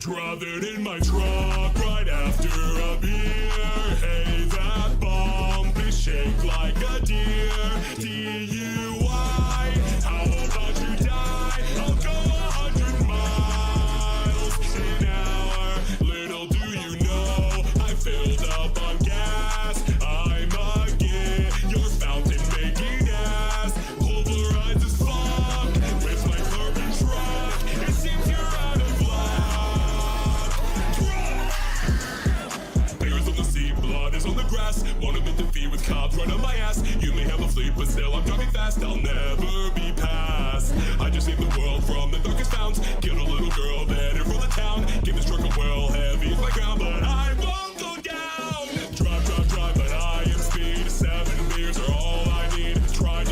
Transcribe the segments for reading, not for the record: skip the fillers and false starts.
Smothered in my truck right after a beer. Hey, that bump is shaped like a deer. DUI, how about you die? I'll go 100 miles an hour. Little do you know, I filled up on gas. I'm a git, your fountain making ass. Pulverized as fuck with my carbon truck. It seems you're out of luck. Bears on the sea, blood is on the grass. Wanna meet the feet with cops right on my ass. You may have a fleet, but still I'm driving fast. I'll never be passed. I just saved the world from the darkest bounds. Killed a little girl, headed for the town. Give this truck a whirl, heavy is my ground, but I won't go down. Drive, drive, drive, but I am speed. 7 beers are all I need. Try,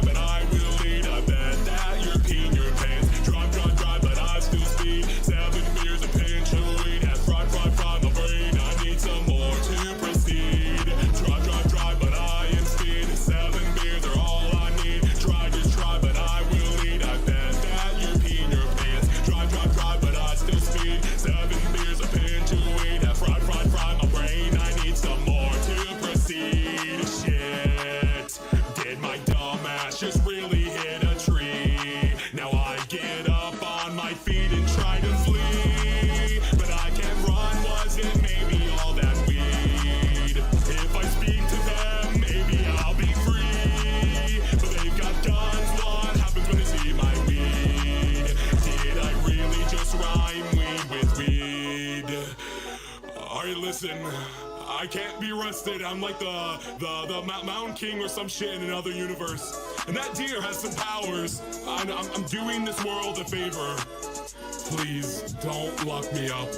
but I will lead. I bet that you're peeing your pants. Drive, drive, drive, but I still speed. 7 beers, a pinch of weed. Has fried my brain. I need some more to proceed. Drive, drive, drive, but I am speed. 7 beers are all I need. Try, but I will lead. I bet that you're peeing your pants. Drive, drive, drive, but I still speed. 7 beers, a pinch of weed. Have fried my brain. I need some more to proceed. Shit, did my dumb ass just really hit a tree? Now I get up on my feet and try to flee, but I can't run. Was it maybe all that weed? If I speak to them, maybe I'll be free. But they've got guns. What happens when they see my weed? Did I really just rhyme weed with weed? Alright, listen. I can't be arrested. I'm like the Mountain King or some shit in another universe. And that deer has some powers. I'm doing this world a favor. Please don't lock me up.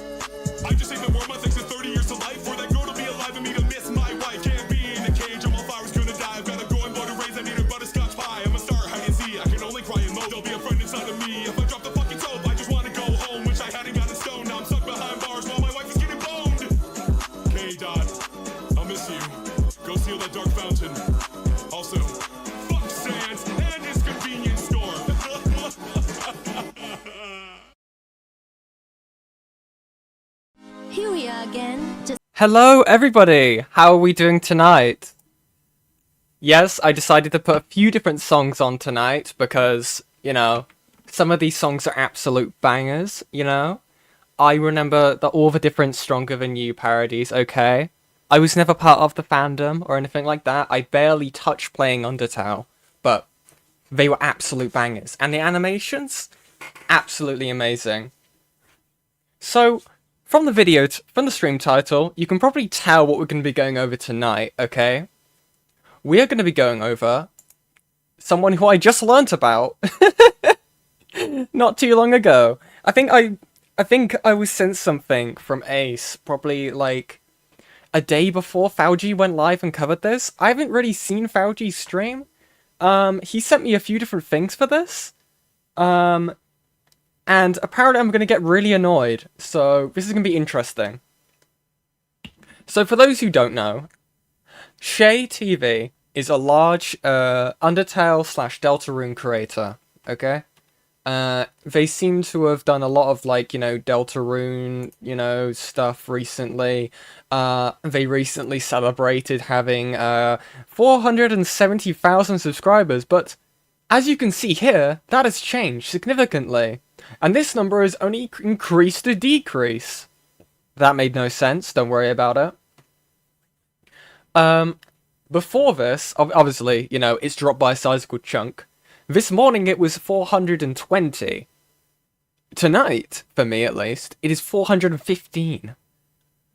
I just saved the world, my thanks to 30 years to life. For that girl to be alive and me to miss my wife. Can't be in a cage, I'm on fire, was gonna die. I've got a growing blood to raise, I need a butterscotch pie. I'm a star, how you see? I can only cry and moan. There'll be a friend inside of me. If I drop the fucking soap, I just wanna go home. Wish I hadn't gotten stoned. Now I'm stuck behind bars while my wife is getting boned. Okay, Dot, I'll miss you. Go seal that dark fountain. Also, fuck Sans and his convenience store. Here we are again. Hello everybody! How are we doing tonight? Yes, I decided to put a few different songs on tonight because, you know, some of these songs are absolute bangers, you know? I remember all the different Stronger Than You parodies, okay? I was never part of the fandom or anything like that. I barely touched playing Undertale, but they were absolute bangers. And the animations? Absolutely amazing. So, from the video, from the stream title, you can probably tell what we're going to be going over tonight, okay? We are going to be going over someone who I just learnt about not too long ago. I think I was sent something from Ace, probably like a day before Fauji went live and covered this. I haven't really seen Fauji's stream. He sent me a few different things for this. And apparently I'm going to get really annoyed, so this is going to be interesting. So for those who don't know, Shay TV is a large Undertale / Deltarune creator, okay? They seem to have done a lot of, like, you know, Deltarune, you know, stuff recently. They recently celebrated having 470,000 subscribers, but as you can see here, that has changed significantly. And this number has only increased to decrease. That made no sense, don't worry about it. Before this, obviously, you know, it's dropped by a sizable chunk. This morning it was 420. Tonight, for me at least, it is 415.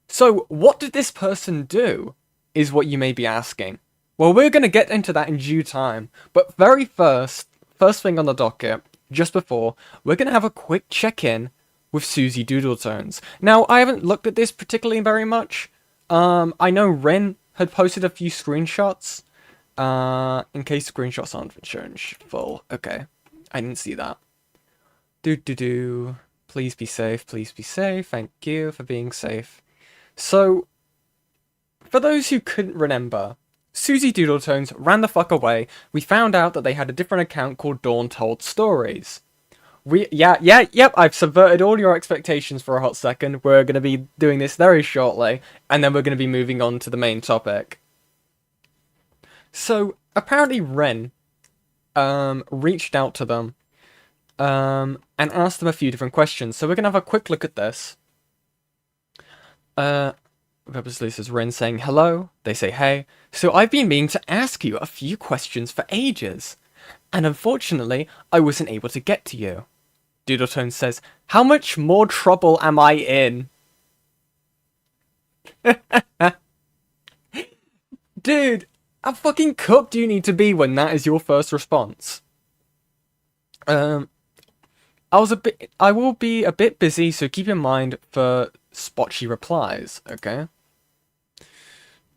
So, what did this person do, is what you may be asking. Well, we're going to get into that in due time, but very first thing on the docket, just before, we're going to have a quick check-in with Suzie Doodle Tones. Now, I haven't looked at this particularly very much. I know Ren had posted a few screenshots. In case screenshots aren't shown full. Okay, I didn't see that. Please be safe, please be safe. Thank you for being safe. So, for those who couldn't remember, Suzie Doodle Tones ran the fuck away. We found out that they had a different account called Dawn Told Stories. Yep, I've subverted all your expectations for a hot second. We're going to be doing this very shortly, and then we're going to be moving on to the main topic. So, apparently Ren, reached out to them, and asked them a few different questions. So we're going to have a quick look at this. Purposely says Ren saying hello. They say hey. So I've been meaning to ask you a few questions for ages, and unfortunately, I wasn't able to get to you. Doodle Tones says, how much more trouble am I in? Dude, how fucking cooked do you need to be when that is your first response? I will be a bit busy, so keep in mind for spotchy replies, okay?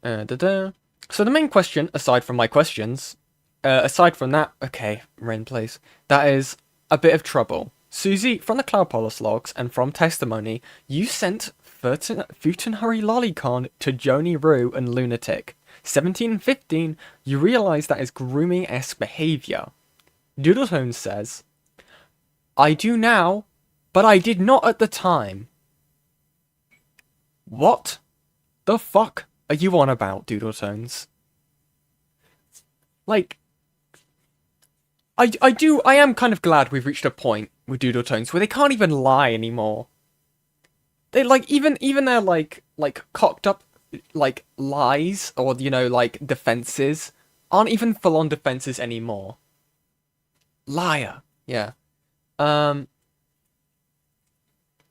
So the main question, aside from my questions, aside from that, okay, Ren, please, that is a bit of trouble. Suzie, from the Cloud Palace logs and from testimony, you sent Futanhuri Lolicon to Joni Rue and Lunatic. 17 and 15, you realise that is grooming-esque behaviour. Doodletone says, I do now, but I did not at the time. What the fuck are you on about, Doodletones? Like, I am kind of glad we've reached a point with Doodletones where they can't even lie anymore. They, like, even their, like, cocked up, like, lies, or, you know, like, defenses, aren't even full-on defenses anymore. Liar. Yeah.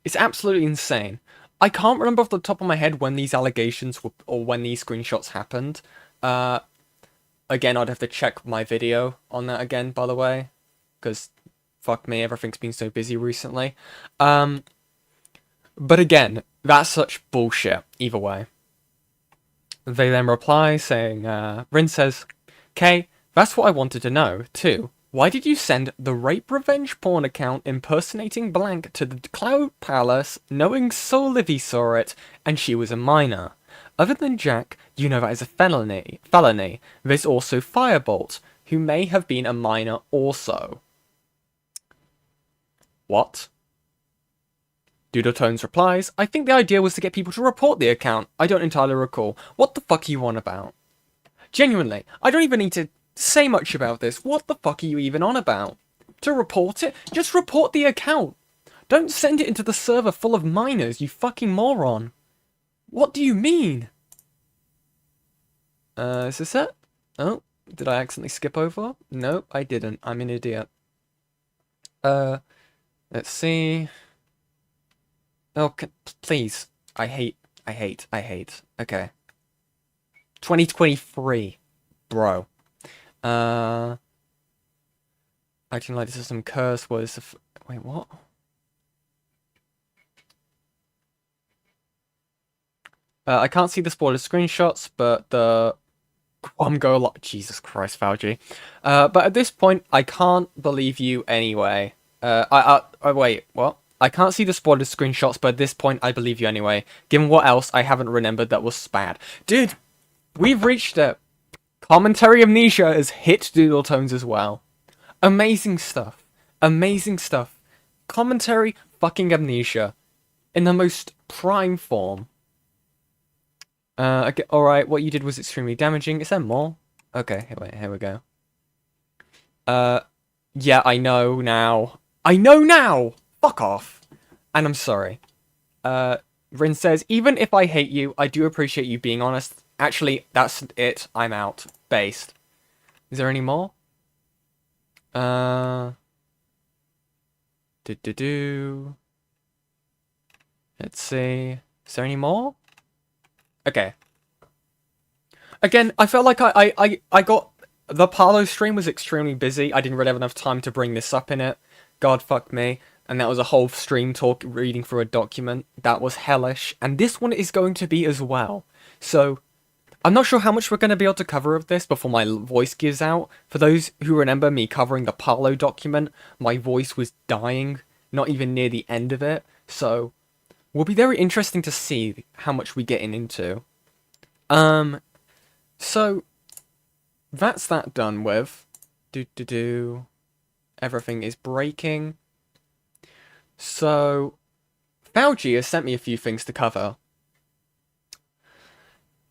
It's absolutely insane. I can't remember off the top of my head when these allegations were, or when these screenshots happened. Again, I'd have to check my video on that again, by the way. Because, fuck me, everything's been so busy recently. But again, that's such bullshit, either way. They then reply saying, Rin says, Kay, that's what I wanted to know, too. Why did you send the rape revenge porn account impersonating blank to the Cloud Palace, knowing Soul Livy saw it, and she was a minor? Other than Jack, you know that is a felony. There's also Firebolt, who may have been a minor also. What? Doodletones replies, I think the idea was to get people to report the account. I don't entirely recall. What the fuck are you on about? Genuinely, I don't even need to say much about this. What the fuck are you even on about? To report it? Just report the account. Don't send it into the server full of minors, you fucking moron. What do you mean? Is this it? Oh, did I accidentally skip over? Nope, I didn't. I'm an idiot. Let's see. Oh, please. I hate. Okay. 2023. Bro. Acting like this is some curse words. Wait, what? I can't see the spoiler screenshots, but the go lot. Jesus Christ, Fauci. But at this point, I can't believe you anyway. Wait, what? I can't see the spoiler screenshots, but at this point, I believe you anyway. Given what else I haven't remembered that was bad. Dude, we've reached it. Commentary amnesia has hit Doodle Tones as well. Amazing stuff. Amazing stuff. Commentary fucking amnesia. In the most prime form. Okay, alright, what you did was extremely damaging. Is there more? Okay, here we go. Yeah, I know now. I know now! Fuck off. And I'm sorry. Rin says, even if I hate you, I do appreciate you being honest. Actually, that's it. I'm out. Based. Is there any more? Let's see. Is there any more? Okay. Again, I felt like I got... The Parlo stream was extremely busy. I didn't really have enough time to bring this up in it. God fuck me. And that was a whole stream talk reading through a document. That was hellish. And this one is going to be as well. So, I'm not sure how much we're going to be able to cover of this before my voice gives out. For those who remember me covering the Parlo document, my voice was dying. Not even near the end of it. So, will be very interesting to see how much we get into. So, that's that done with. Everything is breaking. So, Fauci has sent me a few things to cover.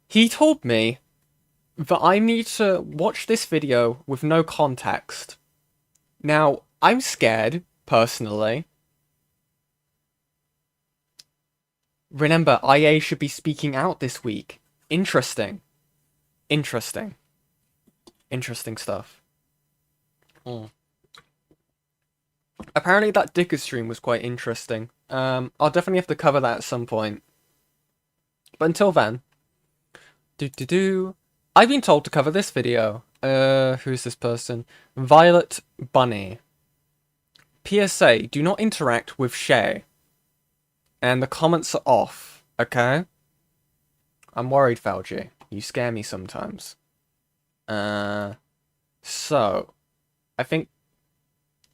He told me that I need to watch this video with no context. Now, I'm scared, personally. Remember, IA should be speaking out this week. Interesting. Interesting. Interesting stuff. Apparently that Dicker stream was quite interesting. I'll definitely have to cover that at some point. But until then... I've been told to cover this video. Who's this person? Violet Bunny. PSA, do not interact with Shay. And the comments are off, okay? I'm worried, Fauci. You scare me sometimes. So, I think,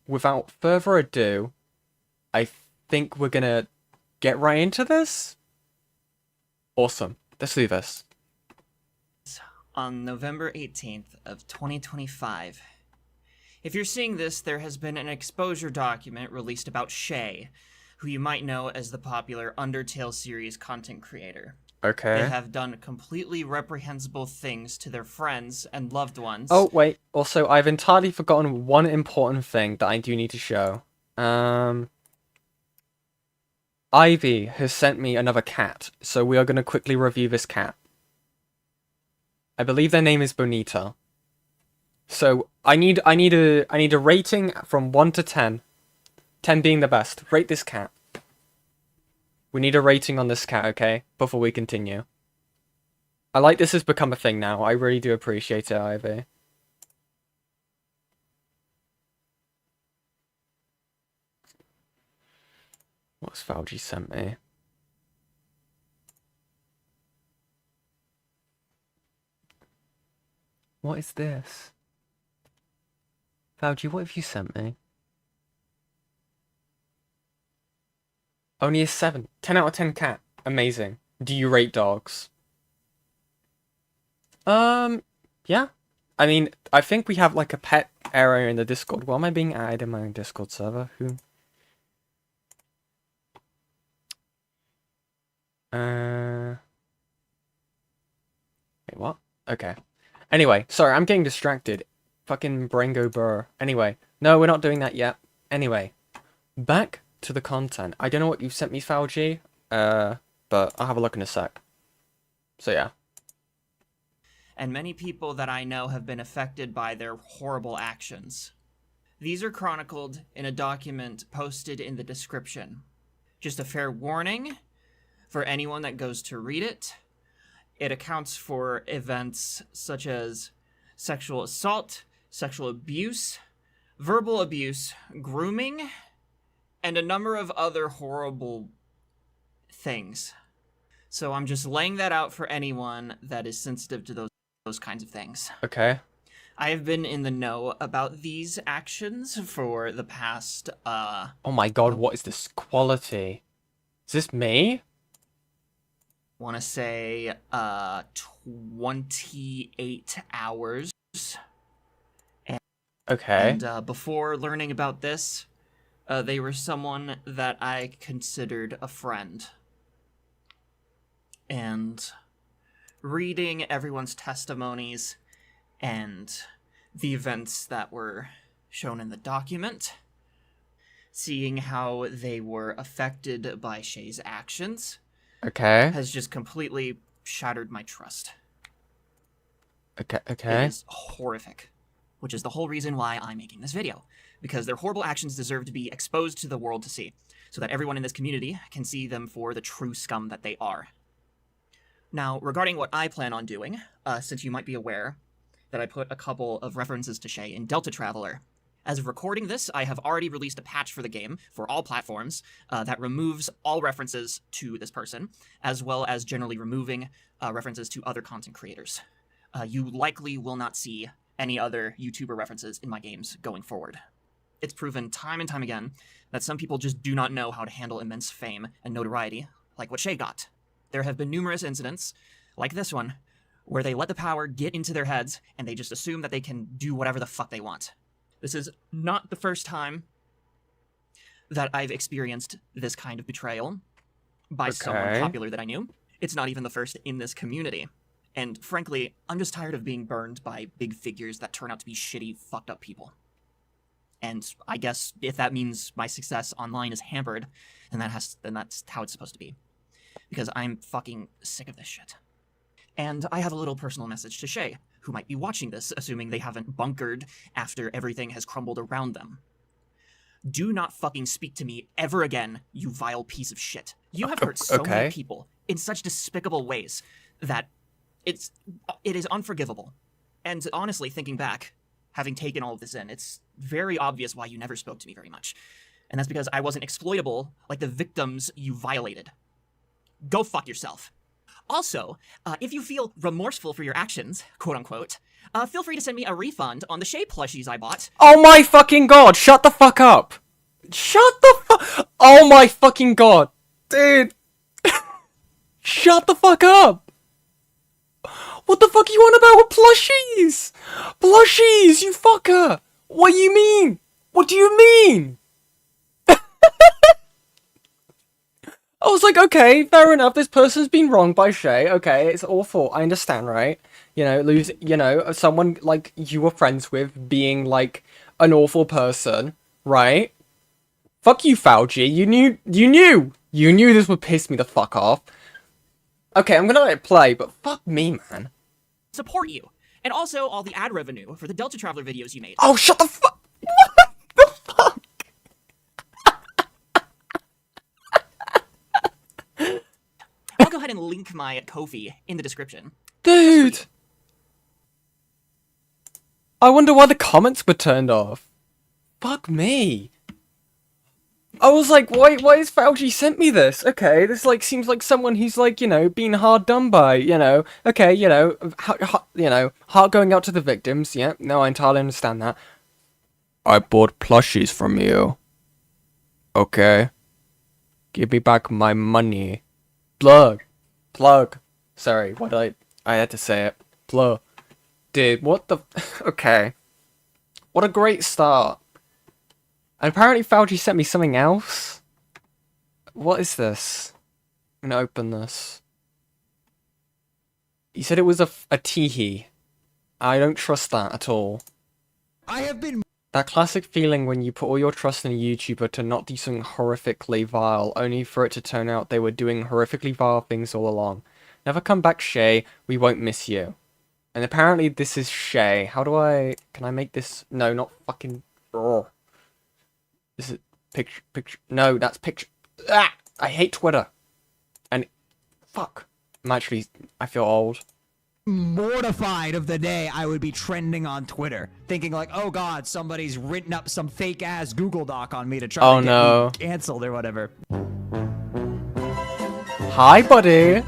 without further ado, I think we're gonna get right into this? Awesome. Let's do this. On November 18th of 2025. If you're seeing this, there has been an exposure document released about Shay, who you might know as the popular Undertale series content creator. Okay. They have done completely reprehensible things to their friends and loved ones. Oh, wait. Also, I've entirely forgotten one important thing that I do need to show. Ivy has sent me another cat, so we are going to quickly review this cat. I believe their name is Bonita. So I need a rating from 1 to 10. 10 being the best. Rate this cat. We need a rating on this cat, okay? Before we continue. I like this has become a thing now. I really do appreciate it, Ivy. What's Fauci sent me? What is this? Fauci, what have you sent me? Only a 7. 10 out of 10 cat. Amazing. Do you rate dogs? Yeah. I mean, I think we have like a pet area in the Discord. Why am I being added in my own Discord server? Who? Wait, what? Okay. Anyway, sorry, I'm getting distracted. Fucking brain go burr. Anyway, no, we're not doing that yet. Anyway, back to the content. I don't know what you've sent me, Fauci, but I'll have a look in a sec. So yeah. And many people that I know have been affected by their horrible actions. These are chronicled in a document posted in the description. Just a fair warning for anyone that goes to read it. It accounts for events such as sexual assault, sexual abuse, verbal abuse, grooming, and a number of other horrible things. So I'm just laying that out for anyone that is sensitive to those kinds of things. Okay. I have been in the know about these actions for the past, Oh my god, what is this quality? Is this me? want to say 28 hours. Okay. And before learning about this, they were someone that I considered a friend. And reading everyone's testimonies and the events that were shown in the document, seeing how they were affected by Shay's actions, Okay. has just completely shattered my trust. Okay. It is horrific, which is the whole reason why I'm making this video, because their horrible actions deserve to be exposed to the world to see, so that everyone in this community can see them for the true scum that they are. Now, regarding what I plan on doing, since you might be aware that I put a couple of references to Shay in Delta Traveler. As of recording this, I have already released a patch for the game for all platforms that removes all references to this person, as well as generally removing references to other content creators. You likely will not see any other YouTuber references in my games going forward. It's proven time and time again that some people just do not know how to handle immense fame and notoriety like what Shay got. There have been numerous incidents, like this one, where they let the power get into their heads and they just assume that they can do whatever the fuck they want. This is not the first time that I've experienced this kind of betrayal by someone popular that I knew. It's not even the first in this community. And frankly, I'm just tired of being burned by big figures that turn out to be shitty, fucked up people. And I guess if that means my success online is hampered, then that's how it's supposed to be. Because I'm fucking sick of this shit. And I have a little personal message to Shay, who might be watching this, assuming they haven't bunkered after everything has crumbled around them. Do not fucking speak to me ever again, you vile piece of shit. You have hurt so many people in such despicable ways that it is unforgivable. And honestly, thinking back, having taken all of this in, it's very obvious why you never spoke to me very much. And that's because I wasn't exploitable like the victims you violated. Go fuck yourself. Also, if you feel remorseful for your actions, quote unquote, feel free to send me a refund on the Shay plushies I bought. Oh my fucking god, shut the fuck up! Shut the fuck... Oh my fucking god! Dude! Shut the fuck up! What the fuck are you on about with plushies? Plushies, you fucker! What do you mean? What do you mean? I was like, okay, fair enough, this person's been wronged by Shay, okay, it's awful, I understand, right? You know, someone, like, you were friends with being, like, an awful person, right? Fuck you, Fauci, you knew this would piss me the fuck off. Okay, I'm gonna let it play, but fuck me, man. Support you. And also all the ad revenue for the Delta Traveler videos you made. Oh, shut the fuck... What the fuck? I'll go ahead and link my Ko-fi in the description. Dude! I wonder why the comments were turned off. Fuck me. I was like, why has Fauci sent me this? Okay, this, like, seems like someone who's, like, you know, being hard done by, you know. Okay, you know, heart going out to the victims, yeah, no, I entirely understand that. I bought plushies from you. Okay. Give me back my money. Plug. Sorry, I had to say it. Plug. Dude, what the... Okay. What a great start. And apparently Fauci sent me something else. What is this? I'm gonna open this. He said it was a teehee. I don't trust that at all. I have been... That classic feeling when you put all your trust in a YouTuber to not do something horrifically vile, only for it to turn out they were doing horrifically vile things all along. Never come back, Shay. We won't miss you. And apparently this is Shay. How do I... Can I make this... No, not fucking... Ugh. This is... Picture... No, that's picture... Ah! I hate Twitter. And... Fuck. I feel old. Mortified of the day I would be trending on Twitter, thinking like, oh god, somebody's written up some fake ass Google Doc on me to try to get me canceled or whatever. Hi, buddy.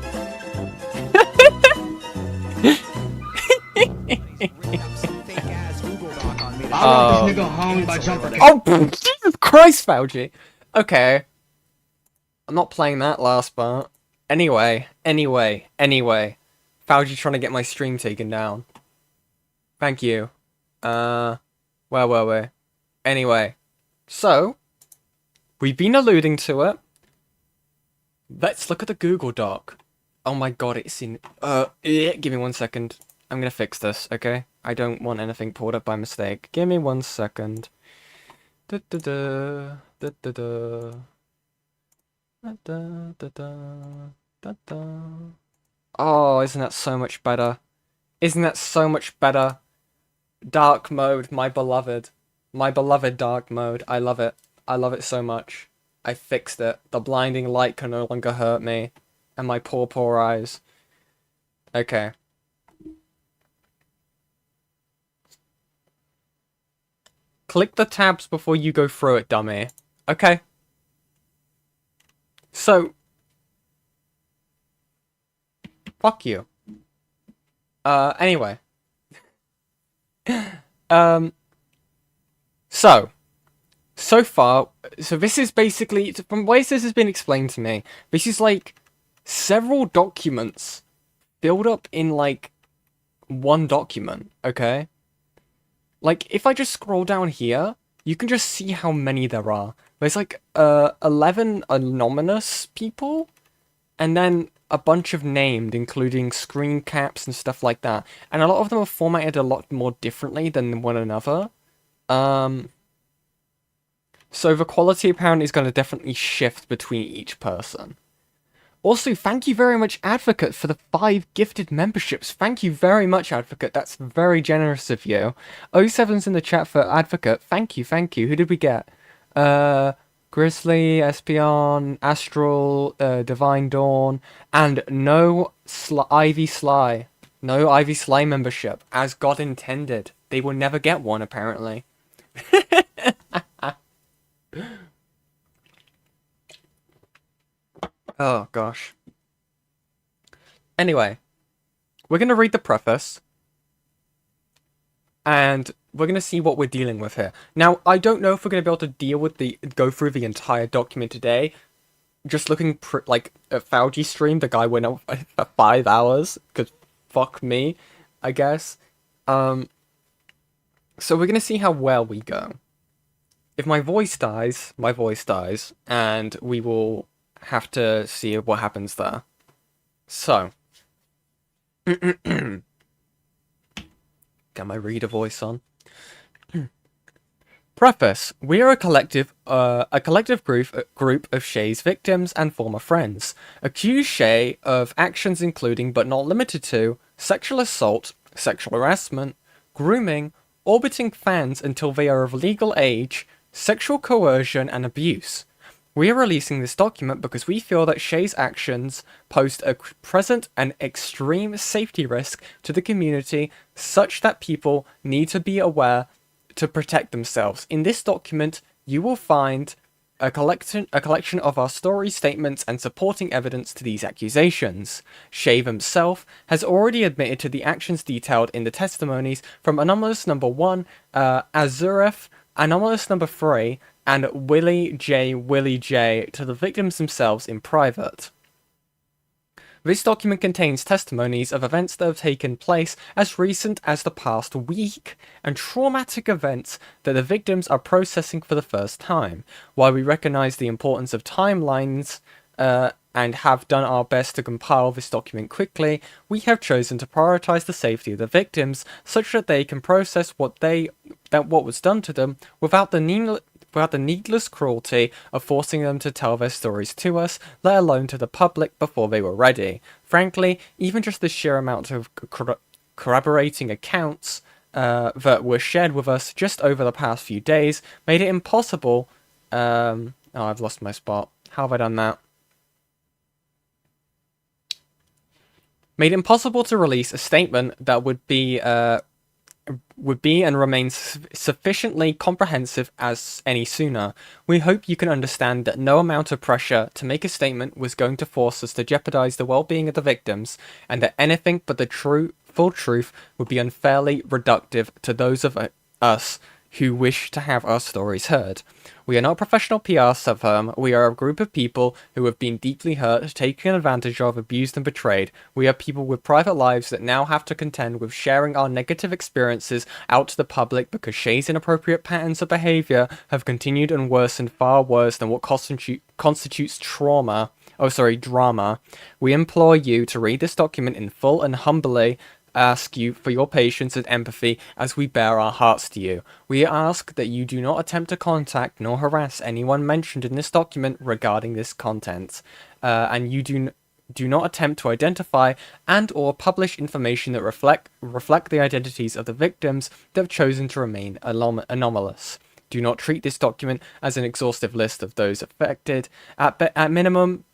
I want this nigga hung by jumping. Oh, Jesus Christ, Fauci. Okay. I'm not playing that last part. Anyway. Fauci trying to get my stream taken down. Thank you. Where were we? Anyway. So, we've been alluding to it. Let's look at the Google Doc. Oh my god, it's in... give me 1 second. I'm gonna fix this, okay? I don't want anything pulled up by mistake. Give me 1 second. Oh, isn't that so much better? Isn't that so much better? Dark mode, my beloved. My beloved dark mode. I love it. I love it so much. I fixed it. The blinding light can no longer hurt me. And my poor eyes. Okay. Click the tabs before you go through it, dummy. Okay. So... Fuck you. Anyway. So far, this is basically, from ways this has been explained to me, this is like several documents filled up in like one document, okay? Like, if I just scroll down here, you can just see how many there are. There's like 11 anonymous people, and then a bunch of named, including screen caps and stuff like that. And a lot of them are formatted a lot more differently than one another. So the quality apparently is going to definitely shift between each person. Also, thank you very much, Advocate, for the 5 gifted memberships. Thank you very much, Advocate. That's very generous of you. 07's in the chat for Advocate. Thank you, thank you. Who did we get? Grizzly, Espion, Astral, Divine Dawn, and no Ivy Sly. No Ivy Sly membership, as God intended. They will never get one, apparently. Oh, gosh. Anyway, we're going to read the preface, and we're going to see what we're dealing with here. Now, I don't know if we're going to be able to go through the entire document today. Just looking like at Fauci stream, the guy went up for 5 hours, because fuck me, I guess. So we're going to see how well we go. If my voice dies, and we will have to see what happens there. So. Got my reader voice on. Preface. We are a collective group of Shay's victims and former friends. Accuse Shay of actions including, but not limited to, sexual assault, sexual harassment, grooming, orbiting fans until they are of legal age, sexual coercion, and abuse. We are releasing this document because we feel that Shay's actions pose a present and extreme safety risk to the community, such that people need to be aware to protect themselves. In this document, you will find a collection of our story statements and supporting evidence to these accusations. Shay himself has already admitted to the actions detailed in the testimonies from Anomalous number 1, Azuref, Anomalous number 3, and Willie J to the victims themselves in private. This document contains testimonies of events that have taken place as recent as the past week, and traumatic events that the victims are processing for the first time. While we recognize the importance of timelines, and have done our best to compile this document quickly, we have chosen to prioritize the safety of the victims, such that they can process what was done to them without the needless cruelty of forcing them to tell their stories to us, let alone to the public before they were ready. Frankly, even just the sheer amount of corroborating accounts that were shared with us just over the past few days made it impossible. Oh, I've lost my spot. How have I done that? Made it impossible to release a statement that would be and remain sufficiently comprehensive as any sooner. We hope you can understand that no amount of pressure to make a statement was going to force us to jeopardize the well-being of the victims, and that anything but the full truth would be unfairly reductive to those of us who wish to have our stories heard. We are not a professional PR firm. We are a group of people who have been deeply hurt, taken advantage of, abused, and betrayed. We are people with private lives that now have to contend with sharing our negative experiences out to the public because Shay's inappropriate patterns of behavior have continued and worsened far worse than what constitutes drama. We implore you to read this document in full and humbly ask you for your patience and empathy as we bare our hearts to you. We ask that you do not attempt to contact nor harass anyone mentioned in this document regarding this content, and you do not attempt to identify and or publish information that reflect the identities of the victims that have chosen to remain anomalous. Do not treat this document as an exhaustive list of those affected. At minimum,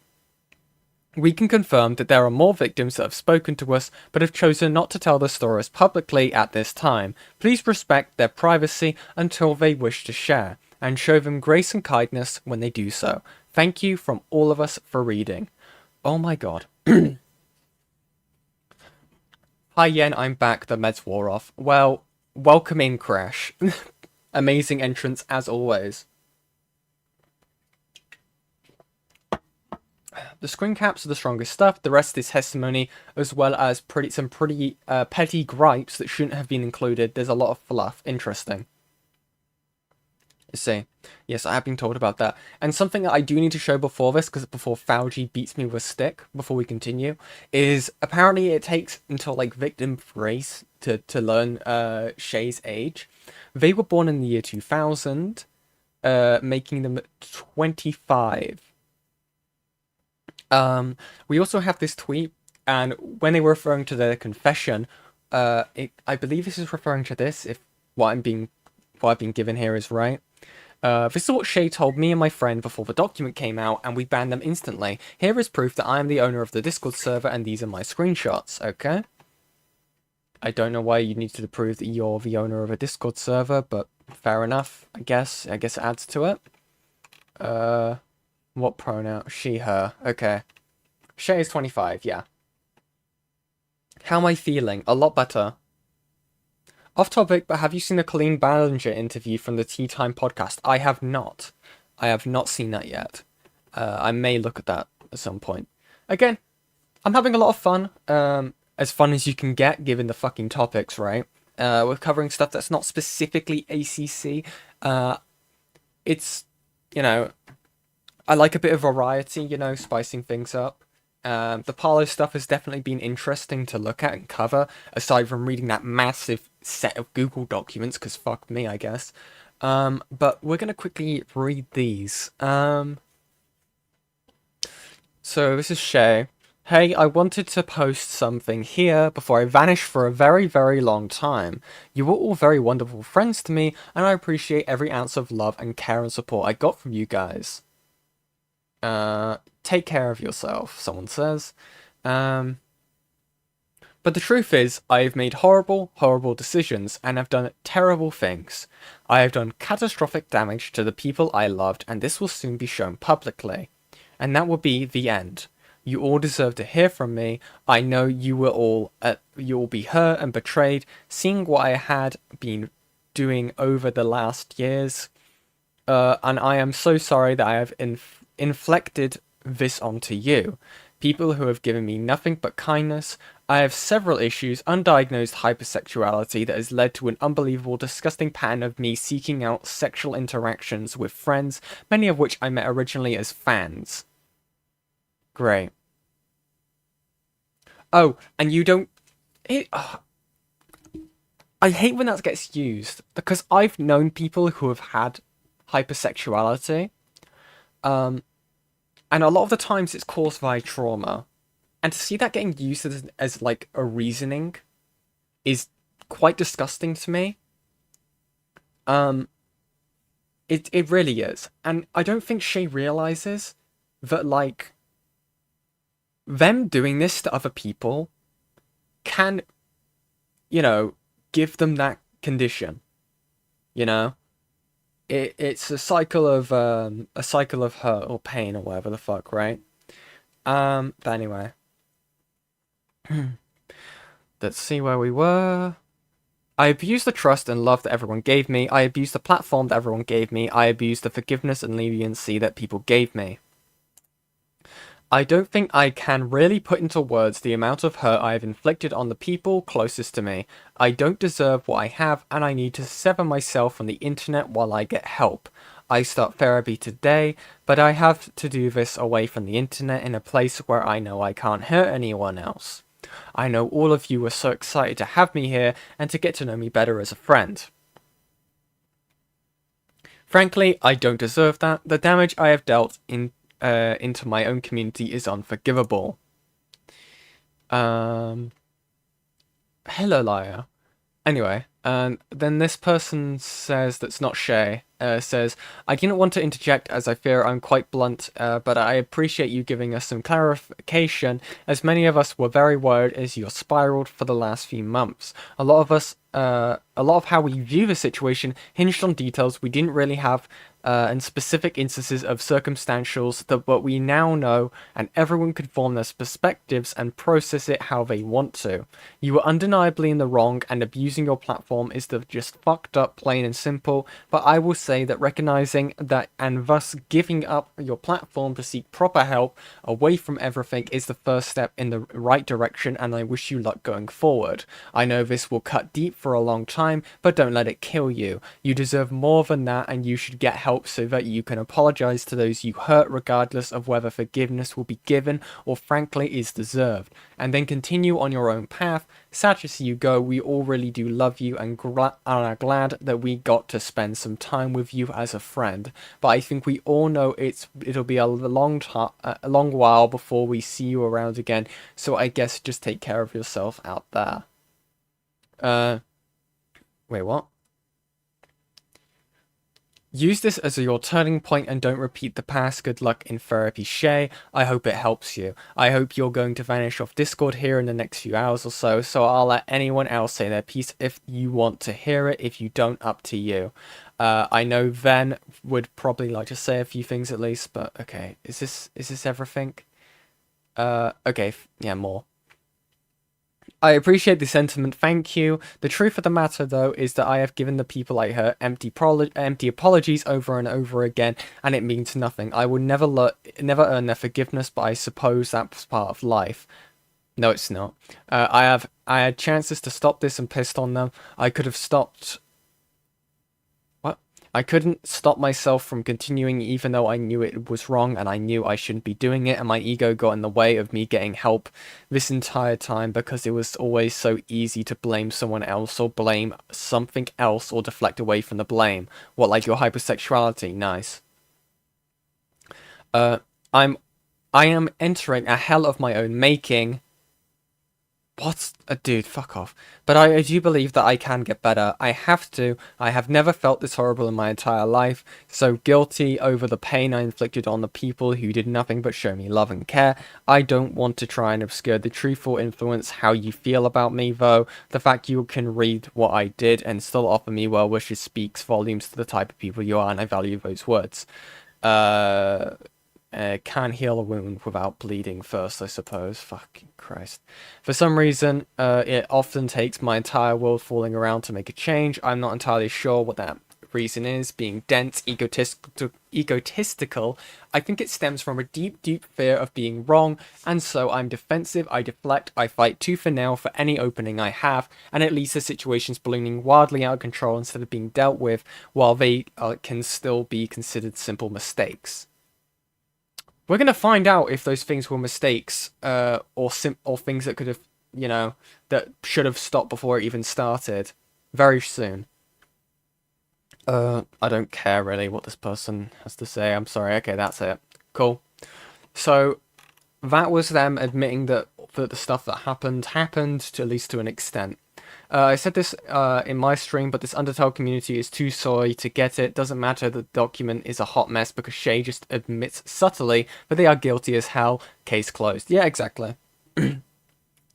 we can confirm that there are more victims that have spoken to us but have chosen not to tell their stories publicly at this time. Please respect their privacy until they wish to share, and show them grace and kindness when they do so. Thank you from all of us for reading. Oh my god. Hi Yen, I'm back, the meds wore off. Well, welcome in, Crash. Amazing entrance as always. The screen caps are the strongest stuff. The rest is testimony, as well as some pretty petty gripes that shouldn't have been included. There's a lot of fluff. Interesting. See, yes, I have been told about that. And something that I do need to show before this, because before Fauji beats me with a stick, before we continue, is apparently it takes until, like, victim 3 to learn Shay's age. They were born in the year 2000, making them 25. We also have this tweet, and when they were referring to their confession, I believe this is referring to this, if what I've been given here is right. This is what Shay told me and my friend before the document came out, and we banned them instantly. Here is proof that I am the owner of the Discord server, and these are my screenshots, okay? I don't know why you need to prove that you're the owner of a Discord server, but fair enough, I guess. I guess it adds to it. What pronoun? She, her. Okay. Shay is 25, yeah. How am I feeling? A lot better. Off topic, but have you seen the Colleen Ballinger interview from the Tea Time podcast? I have not. I have not seen that yet. I may look at that at some point. Again, I'm having a lot of fun. As fun as you can get, given the fucking topics, right? We're covering stuff that's not specifically ACC. It's, you know, I like a bit of variety, you know, spicing things up. The Parlo stuff has definitely been interesting to look at and cover, aside from reading that massive set of Google documents, because fuck me, I guess. But we're going to quickly read these. So this is Shay. Hey, I wanted to post something here before I vanish for a very, very long time. You were all very wonderful friends to me, and I appreciate every ounce of love and care and support I got from you guys. Take care of yourself, someone says. But the truth is, I have made horrible, horrible decisions and have done terrible things. I have done catastrophic damage to the people I loved, and this will soon be shown publicly. And that will be the end. You all deserve to hear from me. I know you will be hurt and betrayed, seeing what I had been doing over the last years. And I am so sorry that I have inflicted this onto you. People who have given me nothing but kindness. I have several issues, undiagnosed hypersexuality that has led to an unbelievable, disgusting pattern of me seeking out sexual interactions with friends, many of which I met originally as fans. Great. Oh, and you don't... I hate when that gets used, because I've known people who have had hypersexuality, and a lot of the times it's caused by trauma. And to see that getting used as like a reasoning is quite disgusting to me. It really is. And I don't think Shay realizes that, like, them doing this to other people can, you know, give them that condition. You know? It's a cycle of hurt or pain or whatever the fuck, right? But anyway. Let's see where we were. I abused the trust and love that everyone gave me. I abused the platform that everyone gave me. I abused the forgiveness and leniency that people gave me. I don't think I can really put into words the amount of hurt I have inflicted on the people closest to me. I don't deserve what I have, and I need to sever myself from the internet while I get help. I start therapy today, but I have to do this away from the internet in a place where I know I can't hurt anyone else. I know all of you were so excited to have me here and to get to know me better as a friend. Frankly, I don't deserve that. The damage I have dealt into my own community is unforgivable. Hello, liar. Anyway, then this person says, that's not Shay, says, I didn't want to interject as I fear I'm quite blunt, but I appreciate you giving us some clarification, as many of us were very worried as you spiraled for the last few months. A lot of how we view the situation hinged on details we didn't really have, and specific instances of circumstantials that what we now know, and everyone could form their perspectives and process it how they want to. You were undeniably in the wrong, and abusing your platform is just fucked up, plain and simple, but I will say say that recognizing that and thus giving up your platform to seek proper help away from everything is the first step in the right direction, and I wish you luck going forward. I know this will cut deep for a long time, but don't let it kill you. You deserve more than that, and you should get help so that you can apologize to those you hurt, regardless of whether forgiveness will be given or frankly is deserved. And then continue on your own path. Sad to see you go. We all really do love you and are glad that we got to spend some time with you as a friend. But I think we all know it'll be a long while before we see you around again. So I guess just take care of yourself out there. Wait, what? Use this as your turning point and don't repeat the past. Good luck in therapy, Shay. I hope it helps you. I hope you're going to vanish off Discord here in the next few hours or so, so I'll let anyone else say their piece if you want to hear it. If you don't, up to you. I know Ven would probably like to say a few things at least, but okay. Is this everything? Okay, yeah, more. I appreciate the sentiment, thank you. The truth of the matter, though, is that I have given the people I hurt empty apologies over and over again, and it means nothing. I will never earn their forgiveness, but I suppose that's part of life. No, it's not. I had chances to stop this and pissed on them. I could have stopped... I couldn't stop myself from continuing even though I knew it was wrong and I knew I shouldn't be doing it, and my ego got in the way of me getting help this entire time because it was always so easy to blame someone else or blame something else or deflect away from the blame. What, like your hypersexuality? Nice. I am entering a hell of my own making. What? Dude, fuck off. But I do believe that I can get better. I have to. I have never felt this horrible in my entire life. So guilty over the pain I inflicted on the people who did nothing but show me love and care. I don't want to try and obscure the truth or influence how you feel about me, though. The fact you can read what I did and still offer me well wishes speaks volumes to the type of people you are, and I value those words. Can heal a wound without bleeding first, I suppose. Fucking Christ. For some reason, it often takes my entire world falling around to make a change. I'm not entirely sure what that reason is. Being dense, egotistical, I think it stems from a deep, deep fear of being wrong, and so I'm defensive, I deflect, I fight tooth and nail for any opening I have, and it leads to situations ballooning wildly out of control instead of being dealt with, while they can still be considered simple mistakes. We're going to find out if those things were mistakes, or things that could have, that should have stopped before it even started. Very soon. I don't care really what this person has to say. I'm sorry. Okay, that's it. Cool. So, that was them admitting that the stuff that happened to at least to an extent. I said this in my stream, but this Undertale community is too sorry to get it. Doesn't matter, the document is a hot mess because Shay just admits subtly that they are guilty as hell. Case closed. Yeah, exactly.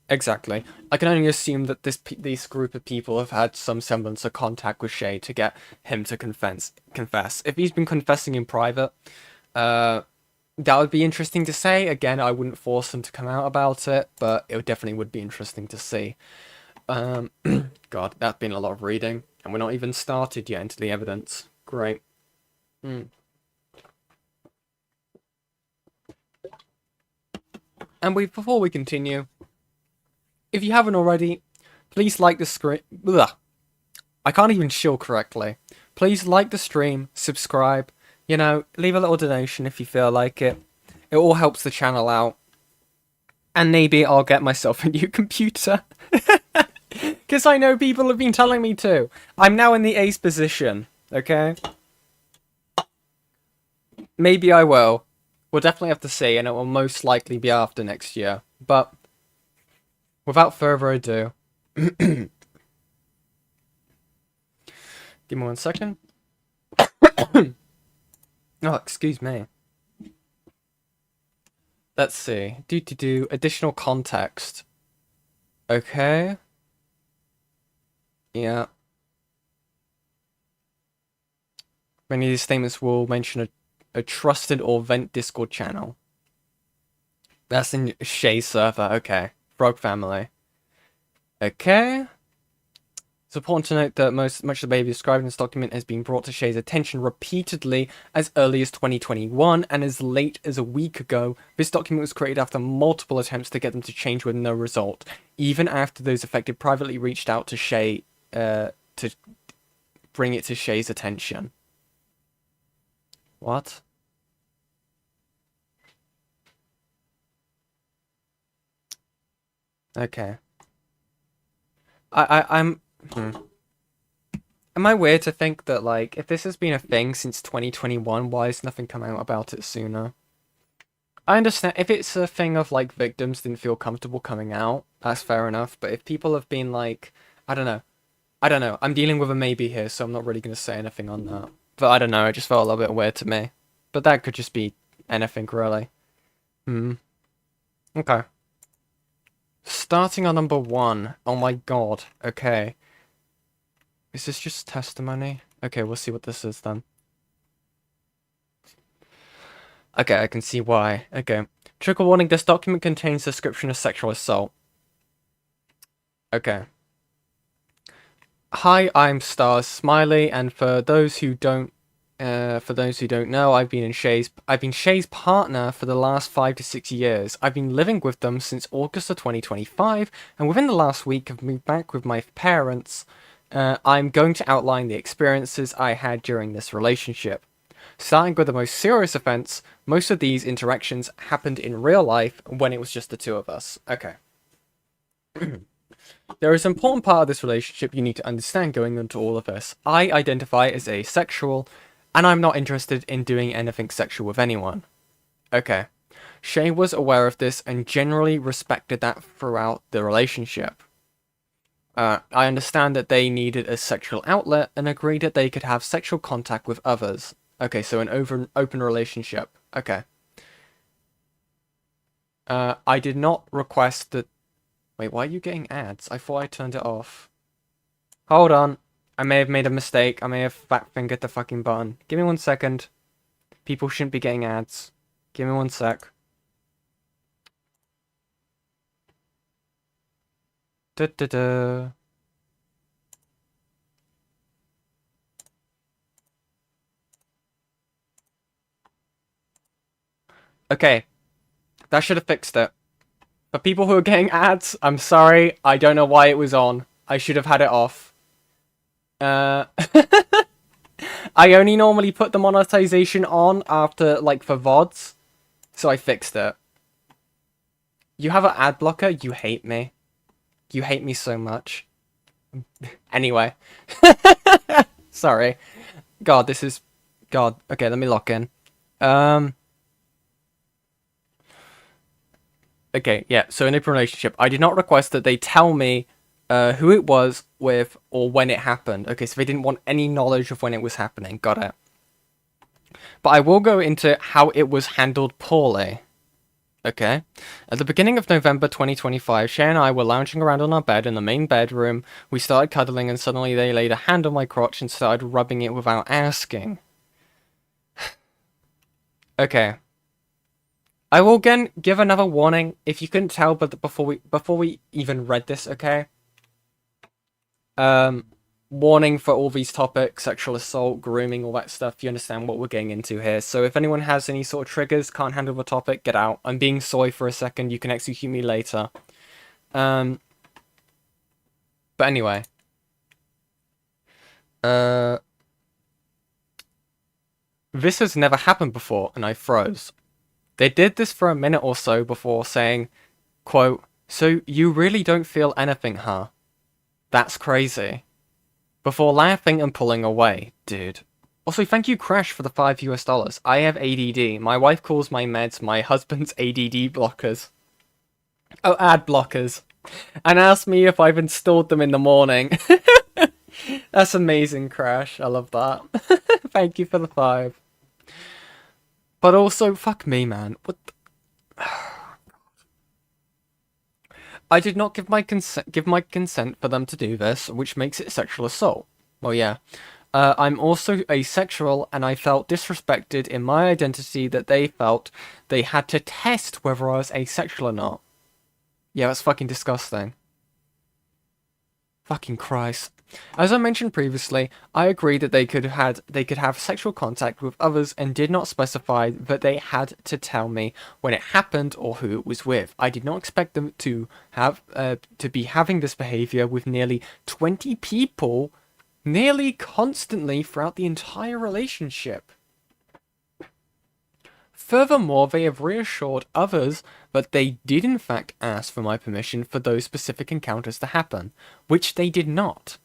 Exactly. I can only assume that this group of people have had some semblance of contact with Shay to get him to confess. If he's been confessing in private, that would be interesting to say. Again, I wouldn't force him to come out about it, but it definitely would be interesting to see. God, that's been a lot of reading, and we're not even started yet into the evidence. Great. And before we continue, if you haven't already, please like the screen. I can't even shill correctly. Please like the stream, subscribe, leave a little donation if you feel like it. It all helps the channel out. And maybe I'll get myself a new computer. Because I know people have been telling me to. I'm now in the ace position, okay? Maybe I will. We'll definitely have to see, and it will most likely be after next year. But, without further ado... Give me 1 second. Oh, excuse me. Let's see. Additional context. Okay. Yeah. Many of these statements will mention a trusted or vent Discord channel. That's in Shay's server. Okay. Frog family. Okay. It's important to note that much of the behavior described in this document has been brought to Shay's attention repeatedly as early as 2021 and as late as a week ago. This document was created after multiple attempts to get them to change with no result, even after those affected privately reached out to Shay to bring it to Shay's attention. What? Okay. I'm... Am I weird to think that, like, if this has been a thing since 2021, why has nothing come out about it sooner? I understand, if it's a thing of, like, victims didn't feel comfortable coming out, that's fair enough, but if people have been, like, I don't know, I'm dealing with a maybe here, so I'm not really going to say anything on that. But I don't know, it just felt a little bit weird to me. But that could just be anything, really. Okay. Starting on number 1. Oh my god. Okay. Is this just testimony? Okay, we'll see what this is then. Okay, I can see why. Okay. Trigger warning, this document contains description of sexual assault. Okay. Hi, I'm Smiley, and for those who don't know, I've been Shay's partner for the last 5 to 6 years. I've been living with them since August of 2025, and within the last week I've moved back with my parents. I'm going to outline the experiences I had during this relationship. Starting with the most serious offense, most of these interactions happened in real life when it was just the two of us. Okay. There is an important part of this relationship you need to understand going into all of this. I identify as asexual, and I'm not interested in doing anything sexual with anyone. Okay. Shay was aware of this and generally respected that throughout the relationship. I understand that they needed a sexual outlet and agreed that they could have sexual contact with others. Okay, so an open relationship. Okay. I did not request that... Wait, why are you getting ads? I thought I turned it off. Hold on. I may have made a mistake. I may have fat-fingered the fucking button. Give me 1 second. People shouldn't be getting ads. Give me 1 sec. Da-da-da. Okay. That should have fixed it. For people who are getting ads, I'm sorry. I don't know why it was on. I should have had it off. I only normally put the monetization on after, like, for VODs. So I fixed it. You have an ad blocker? You hate me. You hate me so much. Anyway. Sorry. God, this is... God. Okay, let me lock in. Okay, yeah, so in a relationship, I did not request that they tell me who it was with or when it happened. Okay, so they didn't want any knowledge of when it was happening. Got it. But I will go into how it was handled poorly. Okay. At the beginning of November 2025, Shay and I were lounging around on our bed in the main bedroom. We started cuddling and suddenly they laid a hand on my crotch and started rubbing it without asking. Okay. I will again give another warning. If you couldn't tell, but before we even read this, okay? Warning for all these topics, sexual assault, grooming, all that stuff. You understand what we're getting into here. So if anyone has any sort of triggers, can't handle the topic, get out. I'm being soy for a second. You can execute me later. But anyway. This has never happened before, and I froze. They did this for a minute or so before saying, quote, "So you really don't feel anything, huh? That's crazy." Before laughing and pulling away, dude. Also, thank you, Crash, for the $5 US. I have ADD. My wife calls my meds my husband's ADD blockers. Oh, ad blockers. And asked me if I've installed them in the morning. That's amazing, Crash. I love that. Thank you for the 5. But also, fuck me, man. What the... I did not give my consent for them to do this, which makes it sexual assault. Well, yeah. I'm also asexual, and I felt disrespected in my identity that they felt they had to test whether I was asexual or not. Yeah, that's fucking disgusting. Fucking Christ. As I mentioned previously, I agreed that they could have sexual contact with others and did not specify that they had to tell me when it happened or who it was with. I did not expect them to have to be having this behavior with nearly 20 people nearly constantly throughout the entire relationship. Furthermore, they have reassured others that they did in fact ask for my permission for those specific encounters to happen, which they did not.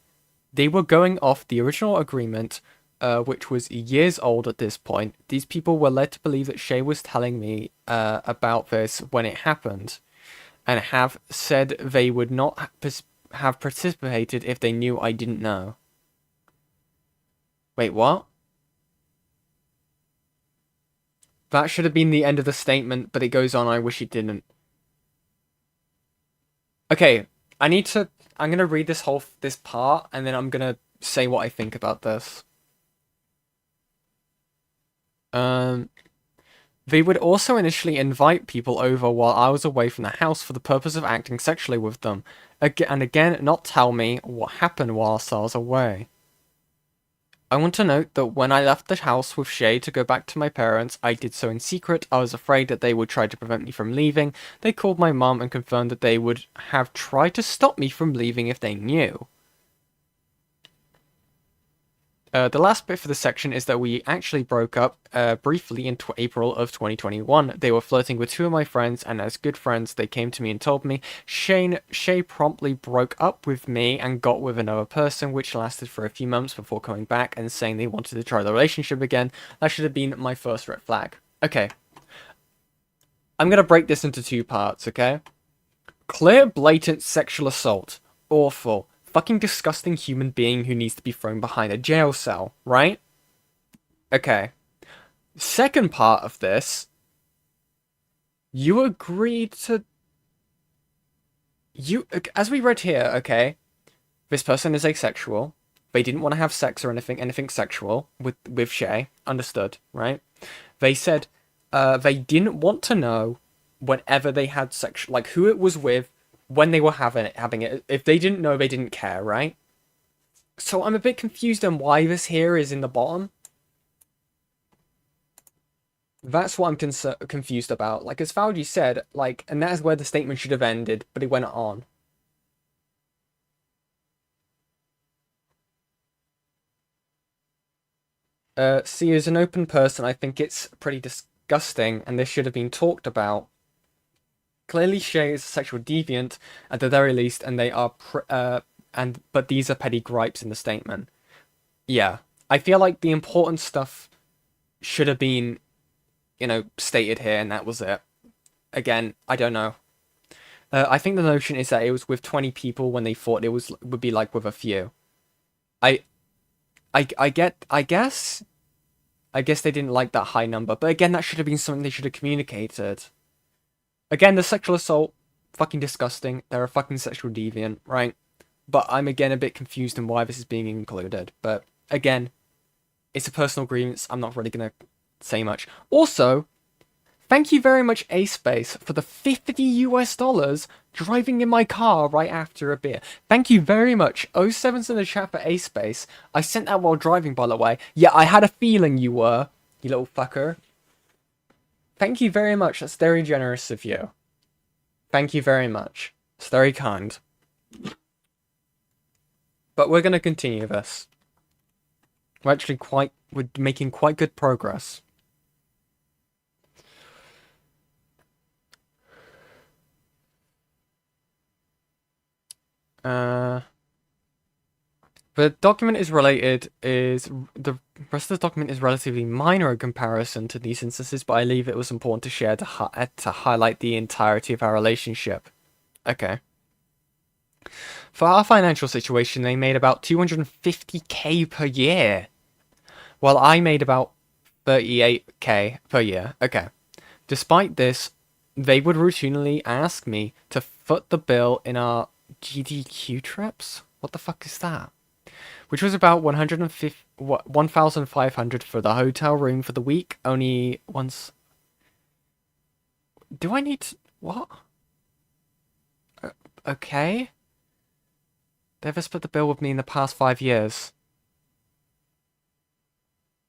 They were going off the original agreement, which was years old at this point. These people were led to believe that Shay was telling me about this when it happened, and have said they would not have participated if they knew I didn't know. Wait, what? That should have been the end of the statement, but it goes on, I wish it didn't. Okay, I'm gonna read this part, and then I'm gonna say what I think about this. They would also initially invite people over while I was away from the house for the purpose of acting sexually with them, and again, not tell me what happened whilst I was away. I want to note that when I left the house with Shay to go back to my parents, I did so in secret. I was afraid that they would try to prevent me from leaving. They called my mum and confirmed that they would have tried to stop me from leaving if they knew. The last bit for this section is that we actually broke up briefly in April of 2021. They were flirting with two of my friends, and as good friends, they came to me and told me. Shay promptly broke up with me and got with another person, which lasted for a few months before coming back and saying they wanted to try the relationship again. That should have been my first red flag. Okay. I'm going to break this into two parts, okay? Clear, blatant sexual assault. Awful. Fucking disgusting human being who needs to be thrown behind a jail cell, right? Okay. Second part of this, you agreed to... As we read here, okay, this person is asexual. They didn't want to have sex or anything sexual with Shay. Understood, right? They said they didn't want to know whenever they had sex, like who it was with, when they were having it. If they didn't know, they didn't care, right? So I'm a bit confused on why this here is in the bottom. That's what I'm confused about. Like, as Fauji said, like, and that is where the statement should have ended, but it went on. See, as an open person, I think it's pretty disgusting, and this should have been talked about. Clearly, Shay is a sexual deviant at the very least, and they are, but these are petty gripes in the statement. Yeah, I feel like the important stuff should have been, stated here, and that was it. Again, I don't know. I think the notion is that it was with 20 people when they thought it would be like with a few. I guess they didn't like that high number, but again, that should have been something they should have communicated. Again, the sexual assault, fucking disgusting. They're a fucking sexual deviant, right? But I'm again a bit confused on why this is being included. But again, it's a personal grievance. I'm not really gonna say much. Also, thank you very much, A-Space, for the $50 driving in my car right after a beer. Thank you very much. 07's in the chat for A-Space. I sent that while driving, by the way. Yeah, I had a feeling you were, you little fucker. Thank you very much. That's very generous of you. Thank you very much. It's very kind. But we're going to continue this. We're making quite good progress. The document the rest of the document is relatively minor in comparison to these instances, but I believe it was important to share to highlight the entirety of our relationship. Okay. For our financial situation, they made about $250K per year, while I made about $38K per year. Okay. Despite this, they would routinely ask me to foot the bill in our GDQ trips? What the fuck is that? Which was about $1,500 for the hotel room for the week, only once. Do I need to... What? Okay. They ever split the bill with me in the past 5 years?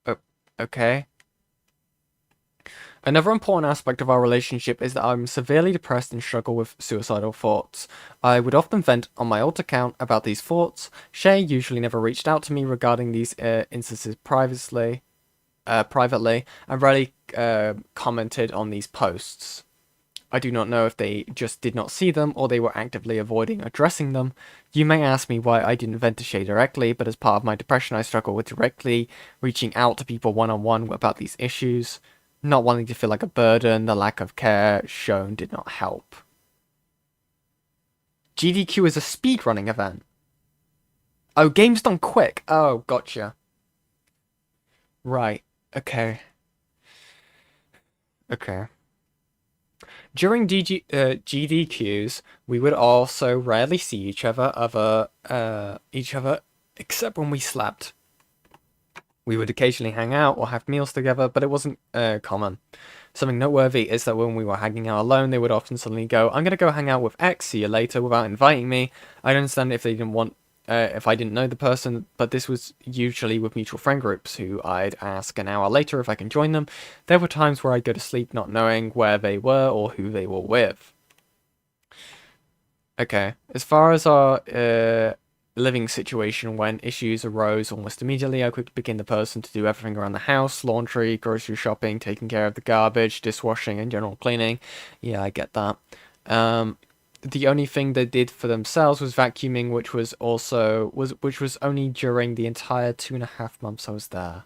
Oh, okay. Another important aspect of our relationship is that I'm severely depressed and struggle with suicidal thoughts. I would often vent on my alt account about these thoughts. Shay usually never reached out to me regarding these instances privately, and rarely commented on these posts. I do not know if they just did not see them or they were actively avoiding addressing them. You may ask me why I didn't vent to Shay directly, but as part of my depression I struggle with directly reaching out to people one-on-one about these issues. Not wanting to feel like a burden, the lack of care shown did not help. GDQ is a speedrunning event. Oh, game's done quick. Oh, gotcha. Right, okay. Okay. During GDQs, we would also rarely see each other, except when we slept. We would occasionally hang out or have meals together, but it wasn't common. Something noteworthy is that when we were hanging out alone, they would often suddenly go, "I'm gonna go hang out with X, see you later," without inviting me. I don't understand if they didn't want, if I didn't know the person, but this was usually with mutual friend groups, who I'd ask an hour later if I can join them. There were times where I'd go to sleep not knowing where they were or who they were with. Okay, as far as our living situation, when issues arose almost immediately, I quickly became the person to do everything around the house: laundry, grocery shopping, taking care of the garbage, dishwashing, and general cleaning. Yeah, I get that. The only thing they did for themselves was vacuuming, which was only during the entire 2.5 months I was there.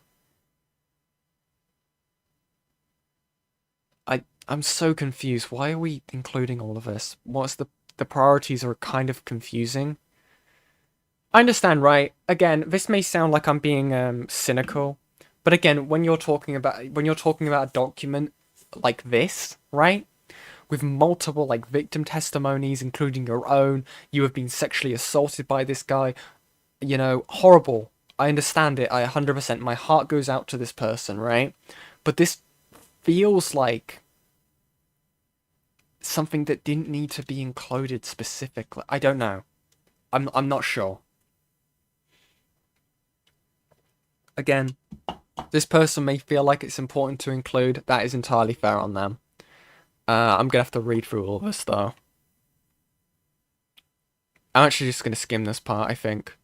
I'm so confused. Why are we including all of this? What's the priorities are kind of confusing. I understand, right? Again, this may sound like I'm being cynical, but again, when you're talking about a document like this, right, with multiple like victim testimonies, including your own, you have been sexually assaulted by this guy, you know, horrible. I understand it. I 100%. My heart goes out to this person, right? But this feels like something that didn't need to be included specifically. I don't know. I'm not sure. Again, this person may feel like it's important to include. That is entirely fair on them. I'm gonna have to read through all of this though. I'm actually just gonna skim this part, I think.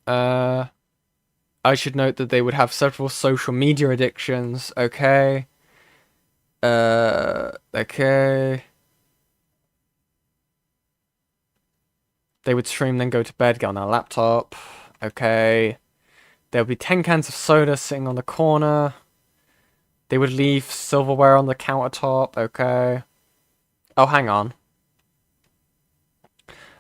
I should note that they would have several social media addictions. Okay. Okay. They would stream, then go to bed, get on their laptop. Okay. There would be 10 cans of soda sitting on the corner. They would leave silverware on the countertop. Okay. Oh, hang on.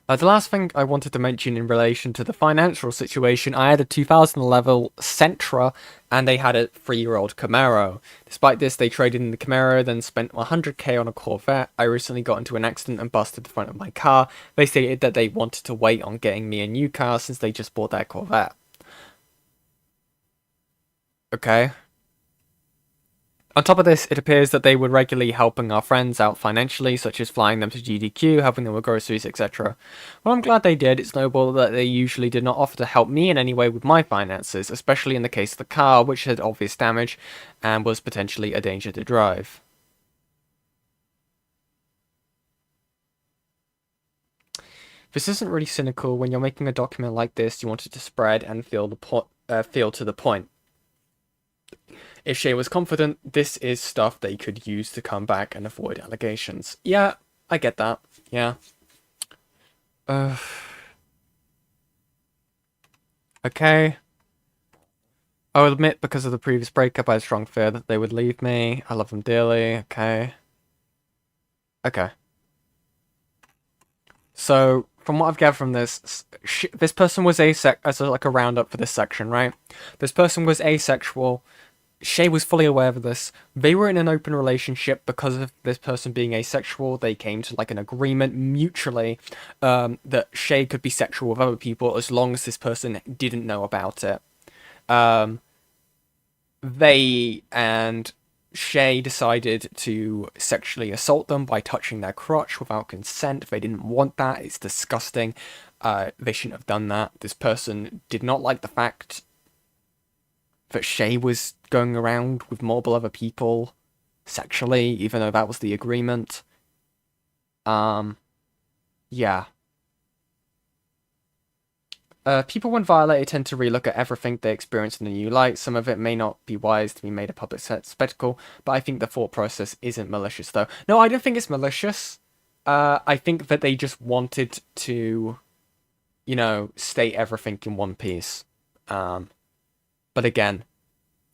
The last thing I wanted to mention in relation to the financial situation, I had a 2000 level Sentra, and they had a 3-year-old Camaro. Despite this, they traded in the Camaro, then spent 100k on a Corvette. I recently got into an accident and busted the front of my car. They stated that they wanted to wait on getting me a new car since they just bought their Corvette. Okay. On top of this, it appears that they were regularly helping our friends out financially, such as flying them to GDQ, helping them with groceries, etc. Well, I'm glad they did. It's notable that they usually did not offer to help me in any way with my finances, especially in the case of the car, which had obvious damage and was potentially a danger to drive. This isn't really cynical. When you're making a document like this, you want it to spread and feel to the point. If Shay was confident, this is stuff they could use to come back and avoid allegations. Yeah, I get that. Yeah. Okay. I will admit, because of the previous breakup, I had a strong fear that they would leave me. I love them dearly. Okay. Okay. So, from what I've gathered from this, this person was as like a roundup for this section, right? This person was asexual. Shay was fully aware of this. They were in an open relationship because of this person being asexual. They came to like an agreement mutually that Shay could be sexual with other people as long as this person didn't know about it. They and Shay decided to sexually assault them by touching their crotch without consent. They didn't want that. It's disgusting. They shouldn't have done that. This person did not like the fact that Shay was going around with multiple other people sexually, even though that was the agreement. Yeah. People when violated tend to relook at everything they experience in a new light. Some of it may not be wise to be made a public spectacle, but I think the thought process isn't malicious, though. No, I don't think it's malicious. I think that they just wanted to, you know, state everything in one piece. But again,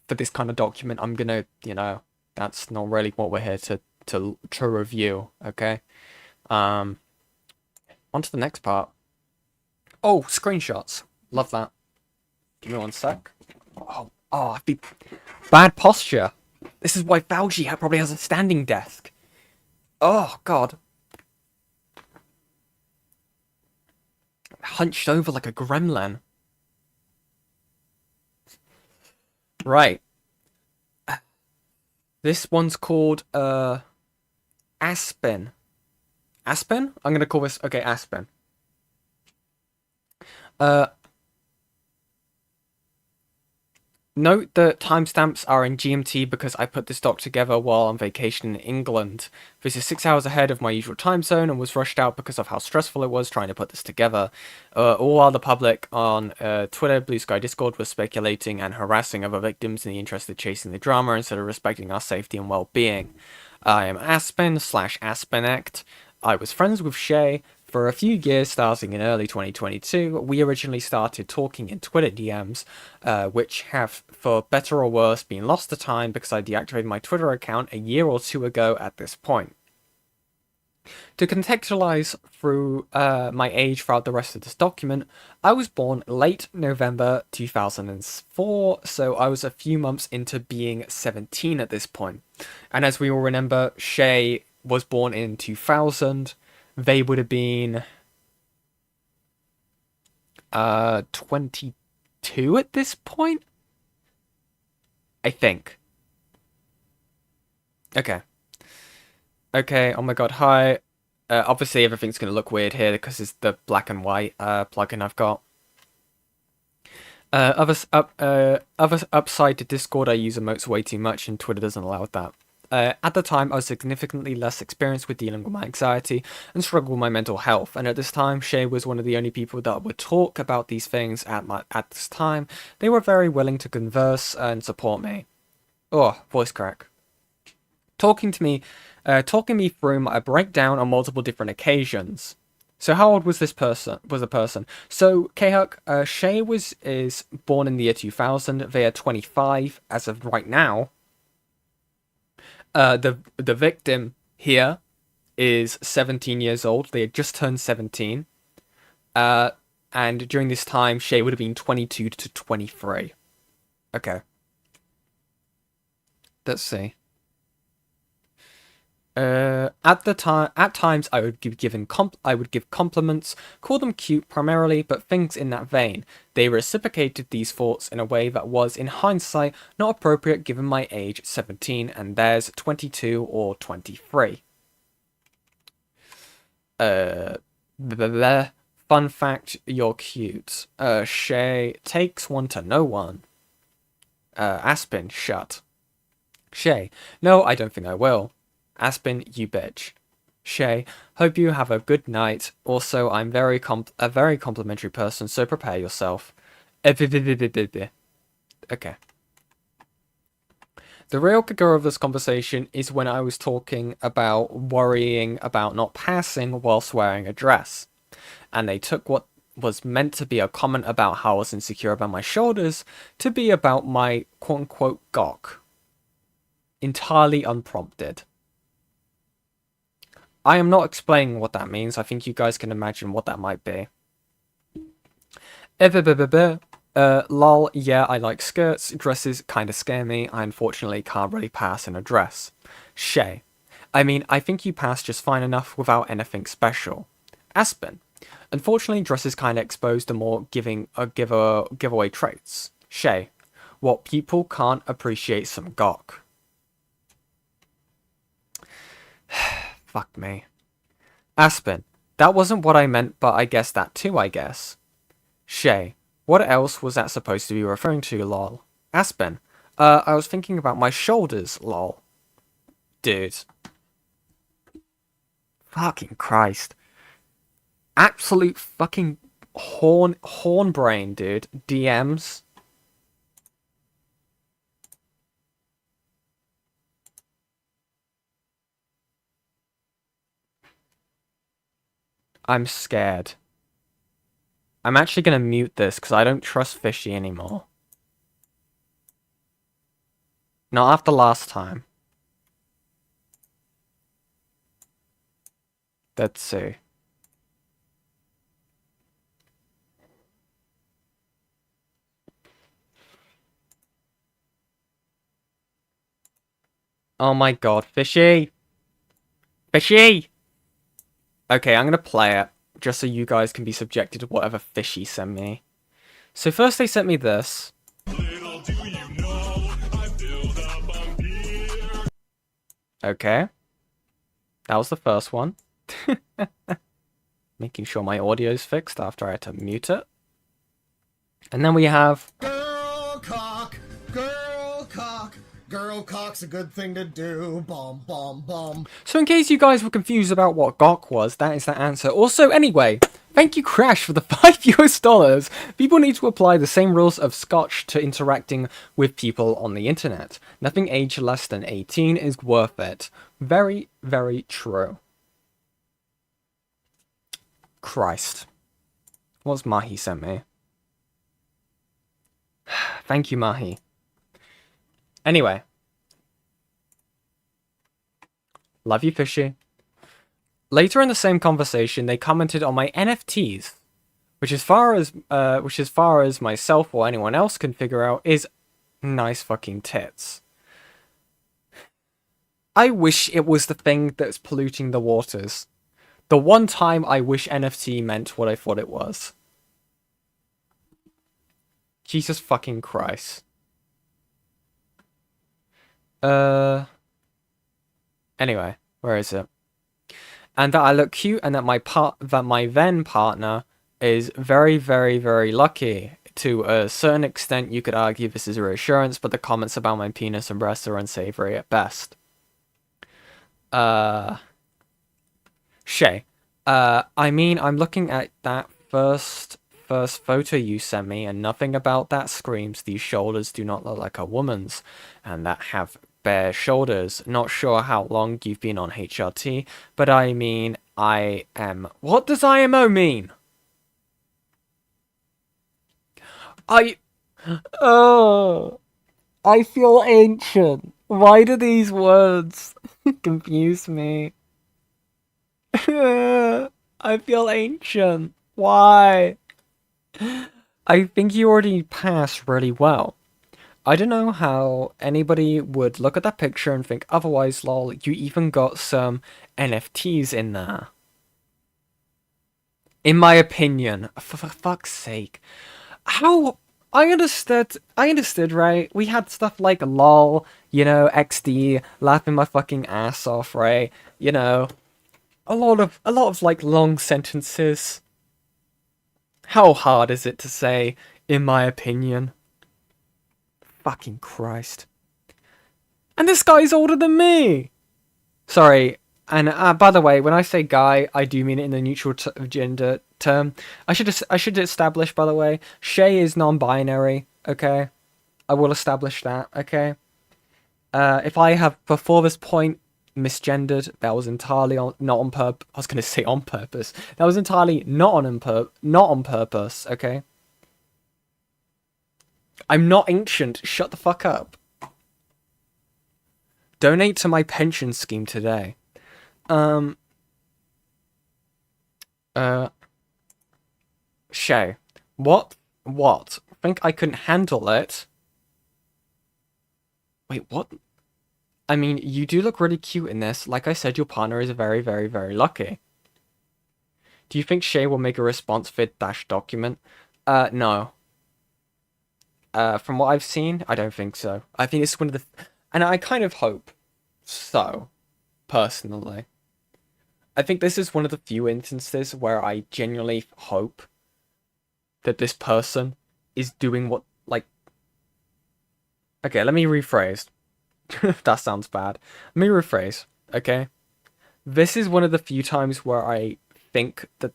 for this kind of document, I'm gonna, you know, that's not really what we're here to review, okay? On to the next part. Oh, screenshots. Love that. Give me one sec. Oh, I'd be... Bad posture. This is why Fauci probably has a standing desk. Oh, God. Hunched over like a gremlin. Right. This one's called, Aspen. Aspen? I'm gonna call this... Okay, Aspen. Note that timestamps are in GMT because I put this doc together while on vacation in England. This is 6 hours ahead of my usual time zone and was rushed out because of how stressful it was trying to put this together. All while the public on Twitter, Blue Sky Discord was speculating and harassing other victims in the interest of chasing the drama instead of respecting our safety and well-being. I am Aspen/AspenAct. I was friends with Shay for a few years starting in early 2022. We originally started talking in Twitter DMs, which have, for better or worse, been lost to time because I deactivated my Twitter account a year or two ago at this point. To contextualize through my age throughout the rest of this document, I was born late November 2004, so I was a few months into being 17 at this point. And as we all remember, Shay was born in 2000. They would have been 22 at this point? I think. Okay. Okay, oh my god, hi. Obviously everything's going to look weird here because it's the black and white plugin I've got. Other upside to Discord, I use emotes way too much and Twitter doesn't allow that. At the time, I was significantly less experienced with dealing with my anxiety and struggled with my mental health, and at this time, Shay was one of the only people that would talk about these things at this time. They were very willing to converse and support me. Oh, voice crack. Talking me through my breakdown on multiple different occasions. So how old was this person? So K-Huck, Shay is born in the year 2000. They are 25 as of right now. The victim here is 17 years old. They had just turned 17. And during this time, Shay would have been 22 to 23. Okay. Let's see. At times, I would give compliments, call them cute primarily, but things in that vein. They reciprocated these thoughts in a way that was, in hindsight, not appropriate given my age, 17, and theirs, 22 or 23. Fun fact, you're cute. Shay takes one to no one. Aspen, shut. Shay, no, I don't think I will. Aspen, you bitch. Shay, hope you have a good night. Also, I'm a very complimentary person, so prepare yourself. Okay. The real kicker of this conversation is when I was talking about worrying about not passing whilst wearing a dress. And they took what was meant to be a comment about how I was insecure about my shoulders to be about my quote-unquote gawk. Entirely unprompted. I am not explaining what that means. I think you guys can imagine what that might be. Lol, yeah, I like skirts. Dresses kinda scare me. I unfortunately can't really pass in a dress. Shay, I mean, I think you passed just fine enough without anything special. Aspen, unfortunately, dresses kinda expose the more giveaway traits. Shay, what people can't appreciate some gawk. Fuck me. Aspen. That wasn't what I meant, but I guess that too, I guess. Shay. What else was that supposed to be referring to, lol? Aspen. I was thinking about my shoulders, lol. Dude. Fucking Christ. Absolute fucking horn brain, dude. DMs. I'm scared. I'm actually gonna mute this because I don't trust Fishy anymore. Not after last time. Let's see. Oh my god, Fishy! Fishy! Okay, I'm gonna play it, just so you guys can be subjected to whatever Fishy sent me. So first they sent me this. Little do you know, I build up on beer. Okay. That was the first one. Making sure my audio's fixed after I had to mute it. And then we have... Girl cock, girl cock, girl cock's a good thing to do, bomb, bomb, bomb. So in case you guys were confused about what Gok was, that is the answer. Also, anyway, thank you Crash for the $5. People need to apply the same rules of Scotch to interacting with people on the internet. Nothing aged less than 18 is worth it. Very, very true. Christ. What's Mahi sent me? Thank you, Mahi. Anyway. Love you, Fishy. Later in the same conversation, they commented on my NFTs, which as far as myself or anyone else can figure out is nice fucking tits. I wish it was the thing that's polluting the waters. The one time I wish NFT meant what I thought it was. Jesus fucking Christ. Anyway, where is it? And that I look cute, and that my then partner is very, very, very lucky. To a certain extent, you could argue this is a reassurance, but the comments about my penis and breasts are unsavory at best. Shay. I mean, I'm looking at that first photo you sent me, and nothing about that screams these shoulders do not look like a woman's, and that have bare shoulders. Not sure how long you've been on HRT, but I mean, I am... What does IMO mean? Oh, I feel ancient. Why do these words confuse me? I feel ancient. Why? I think you already passed really well. I don't know how anybody would look at that picture and think otherwise, lol. You even got some NFTs in there. In my opinion. For fuck's sake. How... I understood, right? We had stuff like lol, you know, XD, laughing my fucking ass off, right? You know, a lot of like long sentences. How hard is it to say, in my opinion? Fucking Christ. And this guy's older than me! Sorry, and by the way, when I say guy, I do mean it in the neutral gender term. I should establish, by the way, Shay is non-binary, okay? I will establish that, okay? If I have, before this point, misgendered, that was entirely not on purpose. I was going to say on purpose. That was entirely not on purpose, okay? I'm not ancient. Shut the fuck up. Donate to my pension scheme today. Shay. What? Think I couldn't handle it? Wait, what? I mean, you do look really cute in this. Like I said, your partner is very, very, very lucky. Do you think Shay will make a response vid-document? No. From what I've seen, I don't think so. I think it's one of the... And I kind of hope so, personally. I think this is one of the few instances where I genuinely hope that this person is doing what, like... Okay, let me rephrase. That sounds bad. Let me rephrase, okay? This is one of the few times where I think that...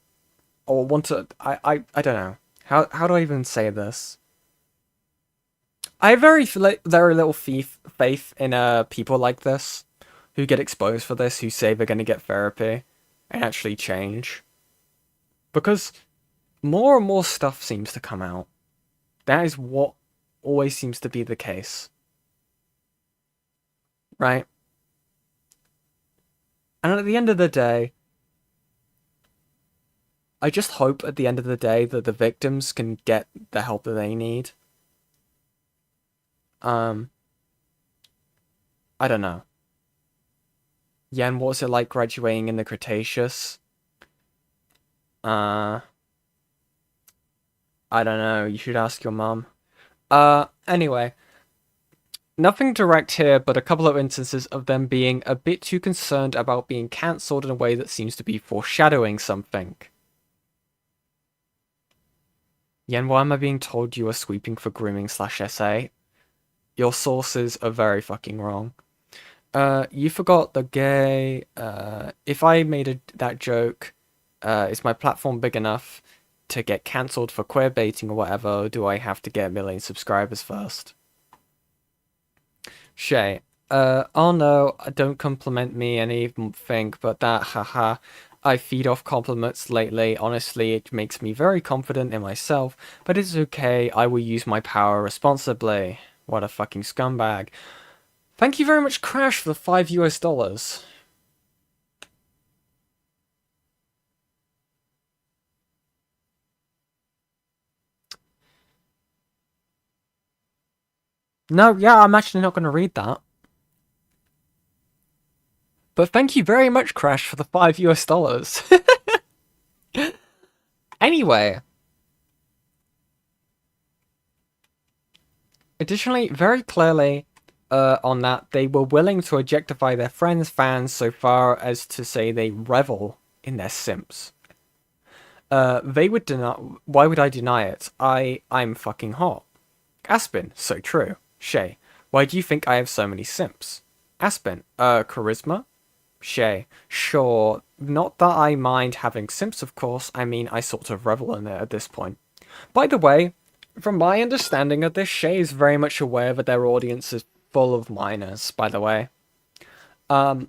Or want to... I don't know. How do I even say this? I have very little faith in people like this, who get exposed for this, who say they're going to get therapy, and actually change. Because more and more stuff seems to come out. That is what always seems to be the case. Right? And at the end of the day, I just hope at the end of the day that the victims can get the help that they need. I don't know. Yen, what was it like graduating in the Cretaceous? I don't know, you should ask your mum. Anyway. Nothing direct here, but a couple of instances of them being a bit too concerned about being cancelled in a way that seems to be foreshadowing something. Yen, why am I being told you are sweeping for grooming/SA? Your sources are very fucking wrong. You forgot the gay... if I made that joke, is my platform big enough to get cancelled for queer baiting or whatever, or do I have to get 1 million subscribers first? Shay, oh no, don't compliment me anything but that, haha. I feed off compliments lately, honestly it makes me very confident in myself, but it's okay, I will use my power responsibly. What a fucking scumbag. Thank you very much, Crash, for the $5 US. No, yeah, I'm actually not going to read that. But thank you very much, Crash, for the $5 US. Anyway. Additionally, very clearly, on that, they were willing to objectify their friends' fans so far as to say they revel in their simps. They would deny... Why would I deny it? I'm fucking hot. Aspen, so true. Shay, why do you think I have so many simps? Aspen, charisma? Shay, sure, not that I mind having simps, of course, I mean, I sort of revel in it at this point. By the way, from my understanding of this, Shay is very much aware that their audience is full of minors, by the way. I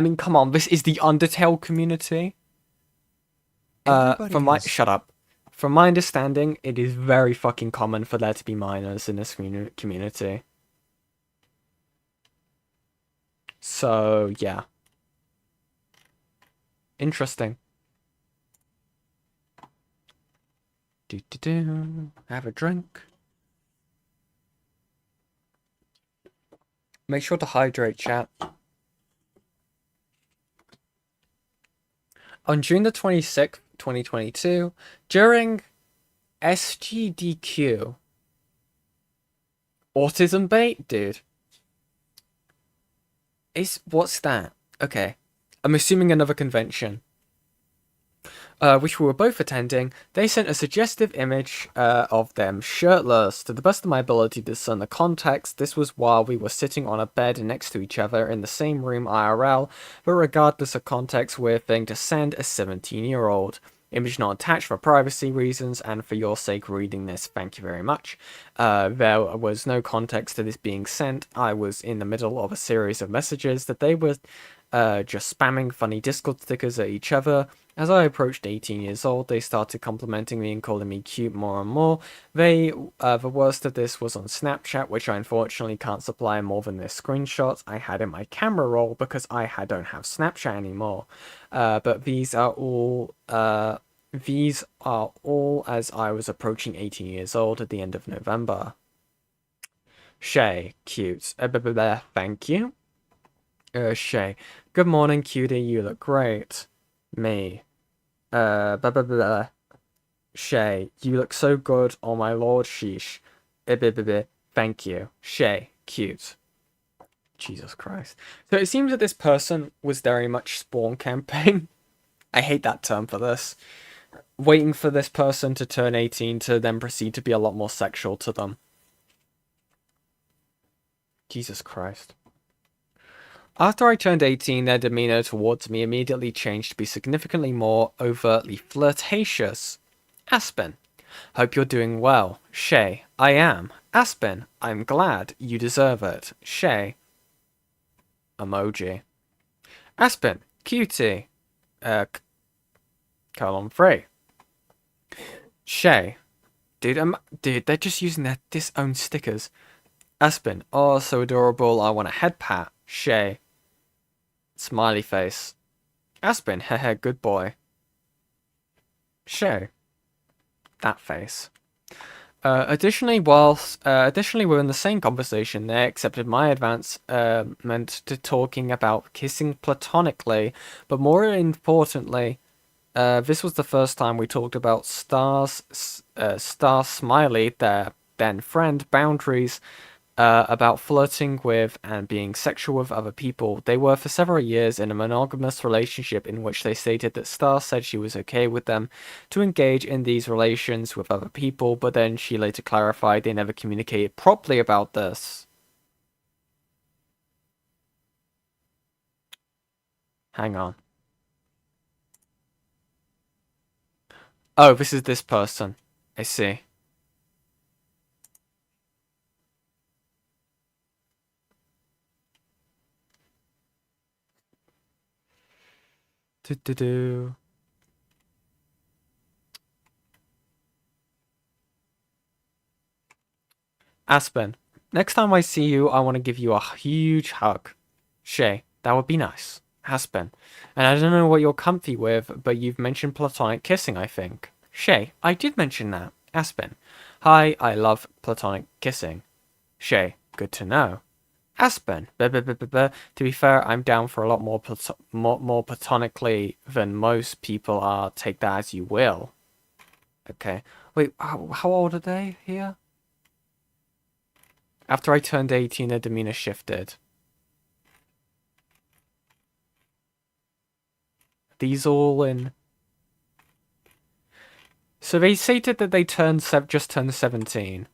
mean, come on, this is the Undertale community. Shut up. From my understanding, it is very fucking common for there to be minors in this community. So, yeah. Interesting. Have a drink. Make sure to hydrate, chat. On June the 26th, 2022, during SGDQ. Autism bait? Dude. What's that? Okay. I'm assuming another convention. Which we were both attending. They sent a suggestive image of them shirtless. To the best of my ability to discern the context, this was while we were sitting on a bed next to each other in the same room IRL, but regardless of context, we're going to send a 17-year-old. Image not attached for privacy reasons, and for your sake reading this, thank you very much. There was no context to this being sent. I was in the middle of a series of messages that they were just spamming funny Discord stickers at each other. As I approached 18 years old, they started complimenting me and calling me cute more and more. The worst of this was on Snapchat, which I unfortunately can't supply more than this screenshot I had in my camera roll because I don't have Snapchat anymore. But these are all as I was approaching 18 years old at the end of November. Shay, cute. Thank you. Shay, good morning, cutie. You look great. Me. Shay, you look so good, oh my lord, sheesh. Thank you. Shay, cute. Jesus Christ. So it seems that this person was very much spawn camping. I hate that term for this. Waiting for this person to turn 18 to then proceed to be a lot more sexual to them. Jesus Christ. After I turned 18, their demeanor towards me immediately changed to be significantly more overtly flirtatious. Aspen. Hope you're doing well. Shay. I am. Aspen. I'm glad. You deserve it. Shay. Emoji. Aspen. Cutie. Colon 3. Shay. Dude, they're just using their disowned stickers. Aspen. Oh, so adorable. I want a head pat. Shay. Smiley face. Aspen. Hehe, good boy. Shay. That face. Additionally, within the same conversation, they accepted my advancement to talking about kissing platonically, but more importantly, this was the first time we talked about Star Smiley, their then friend, boundaries, about flirting with and being sexual with other people. They were for several years in a monogamous relationship in which they stated that Star said she was okay with them to engage in these relations with other people, but then she later clarified they never communicated properly about this. Hang on. Oh, this is this person. I see. Aspen, next time I see you, I want to give you a huge hug. Shay, that would be nice. Aspen, and I don't know what you're comfy with, but you've mentioned platonic kissing, I think. Shay, I did mention that. Aspen, hi, I love platonic kissing. Shay, good to know. Aspen, to be fair, I'm down for a lot more platonically than most people are. Take that as you will. Okay. Wait, how old are they here? After I turned 18, their demeanor shifted. These all in... So they stated that they just turned 17.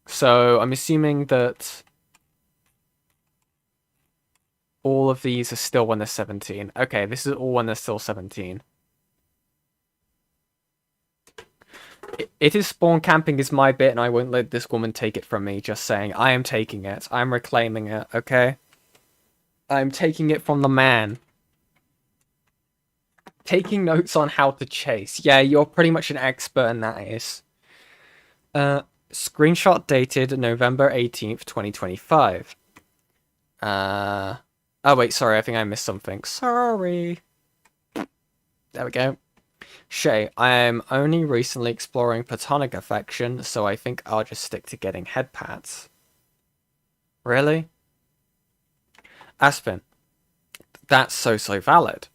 So I'm assuming that... all of these are still when they're 17. Okay, this is all when they're still 17. It is spawn camping is my bit, and I won't let this woman take it from me. Just saying, I am taking it. I'm reclaiming it, okay? I'm taking it from the man. Taking notes on how to chase. Yeah, you're pretty much an expert in that, is. Screenshot dated November 18th, 2025. Oh, wait, sorry, I think I missed something. Sorry. There we go. Shay, I am only recently exploring platonic affection, so I think I'll just stick to getting head pats. Really? Aspen, that's so valid.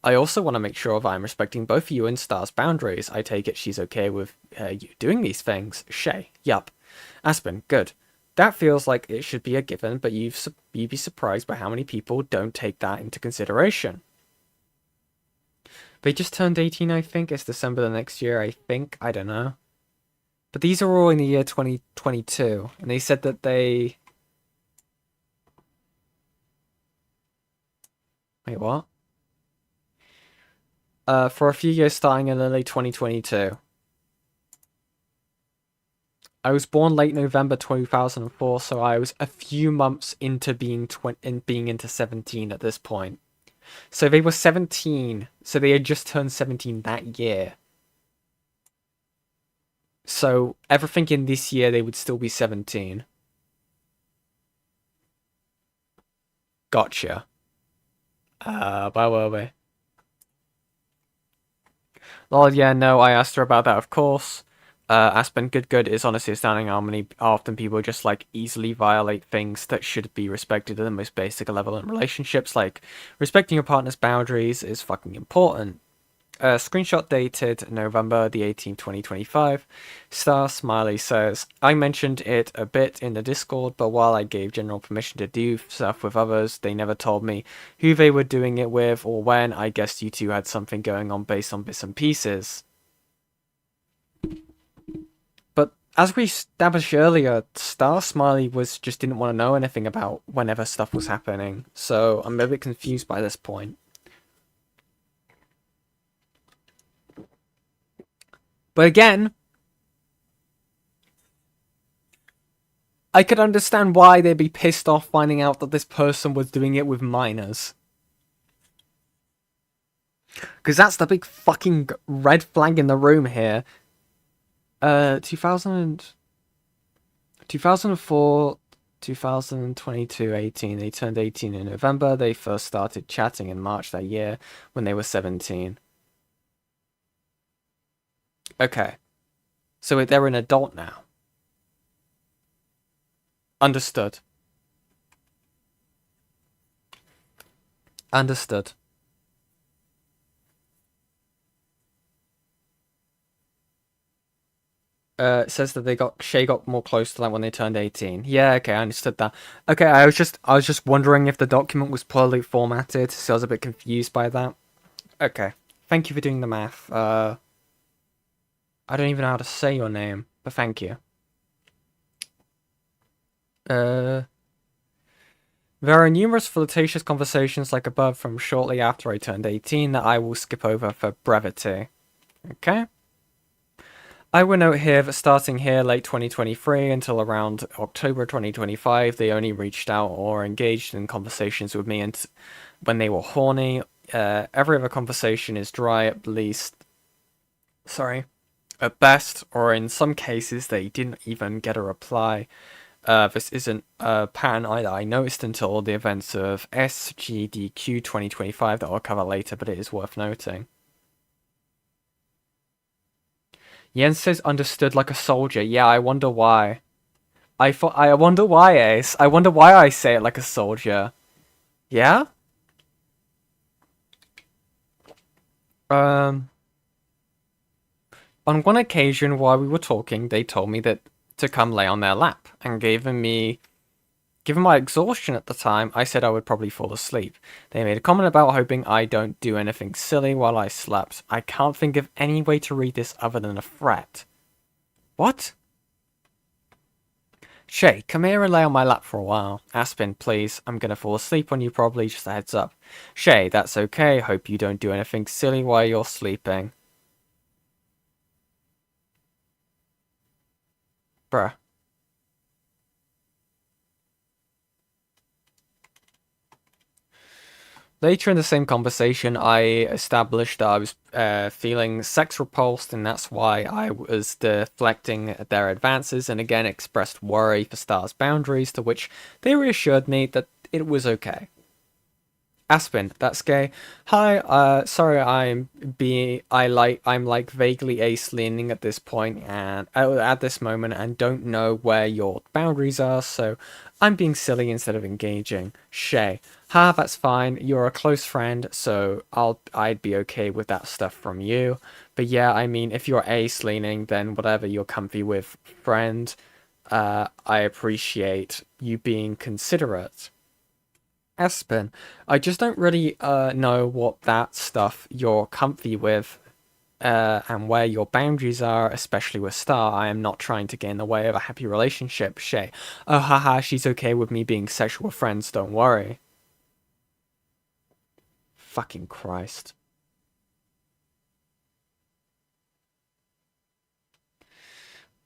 I also want to make sure that I'm respecting both you and Star's boundaries. I take it she's okay with you doing these things. Shay, yup. Aspen, good. That feels like it should be a given, but you'd be surprised by how many people don't take that into consideration. They just turned 18, I think. It's December the next year, I think. I don't know. But these are all in the year 2022. And they said that they... Wait, what? For a few years starting in early 2022. I was born late November 2004, so I was a few months into being into 17 at this point. So they were 17, so they had just turned 17 that year. So everything in this year, they would still be 17. Gotcha. Where were we? Lol, yeah, no, I asked her about that, of course. Aspen, good is honestly astounding how often people just like easily violate things that should be respected at the most basic level in relationships. Like respecting your partner's boundaries is fucking important. screenshot dated November the 18th, 2025. Star Smiley says, I mentioned it a bit in the Discord, but while I gave general permission to do stuff with others, they never told me who they were doing it with or when. I guess you two had something going on based on bits and pieces. But as we established earlier, Star Smiley just didn't want to know anything about whenever stuff was happening, so I'm a bit confused by this point. But again, I could understand why they'd be pissed off finding out that this person was doing it with minors. Because that's the big fucking red flag in the room here. 2004, 2022, 18. They turned 18 in November. They first started chatting in March that year when they were 17. Okay. So they're an adult now. Understood. Understood. It says that Shay got more close to that when they turned 18. Yeah, okay, I understood that. Okay, I was just wondering if the document was poorly formatted, so I was a bit confused by that. Okay. Thank you for doing the math. I don't even know how to say your name, but thank you. There are numerous flirtatious conversations like above from shortly after I turned 18 that I will skip over for brevity. Okay? I will note here that starting here late 2023 until around October 2025, they only reached out or engaged in conversations with me when they were horny. Every other conversation is dry at best, or in some cases they didn't even get a reply. This isn't a pattern either I noticed until the events of SGDQ 2025 that I'll cover later, but it is worth noting. Jens says understood like a soldier. Yeah, I wonder why. I wonder why, Ace. I wonder why I say it like a soldier. Yeah? On one occasion while we were talking, they told me that to come lay on their lap, and given my exhaustion at the time, I said I would probably fall asleep. They made a comment about hoping I don't do anything silly while I slept. I can't think of any way to read this other than a threat. What? Shay, come here and lay on my lap for a while. Aspen, please. I'm gonna fall asleep on you probably, just a heads up. Shay, that's okay. Hope you don't do anything silly while you're sleeping. Bruh. Later in the same conversation, I established that I was feeling sex repulsed, and that's why I was deflecting their advances, and again expressed worry for Star's boundaries, to which they reassured me that it was okay. Aspen, that's gay. Hi, sorry, I'm like vaguely ace leaning at this point and at this moment, and don't know where your boundaries are, so I'm being silly instead of engaging. Shay, that's fine. You're a close friend, so I'd be okay with that stuff from you. But yeah, I mean, if you're ace leaning, then whatever you're comfy with, friend. I appreciate you being considerate. Aspen, I just don't really know what that stuff you're comfy with and where your boundaries are, especially with Star. I am not trying to get in the way of a happy relationship. Shay, oh haha, she's okay with me being sexual friends, don't worry. Fucking Christ.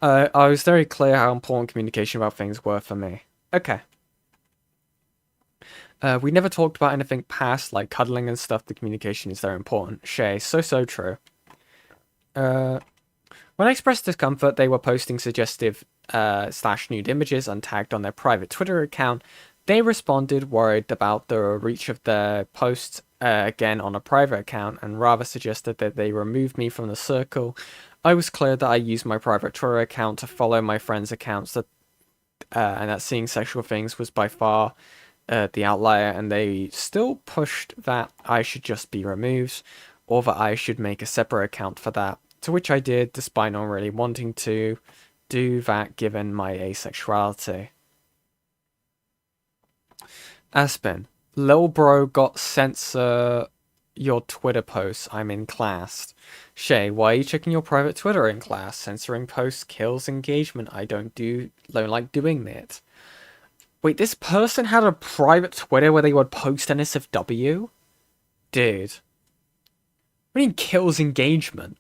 I was very clear how important communication about things were for me. Okay. We never talked about anything past, like cuddling and stuff. The communication is very important. Shay, so true. When I expressed discomfort, they were posting suggestive /nude images untagged on their private Twitter account. They responded, worried about the reach of their posts again on a private account, and rather suggested that they remove me from the circle. I was clear that I used my private Twitter account to follow my friends' accounts, and that seeing sexual things was by far the outlier, and they still pushed that I should just be removed. or that I should make a separate account for that, to which I did, despite not really wanting to do that given my asexuality. Aspen, lil bro got censor your Twitter posts, I'm in class. Shay, why are you checking your private Twitter in class? Censoring posts kills engagement. I don't like doing it. Wait, this person had a private Twitter where they would post NSFW? Dude. What do you mean kills engagement?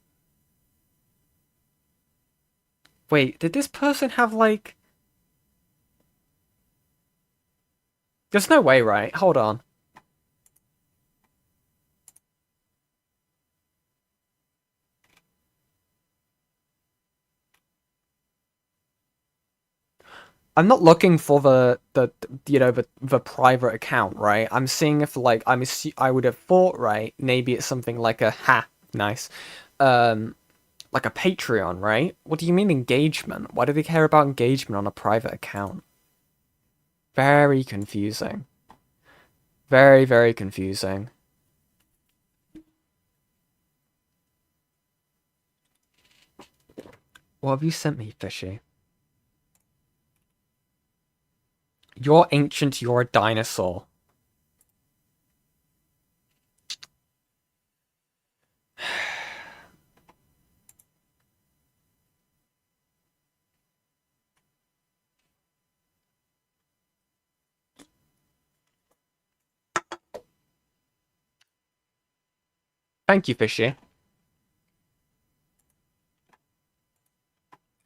Wait, did this person have, like... There's no way, right? Hold on. I'm not looking for the private account, right? I'm seeing if, like, I would have thought, right, maybe it's something like a, nice, like a Patreon, right? What do you mean engagement? Why do they care about engagement on a private account? Very confusing. Very, very confusing. What have you sent me, Fishy? You're ancient, you're a dinosaur. Thank you, Fishy.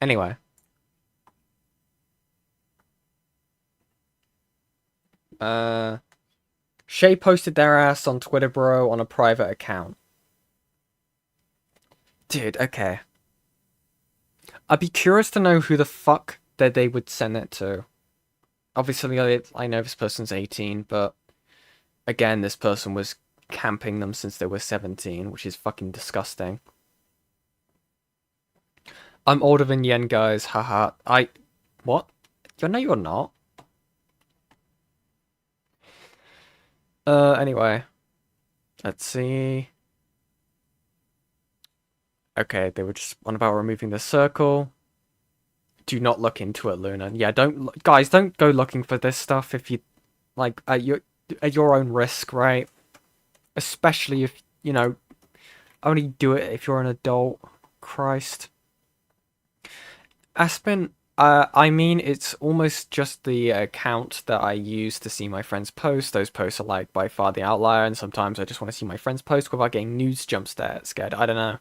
Anyway. Shay posted their ass on Twitter, bro, on a private account. Dude, okay. I'd be curious to know who the fuck that they would send it to. Obviously, I know this person's 18, but again, this person was camping them since they were 17, which is fucking disgusting. I'm older than Yen, guys, haha. What? No, you're not. Anyway. Let's see. Okay, they were just on about removing the circle. Do not look into it, Luna. Yeah, guys, don't go looking for this stuff if you, like, at your own risk, right? Especially if, you know, only do it if you're an adult. Christ. Aspen, I mean, it's almost just the account that I use to see my friends post. Those posts are, like, by far the outlier, and sometimes I just want to see my friends post without getting news jump scared. I don't know.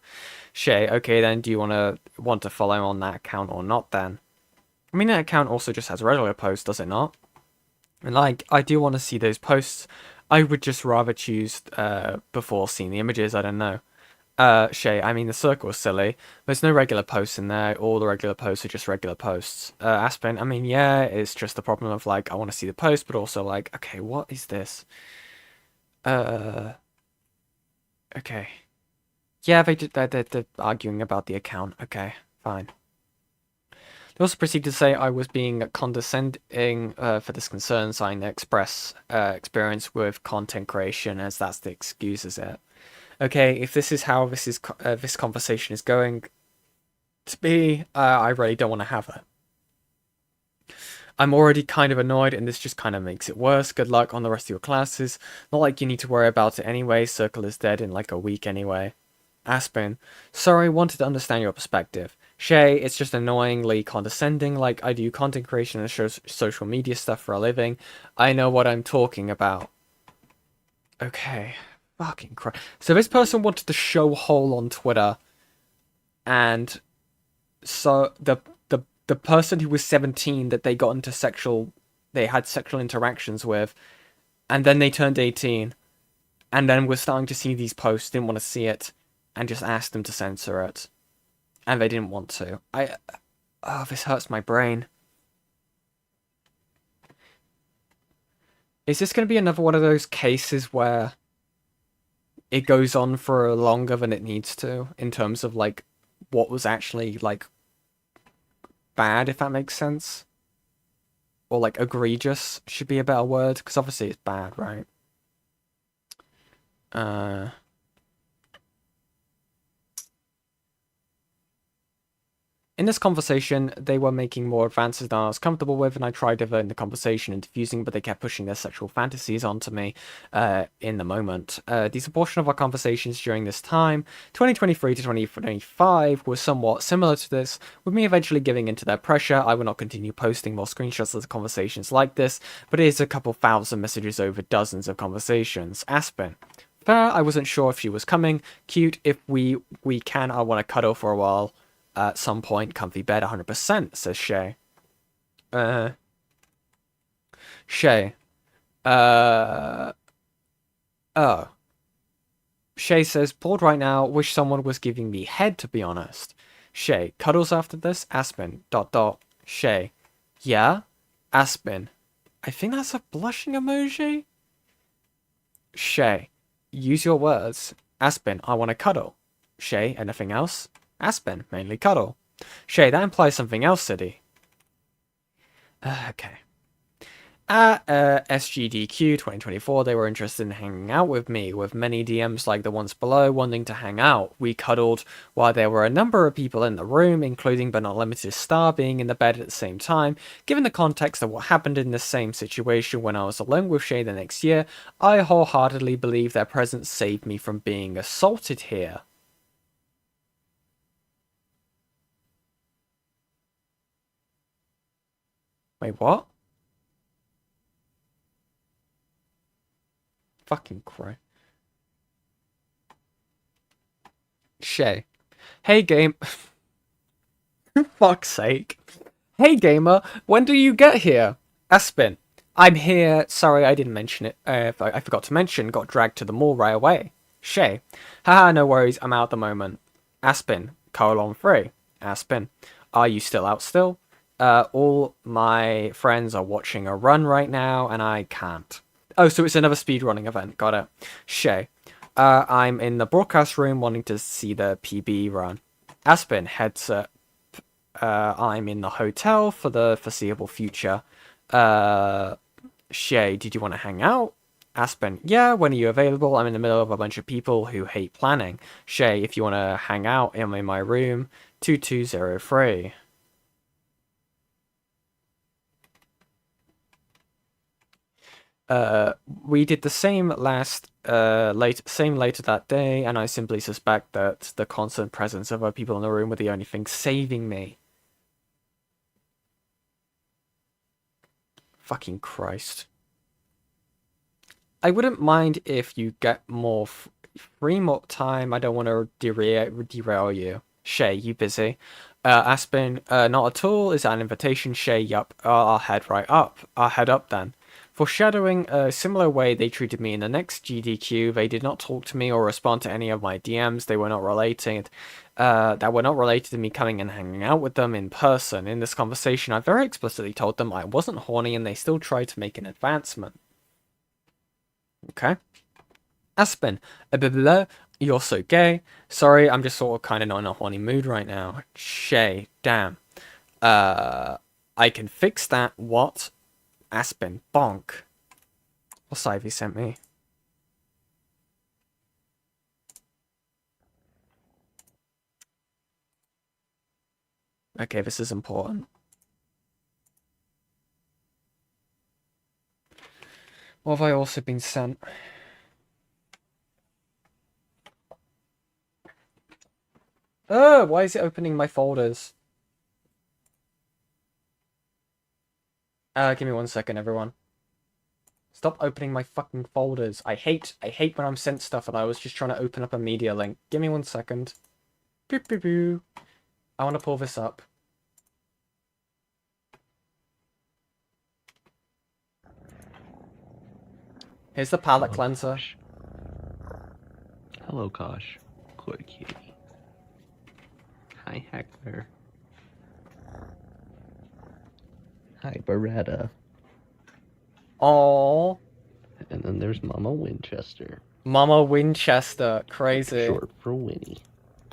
Shay, okay then, do you want to follow on that account or not then? I mean, that account also just has regular posts, does it not? And, like, I do want to see those posts. I would just rather choose before seeing the images, I don't know. Shay, I mean, the circle is silly. There's no regular posts in there. All the regular posts are just regular posts. Aspen, I mean, yeah, it's just the problem of, like, I want to see the post, but also, like, okay, what is this? Okay. Yeah, they're arguing about the account. Okay, fine. They also proceeded to say I was being condescending for this concern, citing the experience with content creation, as that's the excuse, is it? Okay, if this is how this conversation is going to be, I really don't want to have it. I'm already kind of annoyed, and this just kind of makes it worse. Good luck on the rest of your classes. Not like you need to worry about it anyway. Circle is dead in like a week anyway. Aspen, sorry, wanted to understand your perspective. Shay, it's just annoyingly condescending, like I do content creation and social media stuff for a living. I know what I'm talking about. Okay. Fucking Christ. So this person wanted to show hole on Twitter, and so the person who was 17 that they got into they had sexual interactions with, and then they turned 18, and then we're starting to see these posts, didn't want to see it, and just asked them to censor it, and they didn't want to. Oh, this hurts my brain. Is this going to be another one of those cases where it goes on for longer than it needs to, in terms of, like, what was actually, like, bad, if that makes sense? Or, like, egregious should be a better word, because obviously it's bad, right? In this conversation, they were making more advances than I was comfortable with, and I tried diverting the conversation and diffusing, but they kept pushing their sexual fantasies onto me in the moment. These portion of our conversations during this time, 2023 to 2025, was somewhat similar to this, with me eventually giving into their pressure. I will not continue posting more screenshots of the conversations like this, but it is a couple thousand messages over dozens of conversations. Aspen. Fair, I wasn't sure if she was coming. Cute, if we can, I want to cuddle for a while. At some point, comfy bed, 100%, says Shay. Shay. Oh. Shay says, bored right now, wish someone was giving me head, to be honest. Shay, cuddles after this? Aspen, ... Shay, yeah? Aspen, I think that's a blushing emoji? Shay, use your words. Aspen, I want to cuddle. Shay, anything else? Aspen, mainly cuddle. Shay, that implies something else, City. Okay. At SGDQ 2024, they were interested in hanging out with me, with many DMs like the ones below wanting to hang out. We cuddled while there were a number of people in the room, including but not limited to Star being in the bed at the same time. Given the context of what happened in the same situation when I was alone with Shay the next year, I wholeheartedly believe their presence saved me from being assaulted here. Wait, what? Fucking cry. Shay. Hey, game. Fuck's sake. Hey, gamer. When do you get here? Aspen. I'm here. Sorry, I didn't mention it. I forgot to mention. Got dragged to the mall right away. Shay. Haha, no worries. I'm out at the moment. Aspen. :3. Aspen. Are you still out still? All my friends are watching a run right now, and I can't. Oh, so it's another speedrunning event. Got it. Shay. I'm in the broadcast room wanting to see the PB run. Aspen. Heads up. I'm in the hotel for the foreseeable future. Shay. Did you want to hang out? Aspen. Yeah, when are you available? I'm in the middle of a bunch of people who hate planning. Shay. If you want to hang out, I'm in my room. 2203. We did the same later that day, and I simply suspect that the constant presence of other people in the room were the only thing saving me. Fucking Christ. I wouldn't mind if you get more free more time. I don't want to derail you. Shay, you busy? Aspen, not at all. Is that an invitation? Shay, yup. I'll head right up. I'll head up then. Foreshadowing a similar way they treated me in the next GDQ, they did not talk to me or respond to any of my DMs. They were not related. That were not related to me coming and hanging out with them in person. In this conversation, I very explicitly told them I wasn't horny, and they still tried to make an advancement. Okay. Aspen, blah, blah, blah. You're so gay. Sorry, I'm just sort of kind of not in a horny mood right now. Shay, damn. I can fix that. What? Aspen, bonk. What's Ivy sent me? Okay, this is important. What have I also been sent? Oh, why is it opening my folders? Give me 1 second, everyone. Stop opening my fucking folders. I hate when I'm sent stuff and I was just trying to open up a media link. Give me 1 second. Boo boo boo. I want to pull this up. Here's the palette cleanser. Kosh. Hello, Kosh. Good kitty. Hi, Heckler. Hi, Beretta. Aww. And then there's Mama Winchester. Mama Winchester. Crazy. Short for Winnie.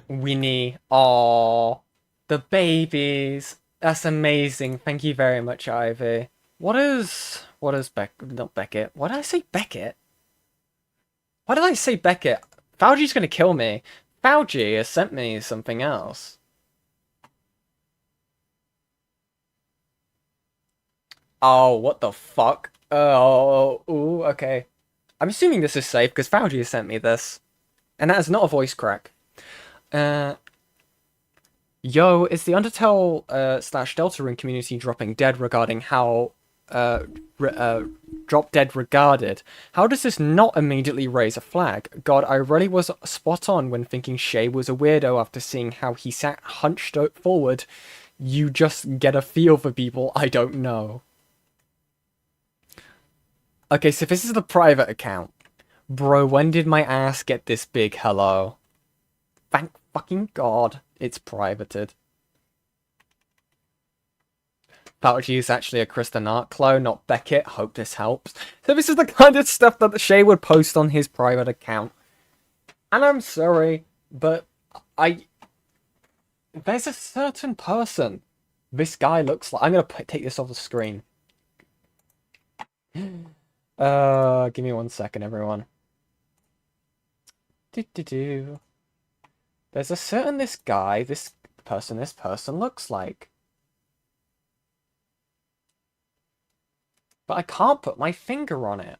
Winnie. Aww. The babies. That's amazing. Thank you very much, Ivy. What is not Beckett. Why did I say Beckett? Why did I say Beckett? Fauji's gonna kill me. Fauji has sent me something else. Oh, what the fuck? Oh, ooh, okay. I'm assuming this is safe because Fauji has sent me this. And that is not a voice crack. Yo, is the Undertale slash Deltarune community dropping dead regarding how drop dead regarded? How does this not immediately raise a flag? God, I really was spot on when thinking Shay was a weirdo after seeing how he sat hunched forward. You just get a feel for people I don't know. Okay, so this is the private account. Bro, when did my ass get this big? Hello. Thank fucking God it's privated. Fauci is actually a Kristen Art clone, not Beckett. Hope this helps. So this is the kind of stuff that Shay would post on his private account. And I'm sorry, but there's a certain person this guy looks like. I'm gonna take this off the screen. Give me 1 second, everyone. There's a certain this person looks like. But I can't put my finger on it.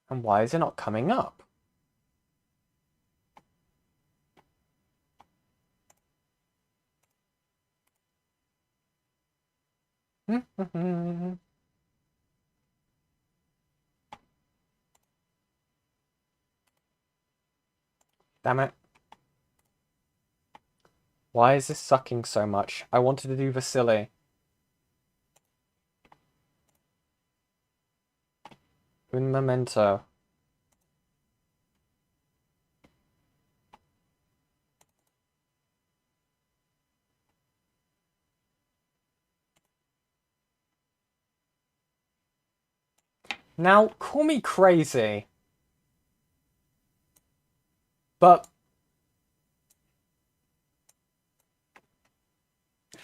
And why is it not coming up? Damn it. Why is this sucking so much? I wanted to do Vasily. Un momento. Now, call me crazy. But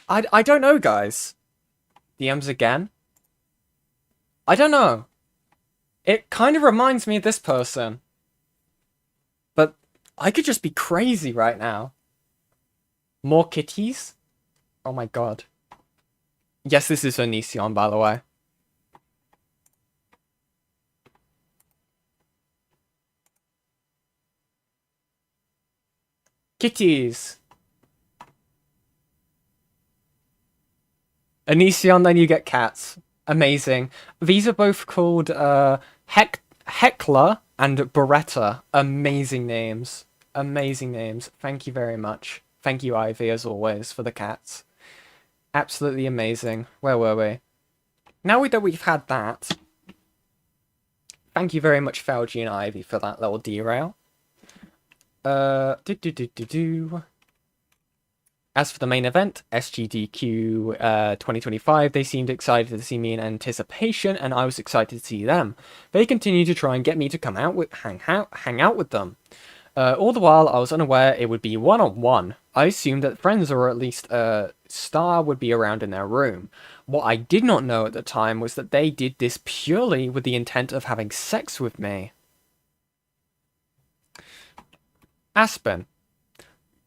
I don't know, guys. DMs again? I don't know. It kind of reminds me of this person. But I could just be crazy right now. More kitties? Oh my god. Yes, this is Onision, by the way. Kitties! Onision, then you get cats. Amazing. These are both called Heckler and Beretta. Amazing names. Amazing names. Thank you very much. Thank you, Ivy, as always, for the cats. Absolutely amazing. Where were we? Now that we've had that, thank you very much, Fauji and Ivy, for that little derail. As for the main event, SGDQ 2025, they seemed excited to see me in anticipation, and I was excited to see them. They continued to try and get me to come out with hang out with them. All the while, I was unaware it would be one-on-one. I assumed that friends or at least Star would be around in their room. What I did not know at the time was that they did this purely with the intent of having sex with me. Aspen.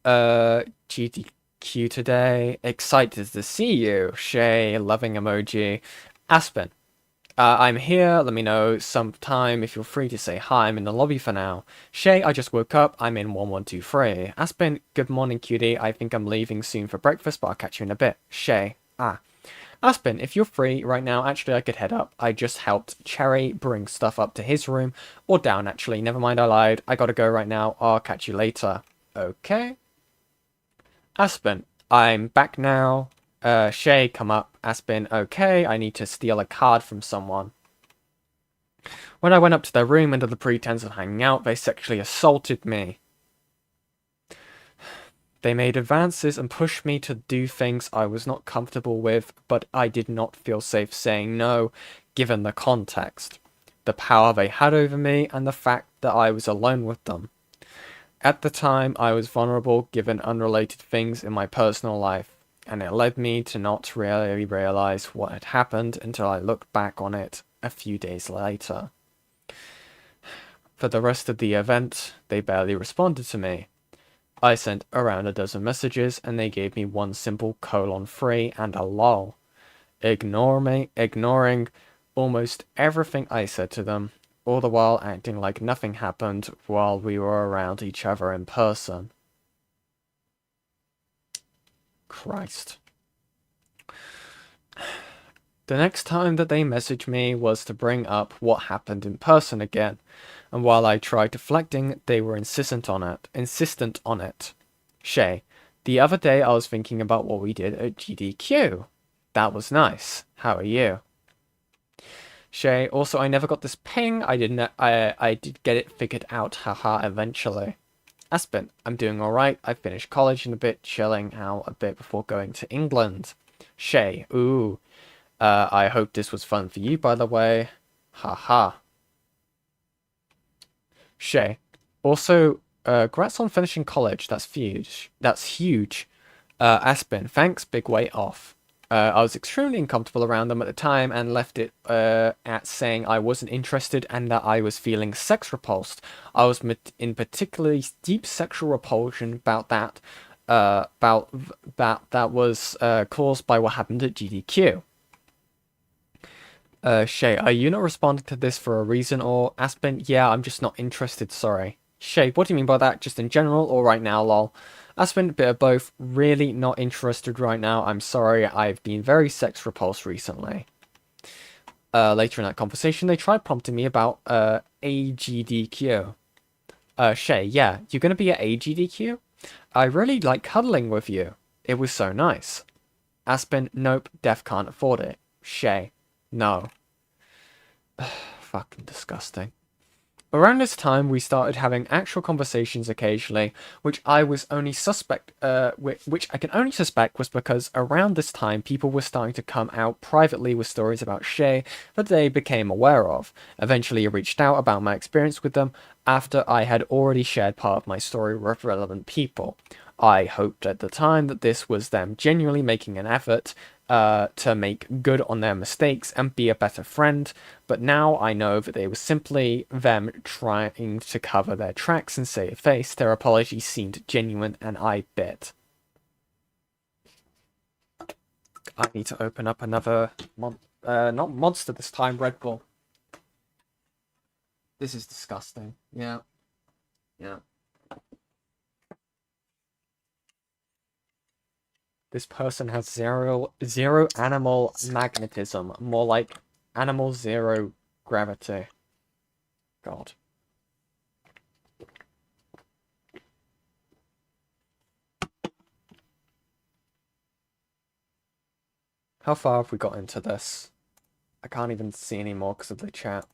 GDQ today. Excited to see you. Shay, loving emoji. Aspen. I'm here. Let me know sometime if you're free to say hi. I'm in the lobby for now. Shay, I just woke up. I'm in 1123. Aspen, good morning, cutie. I think I'm leaving soon for breakfast, but I'll catch you in a bit. Shay. Aspen, if you're free right now, actually I could head up. I just helped Cherry bring stuff up to his room. Or down, actually. Never mind, I lied. I gotta go right now. I'll catch you later. Okay. Aspen, I'm back now. Shay, come up. Aspen, okay. I need to steal a card from someone. When I went up to their room under the pretense of hanging out, they sexually assaulted me. They made advances and pushed me to do things I was not comfortable with, but I did not feel safe saying no, given the context, the power they had over me, and the fact that I was alone with them. At the time, I was vulnerable given unrelated things in my personal life, and it led me to not really realize what had happened until I looked back on it a few days later. For the rest of the event, they barely responded to me. I sent around a dozen messages, and they gave me one simple :3 and a lol, ignoring almost everything I said to them, all the while acting like nothing happened while we were around each other in person. Christ. The next time that they messaged me was to bring up what happened in person again, and while I tried deflecting, they were insistent on it. Shay, the other day I was thinking about what we did at GDQ. That was nice. How are you? Shay, also I never got this ping. I did get it figured out, haha, eventually. Aspen, I'm doing alright. I finished college and a bit chilling out a bit before going to England. Shay, ooh. I hope this was fun for you, by the way. Haha. Shay, also, congrats on finishing college. That's huge. Aspen, thanks, big weight off. I was extremely uncomfortable around them at the time and left it at saying I wasn't interested and that I was feeling sex repulsed. I was in particularly deep sexual repulsion about that. That was caused by what happened at GDQ. Shay, are you not responding to this for a reason? Or Aspen, yeah, I'm just not interested, sorry. Shay, what do you mean by that? Just in general or right now, lol? Aspen, a bit of both. Really not interested right now. I'm sorry, I've been very sex repulsed recently. Later in that conversation, they tried prompting me about AGDQ. Shay, yeah, you're gonna be at AGDQ? I really like cuddling with you. It was so nice. Aspen, nope, Def can't afford it. Shay, no. Fucking disgusting. Around this time, we started having actual conversations occasionally, which I can only suspect was because around this time, people were starting to come out privately with stories about Shay that they became aware of. Eventually, I reached out about my experience with them after I had already shared part of my story with relevant people. I hoped at the time that this was them genuinely making an effort to make good on their mistakes and be a better friend, but now I know that they were simply them trying to cover their tracks and save face. Their apology seemed genuine, and I bit. I need to open up another, not monster this time, Red Bull. This is disgusting. Yeah. This person has zero animal magnetism, more like animal zero gravity. God. How far have we got into this? I can't even see anymore because of the chat.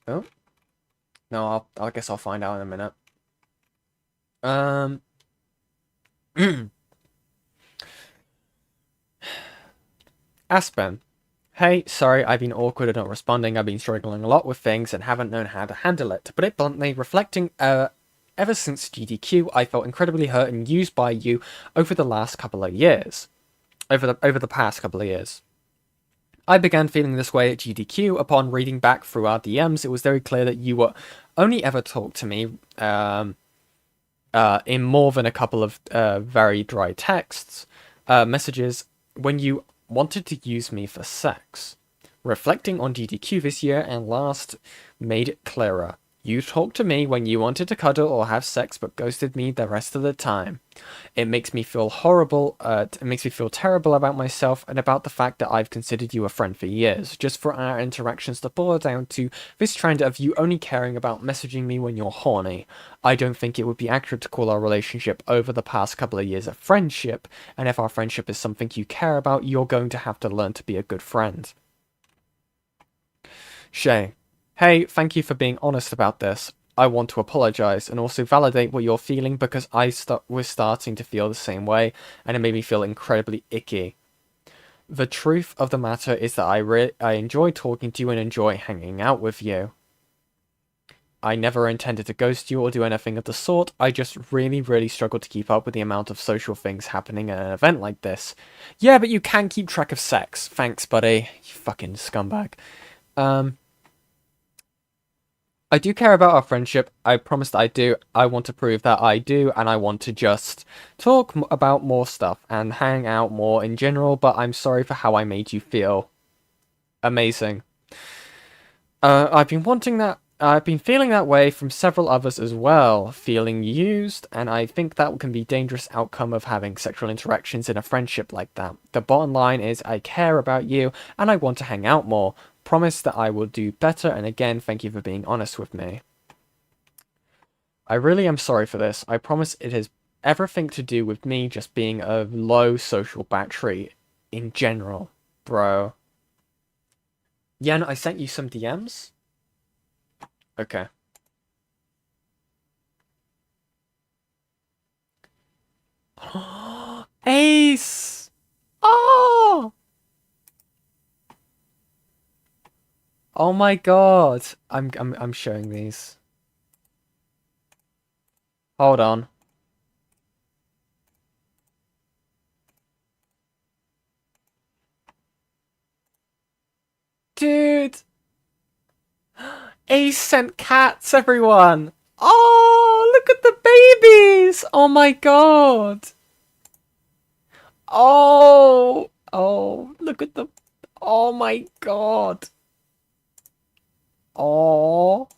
Oh? No, I guess I'll find out in a minute. Aspen. Hey, sorry, I've been awkward at not responding. I've been struggling a lot with things and haven't known how to handle it. To put it bluntly, reflecting, ever since GDQ, I felt incredibly hurt and used by you over the last couple of years. Over the past couple of years. I began feeling this way at GDQ. Upon reading back through our DMs, it was very clear that you were only ever talked to me in more than a couple of very dry texts, messages, when you wanted to use me for sex. Reflecting on GDQ this year and last made it clearer. You talked to me when you wanted to cuddle or have sex, but ghosted me the rest of the time. It makes me feel horrible. It makes me feel terrible about myself and about the fact that I've considered you a friend for years, just for our interactions to boil down to this trend of you only caring about messaging me when you're horny. I don't think it would be accurate to call our relationship over the past couple of years a friendship, and if our friendship is something you care about, you're going to have to learn to be a good friend. Shay. Hey, thank you for being honest about this. I want to apologize and also validate what you're feeling because I was starting to feel the same way and it made me feel incredibly icky. The truth of the matter is that I enjoy talking to you and enjoy hanging out with you. I never intended to ghost you or do anything of the sort. I just really struggle to keep up with the amount of social things happening at an event like this. Yeah, but you can keep track of sex. Thanks, buddy. You fucking scumbag. I do care about our friendship. I promise that I do. I want to prove that I do, and I want to just talk about more stuff and hang out more in general, but I'm sorry for how I made you feel. Amazing. I've been wanting that. I've been feeling that way from several others as well, feeling used, and I think that can be a dangerous outcome of having sexual interactions in a friendship like that. The bottom line is I care about you, and I want to hang out more. Promise that I will do better, and again, thank you for being honest with me. I really am sorry for this. I promise it has everything to do with me just being a low social battery in general, bro. Yen, I sent you some DMs. Okay. Ace! Oh! Oh my god. I'm showing these. Hold on. Dude! Ace sent cats, everyone! Oh, look at the babies! Oh my god! Oh! Oh, look at the... Oh my god! Oh!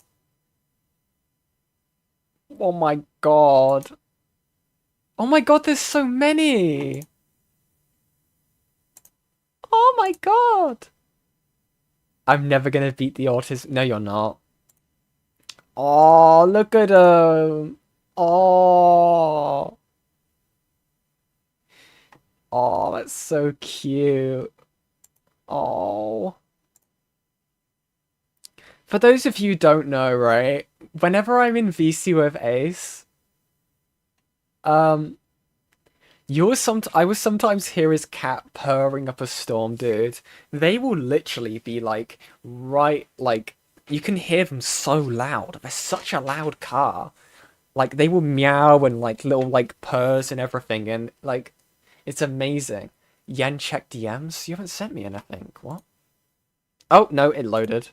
Oh my god! Oh my god, there's so many! Oh my god! I'm never gonna beat the autism. No, you're not. Oh, look at him. Oh. Oh, that's so cute. Oh. For those of you who don't know, right? Whenever I'm in VC with Ace, I will sometimes hear his cat purring up a storm, dude. They will literally be like, you can hear them so loud. They're such a loud car. Like, they will meow and, like, little, like, purrs and everything, and, like, it's amazing. Yen, check DMs? You haven't sent me anything. What? Oh, no, it loaded.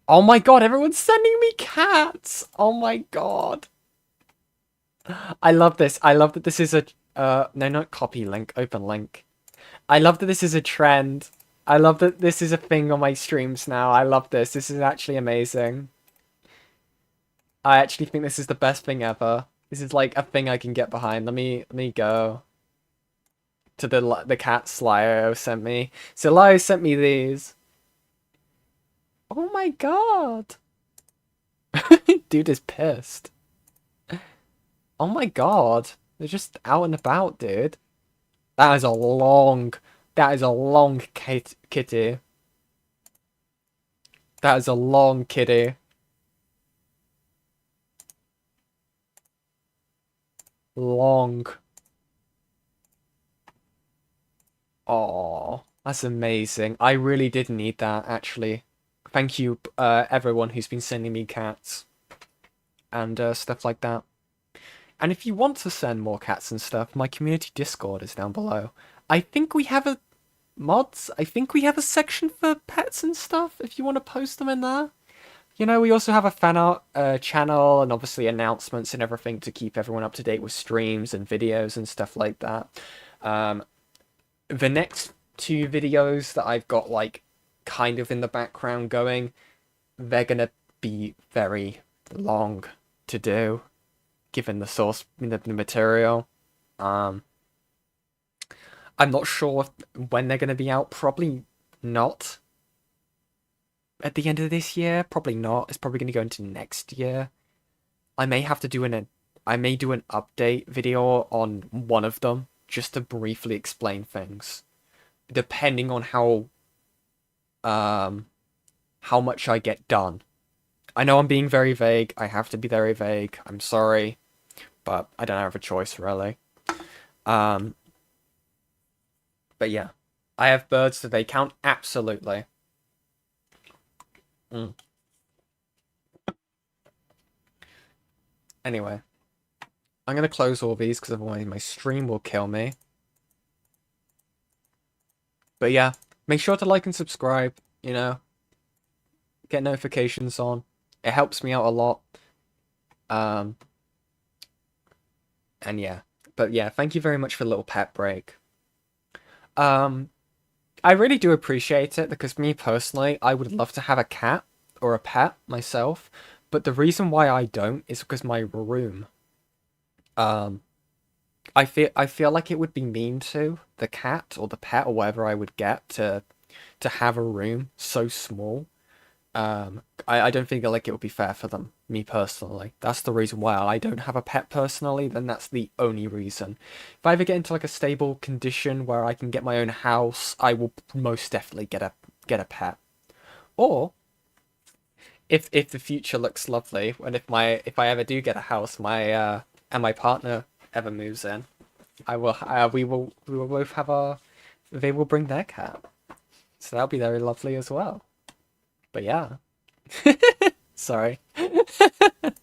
Oh my god, everyone's sending me cats! Oh my god. I love this. I love that this is a... no, not copy link. Open link. I love that this is a trend. I love that this is a thing on my streams now. I love this. This is actually amazing. I actually think this is the best thing ever. This is like a thing I can get behind. Let me go to the cat Slyo sent me. Slyo sent me these. Oh my god. Dude is pissed. Oh my god. They're just out and about, dude. That is a long kitty. That is a long kitty. Long. Oh, that's amazing. I really did need that, actually. Thank you, everyone who's been sending me cats. And stuff like that. And if you want to send more cats and stuff, my community Discord is down below. I think we have a... Mods? I think we have a section for pets and stuff, if you want to post them in there. You know, we also have a fan art channel and obviously announcements and everything to keep everyone up to date with streams and videos and stuff like that. The next 2 videos that I've got, like, kind of in the background going, they're gonna be very long to do, given the source, the material. I'm not sure when they're gonna be out. Probably not at the end of this year. Probably not. It's probably gonna go into next year. I may have to do I may do an update video on one of them, just to briefly explain things, depending on how much I get done. I know I'm being very vague. I have to be very vague. I'm sorry, but I don't have a choice, really. But yeah, I have birds. Do they count? Absolutely. Anyway, I'm gonna close all these because otherwise my stream will kill me. But yeah, make sure to like and subscribe, you know. get notifications on. It helps me out a lot. And yeah. But yeah, thank you very much for the little pet break. I really do appreciate it because me personally, I would love to have a cat or a pet myself, but the reason why I don't is because my room. I feel like it would be mean to the cat or the pet or whatever I would get to have a room so small. I don't think like it would be fair for them, me personally. That's the reason why I don't have a pet personally, then that's the only reason. If I ever get into like a stable condition where I can get my own house, I will most definitely get a pet. Or if the future looks lovely, and if I ever do get a house, and my partner ever moves in, we will both have they will bring their cat. So that'll be very lovely as well. But yeah. Sorry.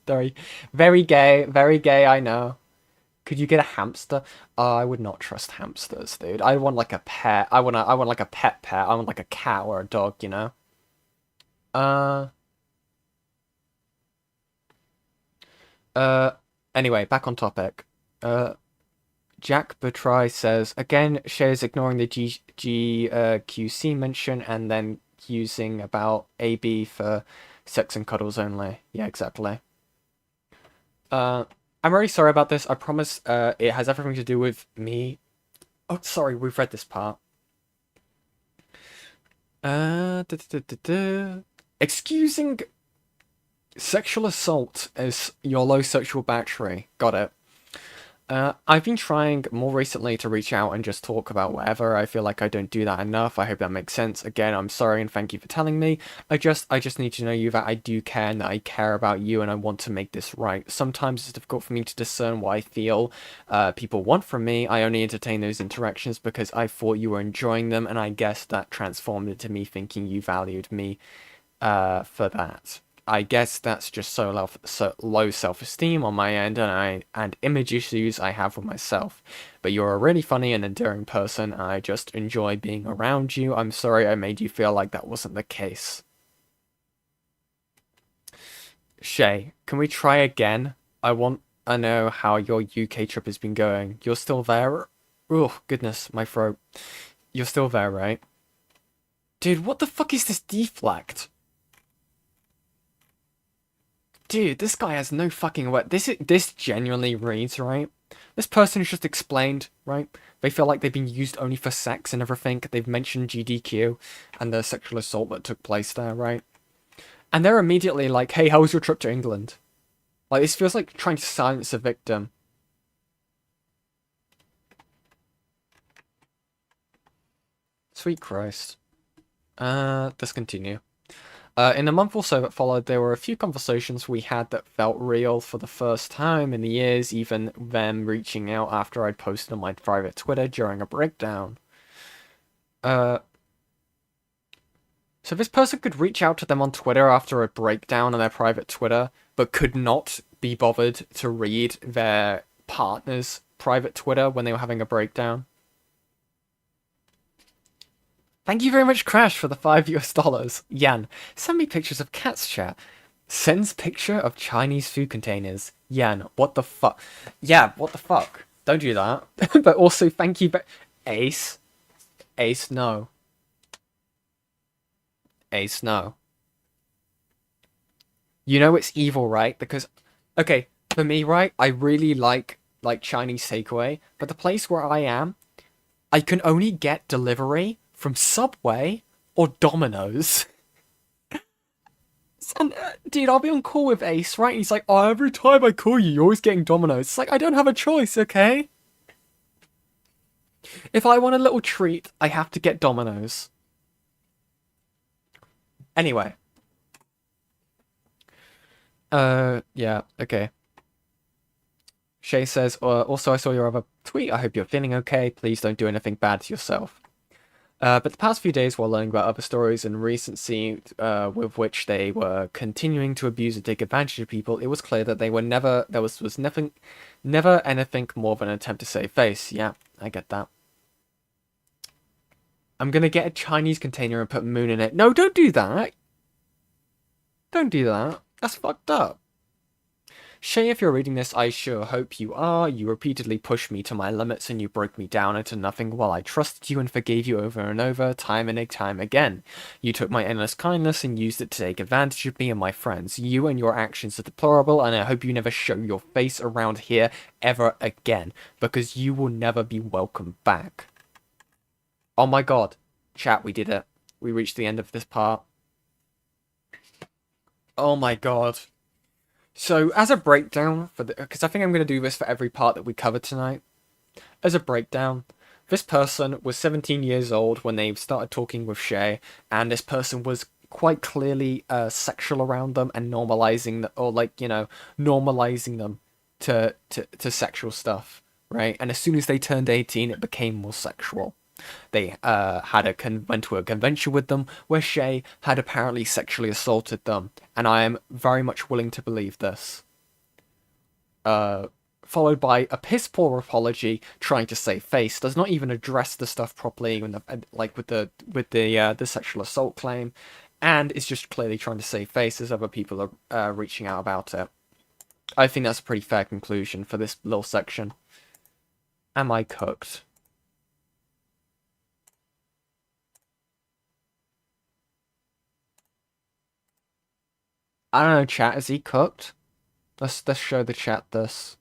Very, very gay, I know. Could you get a hamster? I would not trust hamsters, dude. I want like a pet. I want like a pet. I want like a cat or a dog, you know? Anyway, back on topic. Jack Betry says, again, Shay is ignoring the QC mention and then using about AB for sex and cuddles only. Yeah, exactly. I'm really sorry about this. I promise it has everything to do with me. Oh, sorry, we've read this part. Excusing sexual assault as your low sexual battery. Got it. I've been trying more recently to reach out and just talk about whatever. I feel like I don't do that enough. I hope that makes sense. Again, I'm sorry and thank you for telling me. I just need to know you that I do care and that I care about you and I want to make this right. Sometimes it's difficult for me to discern what I feel people want from me. I only entertain those interactions because I thought you were enjoying them, and I guess that transformed into me thinking you valued me for that. I guess that's just so low self-esteem on my end and image issues I have with myself. But you're a really funny and endearing person, and I just enjoy being around you. I'm sorry I made you feel like that wasn't the case. Shay, can we try again? I want to know how your UK trip has been going. You're still there? Oh, goodness, my throat. You're still there, right? Dude, what the fuck is this deflect? Dude, this guy has no fucking word. This genuinely reads, right? This person has just explained, right? They feel like they've been used only for sex and everything. They've mentioned GDQ and the sexual assault that took place there, right? And they're immediately like, hey, how was your trip to England? Like, this feels like trying to silence a victim. Sweet Christ. Let's continue. In the month or so that followed, there were a few conversations we had that felt real for the first time in the years, even them reaching out after I'd posted on my private Twitter during a breakdown. So this person could reach out to them on Twitter after a breakdown on their private Twitter, but could not be bothered to read their partner's private Twitter when they were having a breakdown. Thank you very much, Crash, for the $5 US. Yan, send me pictures of cats, chat. Sends picture of Chinese food containers. Yan, what the fuck? Yeah, what the fuck? Don't do that. But also, thank you, Ace. Ace, no. Ace, no. You know it's evil, right? Because, okay, for me, right, I really like Chinese takeaway, but the place where I am, I can only get delivery from Subway or Domino's. And, dude, I'll be on call with Ace, right? And he's like, oh, every time I call you, you're always getting Domino's. It's like, I don't have a choice, okay? If I want a little treat, I have to get Domino's. Anyway. Yeah, okay. Shay says, also I saw your other tweet. I hope you're feeling okay. Please don't do anything bad to yourself. But the past few days, while learning about other stories and recency with which they were continuing to abuse and take advantage of people, it was clear that they were never anything more than an attempt to save face. Yeah, I get that. I'm gonna get a Chinese container and put Moon in it. No, don't do that. Don't do that. That's fucked up. Shay, if you're reading this, I sure hope you are. You repeatedly pushed me to my limits and you broke me down into nothing while I trusted you and forgave you over and over, time and time again. You took my endless kindness and used it to take advantage of me and my friends. You and your actions are deplorable, and I hope you never show your face around here ever again, because you will never be welcome back. Oh my god. Chat, we did it. We reached the end of this part. Oh my god. So, as a breakdown, because I think I'm going to do this for every part that we covered tonight. As a breakdown, this person was 17 years old when they started talking with Shay, and this person was quite clearly sexual around them and normalizing, normalizing them to sexual stuff, right? And as soon as they turned 18, it became more sexual. They went to a convention with them where Shay had apparently sexually assaulted them, and I am very much willing to believe this. Followed by a piss poor apology, trying to save face, does not even address the stuff properly, with the sexual assault claim, and is just clearly trying to save face as other people are reaching out about it. I think that's a pretty fair conclusion for this little section. Am I cooked? I don't know, chat, is he cooked? Let's show the chat this.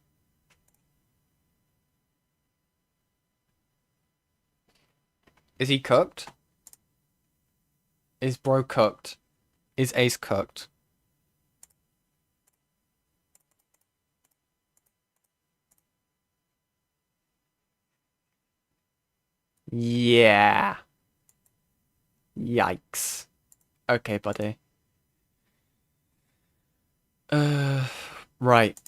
Is he cooked? Is bro cooked? Is Ace cooked? Yeah. Yikes. Okay, buddy. Right.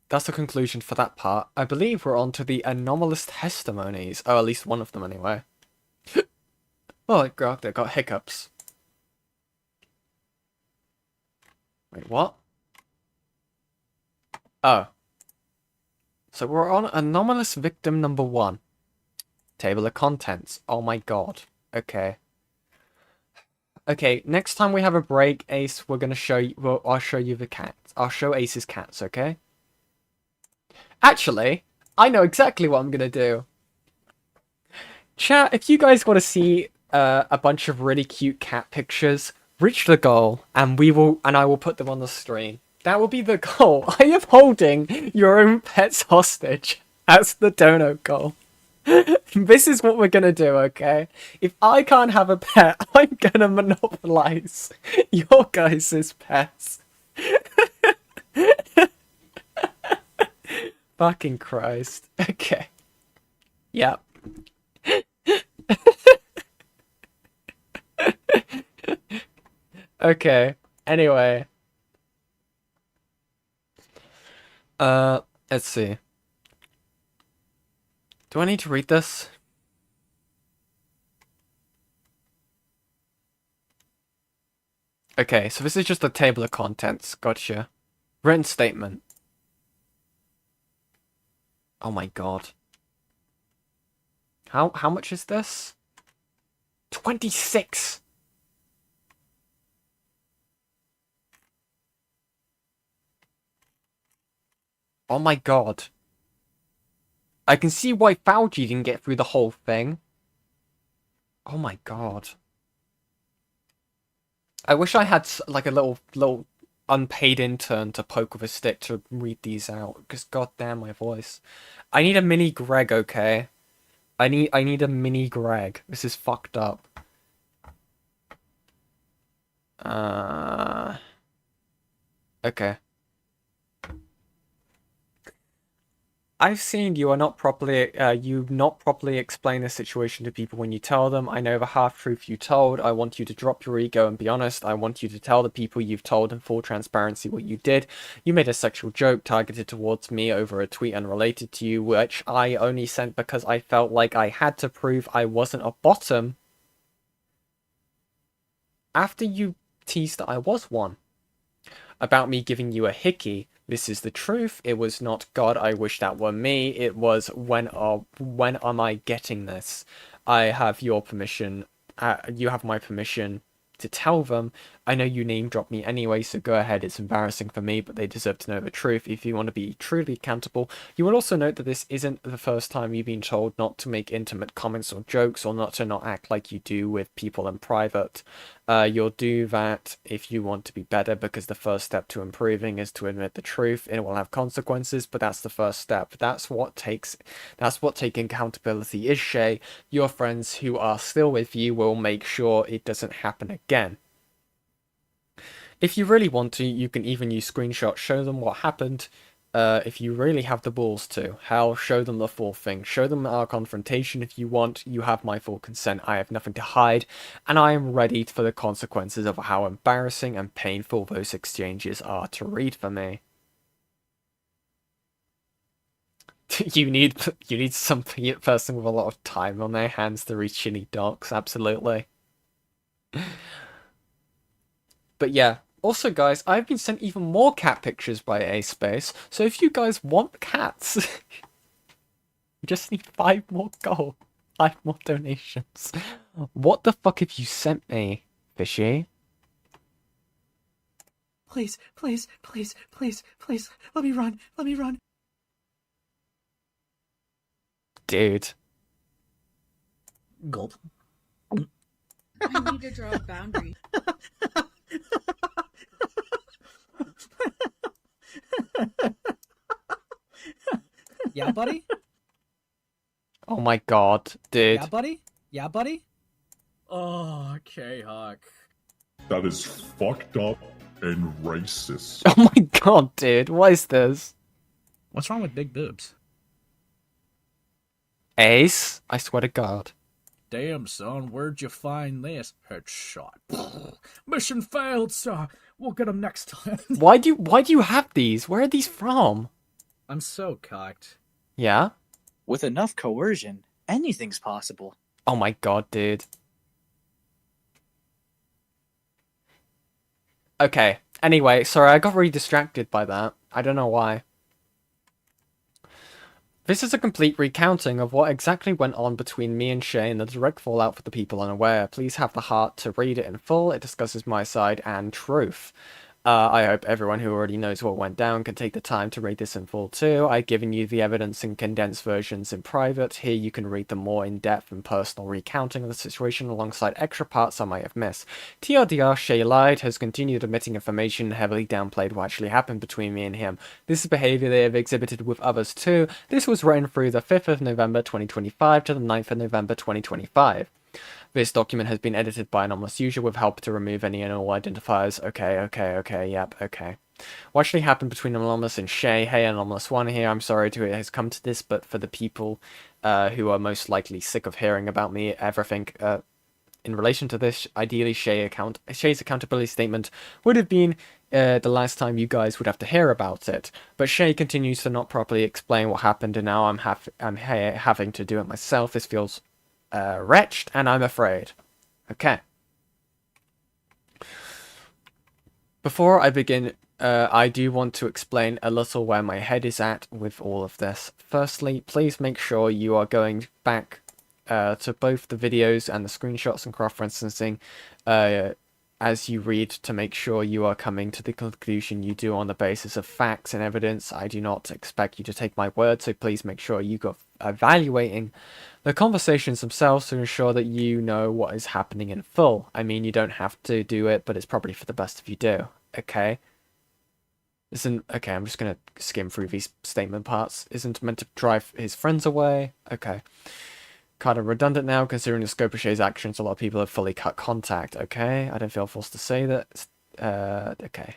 That's the conclusion for that part. I believe we're on to the anomalous testimonies. Oh, at least one of them anyway. Oh, God, they got hiccups. Wait, what? Oh. So we're on anomalous victim number 1. Table of contents. Oh my god. Okay. Okay, next time we have a break, Ace, we're gonna show you. Well, I'll show you the cats. I'll show Ace's cats, okay? Actually, I know exactly what I'm gonna do. Chat, if you guys want to see a bunch of really cute cat pictures, reach the goal, and I will put them on the screen. That will be the goal. I am holding your own pets hostage. That's the dono goal. This is what we're gonna do, okay? If I can't have a pet, I'm gonna monopolize your guys' pets. Fucking Christ. Okay. Yep. Okay. Anyway. Let's see. Do I need to read this? Okay, so this is just a table of contents. Gotcha. Written statement. Oh my god. How much is this? 26! Oh my god. I can see why Fauci didn't get through the whole thing. Oh my god. I wish I had like a little unpaid intern to poke with a stick to read these out, because goddamn my voice. I need a mini Greg, okay? I need a mini Greg. This is fucked up. Okay. I've seen you not properly explain the situation to people when you tell them. I know the half-truth you told. I want you to drop your ego and be honest. I want you to tell the people you've told in full transparency what you did. You made a sexual joke targeted towards me over a tweet unrelated to you, which I only sent because I felt like I had to prove I wasn't a bottom. After you teased that I was one. About me giving you a hickey. This is the truth. It was not God, I wish that were me. It was when am I getting this? I have your permission. You have my permission to tell them. I know you name dropped me anyway, so go ahead. It's embarrassing for me, but they deserve to know the truth. If you want to be truly accountable, you will also note that this isn't the first time you've been told not to make intimate comments or jokes, or not act like you do with people in private. You'll do that if you want to be better, because the first step to improving is to admit the truth. It will have consequences, but that's the first step. That's what taking accountability is, Shay. Your friends who are still with you will make sure it doesn't happen again. If you really want to, you can even use screenshots, show them what happened. If you really have the balls to. Hell, show them the full thing. Show them our confrontation if you want. You have my full consent. I have nothing to hide. And I am ready for the consequences of how embarrassing and painful those exchanges are to read for me. You need some person with a lot of time on their hands to read shitty docs, absolutely. But yeah. Also, guys, I've been sent even more cat pictures by A-Space, so if you guys want cats, you just need 5 more gold, 5 more donations. What the fuck have you sent me, Fishy? Please, please, please, please, please, let me run, let me run. Dude. Gulp. I need to draw a boundary. Yeah, buddy? Oh my god, dude. Yeah, buddy? Yeah, buddy? Oh, K-Hawk. That is fucked up and racist. Oh my god, dude, what is this? What's wrong with big boobs? Ace? I swear to god. Damn, son, where'd you find this? Headshot. Mission failed, sir. We'll get him next time. Why do you have these? Where are these from? I'm so cocked. Yeah? With enough coercion, anything's possible. Oh my god, dude. Okay, anyway, sorry, I got really distracted by that. I don't know why. This is a complete recounting of what exactly went on between me and Shay and the direct fallout for the people unaware. Please have the heart to read it in full. It discusses my side and truth. I hope everyone who already knows what went down can take the time to read this in full too. I've given you the evidence in condensed versions in private. Here you can read the more in-depth and personal recounting of the situation alongside extra parts I might have missed. TLDR, Shay lied, has continued omitting information, heavily downplayed what actually happened between me and him. This is behaviour they have exhibited with others too. This was written through the 5th of November 2025 to the 9th of November 2025. This document has been edited by Anomalous user with help to remove any and all identifiers. Okay, yep, okay. What actually happened between Anomalous and Shay? Hey, Anomalous 1 here. I'm sorry it has come to this, but for the people who are most likely sick of hearing about me, everything in relation to this, ideally Shay's accountability statement would have been the last time you guys would have to hear about it. But Shay continues to not properly explain what happened, and now I'm having to do it myself. This feels wretched, and I'm afraid. Okay. Before I begin, I do want to explain a little where my head is at with all of this. Firstly, please make sure you are going back to both the videos and the screenshots and cross-referencing as you read to make sure you are coming to the conclusion you do on the basis of facts and evidence. I do not expect you to take my word, so please make sure you go evaluating the conversations themselves to ensure that you know what is happening in full. I mean, you don't have to do it, but it's probably for the best if you do. Okay? Okay, I'm just gonna skim through these statement parts. Isn't meant to drive his friends away. Okay. Kind of redundant now, considering the scope of Shay's actions. A lot of people have fully cut contact. Okay, I don't feel forced to say that. Okay.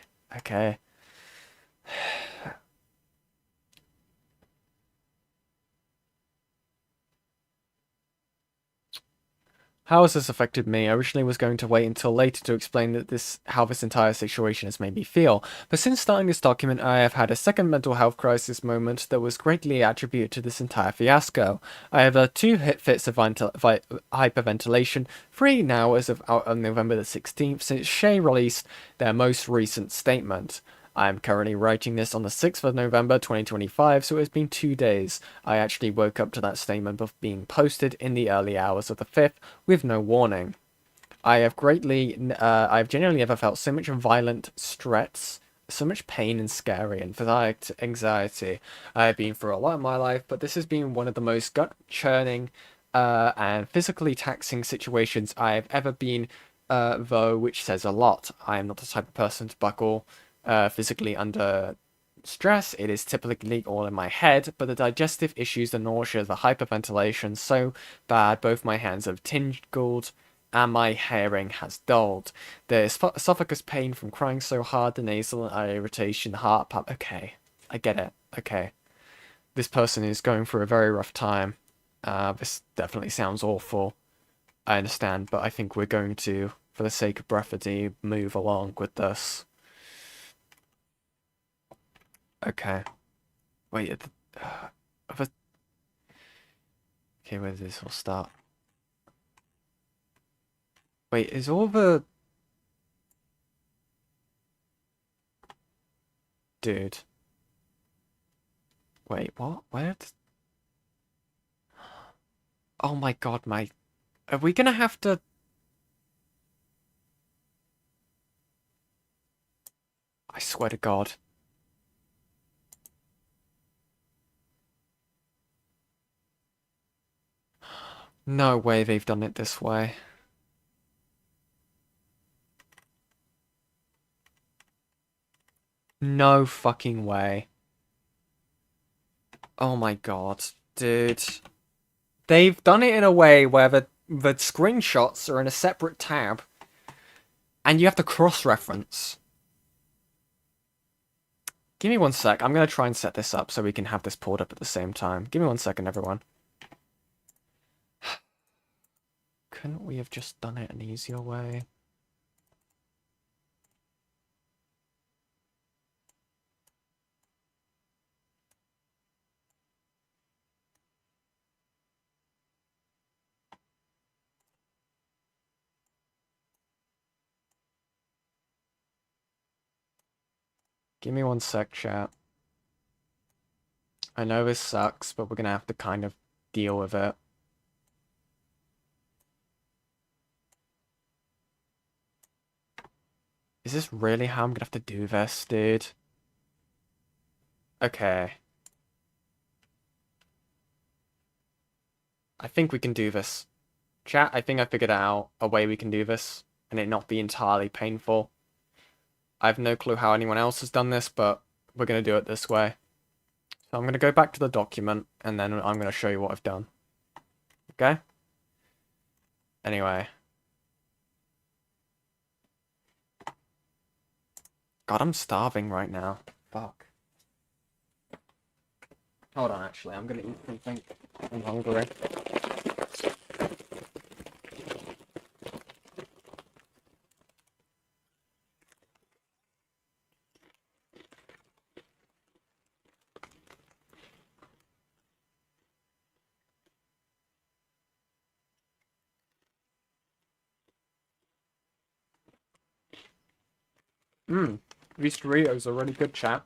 How has this affected me? I originally was going to wait until later to explain how this entire situation has made me feel, but since starting this document I have had a second mental health crisis moment that was greatly attributed to this entire fiasco. I have 2 fits of hyperventilation, 3 now as of November the 16th, since Shay released their most recent statement. I am currently writing this on the 6th of November 2025, so it has been 2 days. I actually woke up to that statement being posted in the early hours of the 5th with no warning. I've genuinely never felt so much violent stress, so much pain and scary and anxiety I've been through a lot in my life, but this has been one of the most gut-churning and physically taxing situations I've ever been, though, which says a lot. I am not the type of person to buckle physically under stress. It is typically all in my head, but the digestive issues, the nausea, the hyperventilation, so bad, both my hands have tingled, and my hearing has dulled. The esophagus pain from crying so hard, the nasal irritation, the heart pump. Okay, I get it. Okay. This person is going through a very rough time. This definitely sounds awful. I understand, but I think we're going to, for the sake of brevity, move along with this. Okay. Wait, okay, where does this all start? Wait, is all the... Dude. Wait, what? Where? Oh my god, mate. Are we gonna have to... I swear to God. No way they've done it this way. No fucking way. Oh my god, dude. They've done it in a way where the screenshots are in a separate tab, and you have to cross-reference. Give me 1 sec. I'm going to try and set this up so we can have this pulled up at the same time. Give me 1 second, everyone. Couldn't we have just done it an easier way? Give me 1 sec, chat. I know this sucks, but we're gonna have to kind of deal with it. Is this really how I'm gonna have to do this, dude? Okay. I think we can do this. Chat, I think I figured out a way we can do this, and it not be entirely painful. I have no clue how anyone else has done this, but we're going to do it this way. So I'm going to go back to the document, and then I'm going to show you what I've done. Okay? Anyway. God, I'm starving right now. Fuck. Hold on, actually. I'm going to eat something. I'm hungry. These Doritos are really good, chat.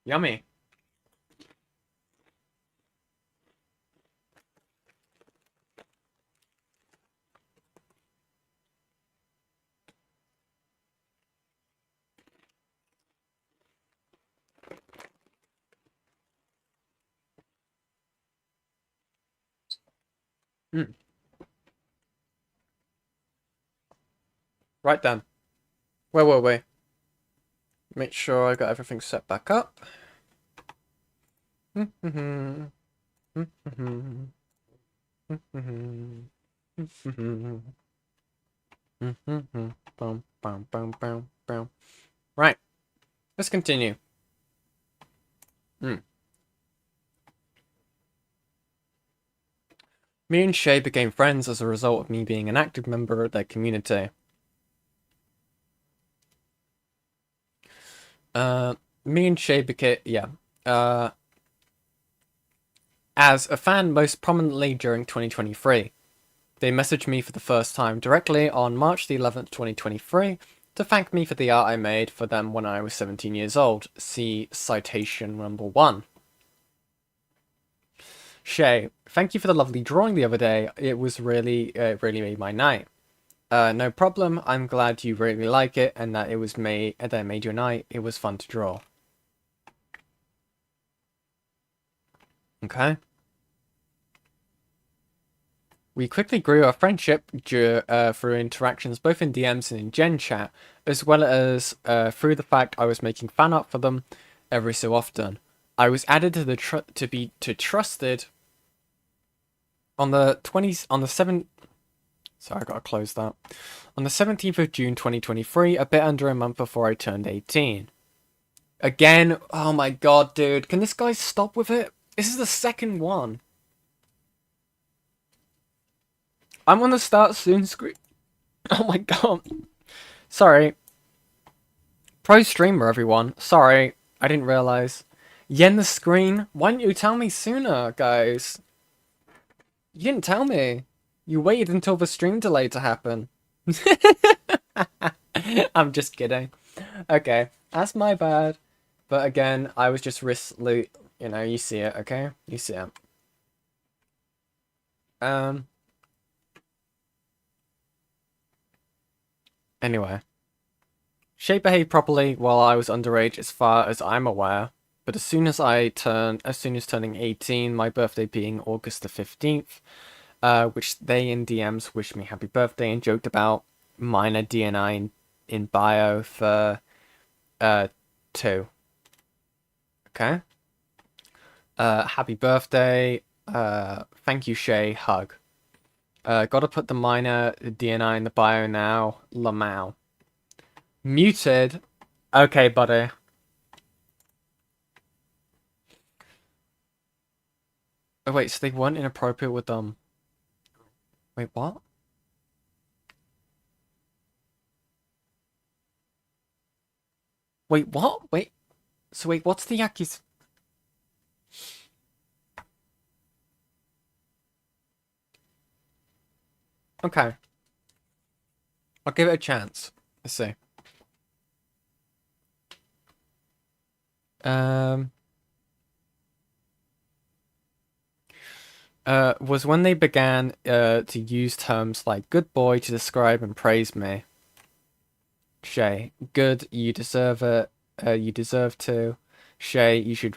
Yummy. Right then. Where were we? Make sure I got everything set back up. Right. Let's continue. Me and Shay became friends as a result of me being an active member of their community. Me and Shay became, as a fan most prominently during 2023. They messaged me for the first time directly on March the 11th, 2023, to thank me for the art I made for them when I was 17 years old. See citation number 1. Shay, thank you for the lovely drawing the other day. It really made my night. No problem. I'm glad you really like it and that it made your night. It was fun to draw. Okay. We quickly grew our friendship through interactions both in DMs and in Gen chat, as well as through the fact I was making fan art for them every so often. I was added to the trusted on the 7th. Sorry, I gotta close that. On the 17th of June 2023, a bit under a month before I turned 18. Again, oh my god, dude, can this guy stop with it? This is the second one. I'm on the start soon screen. Oh my god. Sorry. Pro streamer, everyone. Sorry, I didn't realize. Yen the screen? Why didn't you tell me sooner, guys? You didn't tell me. You waited until the stream delay to happen. I'm just kidding. Okay, that's my bad. But again, I was just you know, you see it, okay? You see it. Anyway. Shay behaved properly while I was underage as far as I'm aware. But as soon as turning 18, my birthday being August the 15th, which they in DMs wished me happy birthday and joked about minor DNI in bio for 2. Okay. Happy birthday. Thank you, Shay. Hug. Gotta put the minor DNI in the bio now. Lamau. Muted. Okay, buddy. Oh wait, so they weren't inappropriate with them. Wait, what? Wait, what? Wait. So wait, what's the accusation? Okay. I'll give it a chance. Let's see. Was when they began to use terms like good boy to describe and praise me. Shay, good, you deserve it. You deserve to. Shay, you should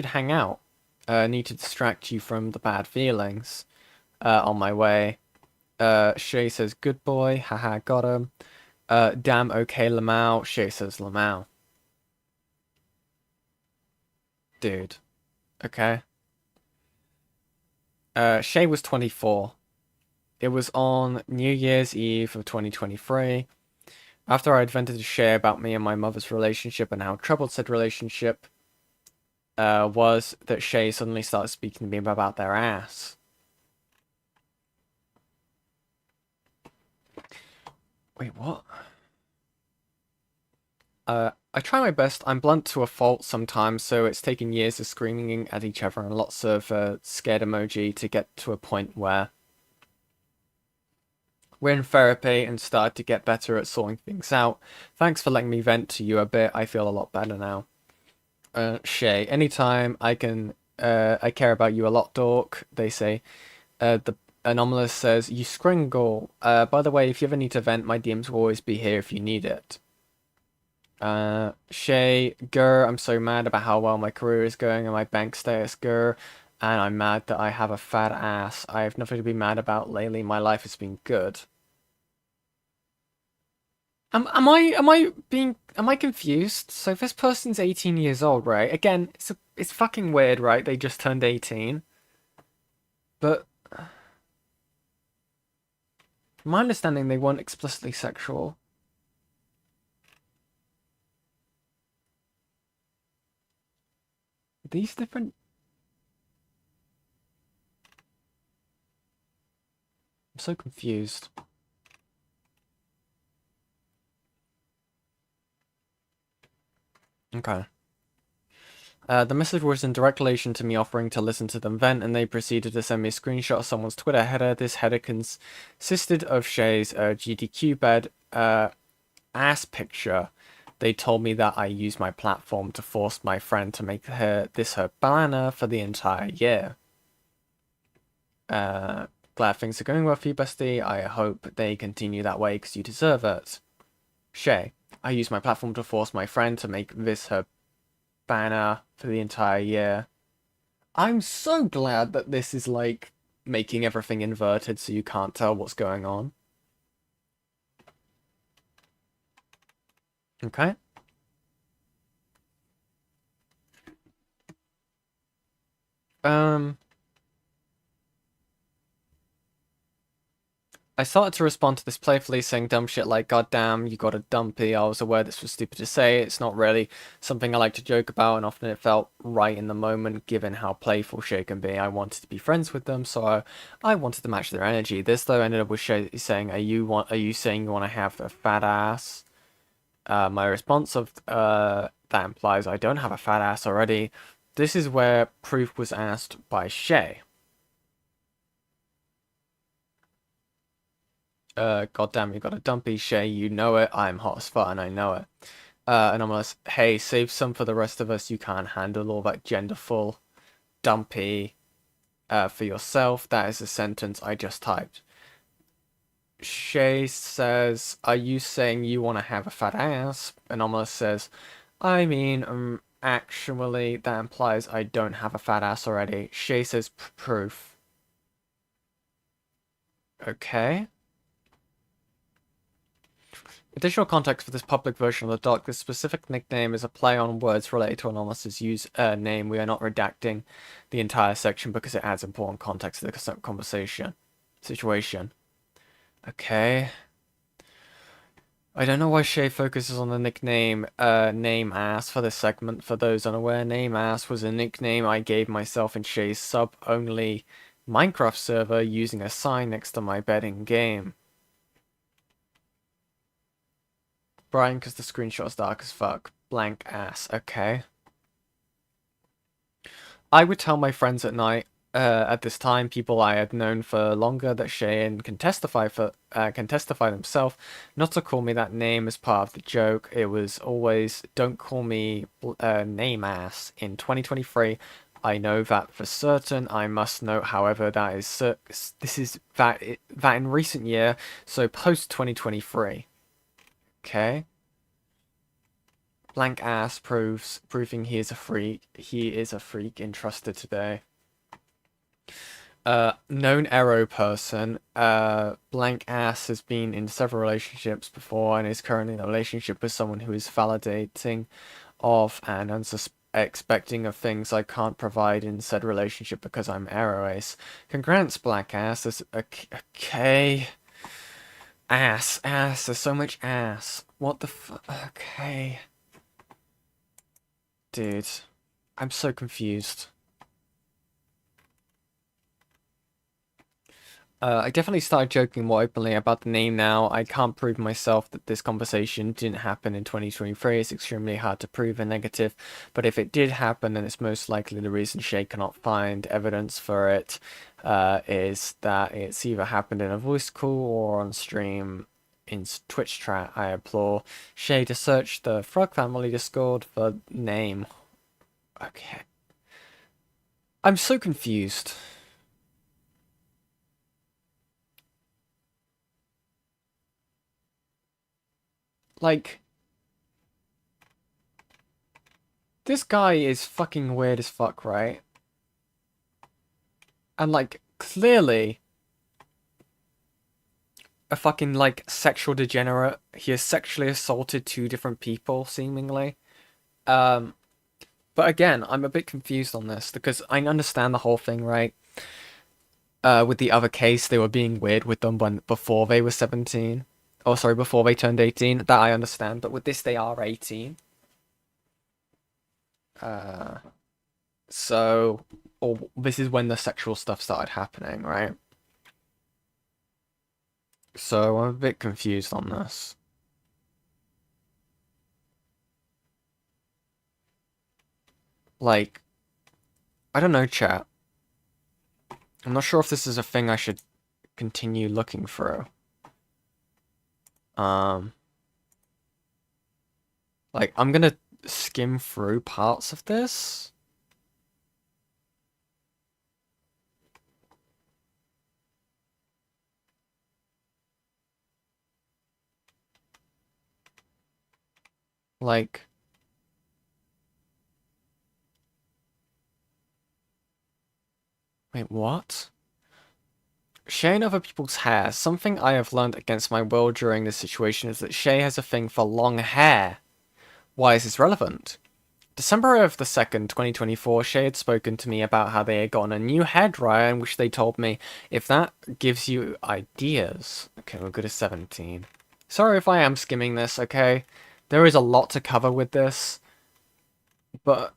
hang out. Need to distract you from the bad feelings. On my way. Shay says good boy, haha, got him. Damn okay, Lamau. Shay says Lamau. Dude. Okay. Shay was 24. It was on New Year's Eve of 2023. After I had vented to Shay about me and my mother's relationship and how troubled said relationship was, that Shay suddenly started speaking to me about their ass. Wait, what? I try my best. I'm blunt to a fault sometimes, so it's taken years of screaming at each other and lots of scared emoji to get to a point where we're in therapy and started to get better at sorting things out. Thanks for letting me vent to you a bit. I feel a lot better now. Shay, anytime I can, I care about you a lot, dork, they say. The Anomalous says, you scringle. By the way, if you ever need to vent, my DMs will always be here if you need it. Shay, grr, I'm so mad about how well my career is going and my bank status, grr, and I'm mad that I have a fat ass. I have nothing to be mad about lately. My life has been good. Am I confused? So this person's 18 years old, right? Again, it's fucking weird, right? They just turned 18. But from my understanding, they weren't explicitly sexual. These different... I'm so confused. Okay. The message was in direct relation to me offering to listen to them vent, and they proceeded to send me a screenshot of someone's Twitter header. This header consisted of Shay's GDQ bed ass picture. They told me that I used my platform to force my friend to make this her banner for the entire year. Glad things are going well for you, bestie. I hope they continue that way because you deserve it. Shay, I used my platform to force my friend to make this her banner for the entire year. I'm so glad that this is like making everything inverted so you can't tell what's going on. Okay. I started to respond to this playfully, saying dumb shit like, "God damn, you got a dumpy." I was aware this was stupid to say. It's not really something I like to joke about, and often it felt right in the moment, given how playful Shay can be. I wanted to be friends with them, so I wanted to match their energy. This, though, ended up with Shay saying, Are you saying you want to have a fat ass? My response of, that implies I don't have a fat ass already. This is where proof was asked by Shay. Goddamn, you got a dumpy, Shay, you know it. I'm hot as fuck and I know it. Anomalous, hey, save some for the rest of us. You can't handle all that genderful dumpy for yourself. That is a sentence I just typed. Shay says, are you saying you want to have a fat ass? Anomalous says, I mean, actually, that implies I don't have a fat ass already. Shay says, proof. Okay. Additional context for this public version of the doc. This specific nickname is a play on words related to Anonymous's name. We are not redacting the entire section because it adds important context to the conversation situation. Okay. I don't know why Shay focuses on the nickname name ass for this segment. For those unaware, name ass was a nickname I gave myself in Shay's sub-only Minecraft server using a sign next to my bed in game. Brian, because the screenshot's dark as fuck. Blank ass. Okay. I would tell my friends at night, at this time, people I had known for longer, that Shayan can testify themselves, not to call me that name as part of the joke. It was always, don't call me name ass. In 2023, I know that for certain. I must note, however, that in recent year, so post 2023. Okay. Blank ass proving he is a freak. He is a freak entrusted today. Known arrow person. Blank ass has been in several relationships before and is currently in a relationship with someone who is validating of and expecting of things I can't provide in said relationship because I'm arrow ace. Congrats, black ass. Okay. Ass. There's so much ass. What the fuck? Okay. Dude. I'm so confused. I definitely started joking more openly about the name now. I can't prove myself that this conversation didn't happen in 2023. It's extremely hard to prove a negative, but if it did happen, then it's most likely the reason Shay cannot find evidence for it is that it's either happened in a voice call or on stream in Twitch chat. I implore Shay to search the Frog Family Discord for name. Okay. I'm so confused. Like, this guy is fucking weird as fuck, right? And, like, clearly a fucking, like, sexual degenerate. He has sexually assaulted 2 different people, seemingly. But again, I'm a bit confused on this, because I understand the whole thing, right? With the other case, they were being weird with them before they were 17. Oh, sorry, before they turned 18. That I understand, but with this, they are 18. So, this is when the sexual stuff started happening, right? So, I'm a bit confused on this. Like, I don't know, chat. I'm not sure if this is a thing I should continue looking through. Like, I'm gonna skim through parts of this. Like... Wait, what? Shaying other people's hair. Something I have learned against my will during this situation is that Shay has a thing for long hair. Why is this relevant? December of the 2nd, 2024, Shay had spoken to me about how they had gotten a new hairdryer in which they told me, if that gives you ideas... Okay, we'll go to 17. Sorry if I am skimming this, okay? There is a lot to cover with this. But...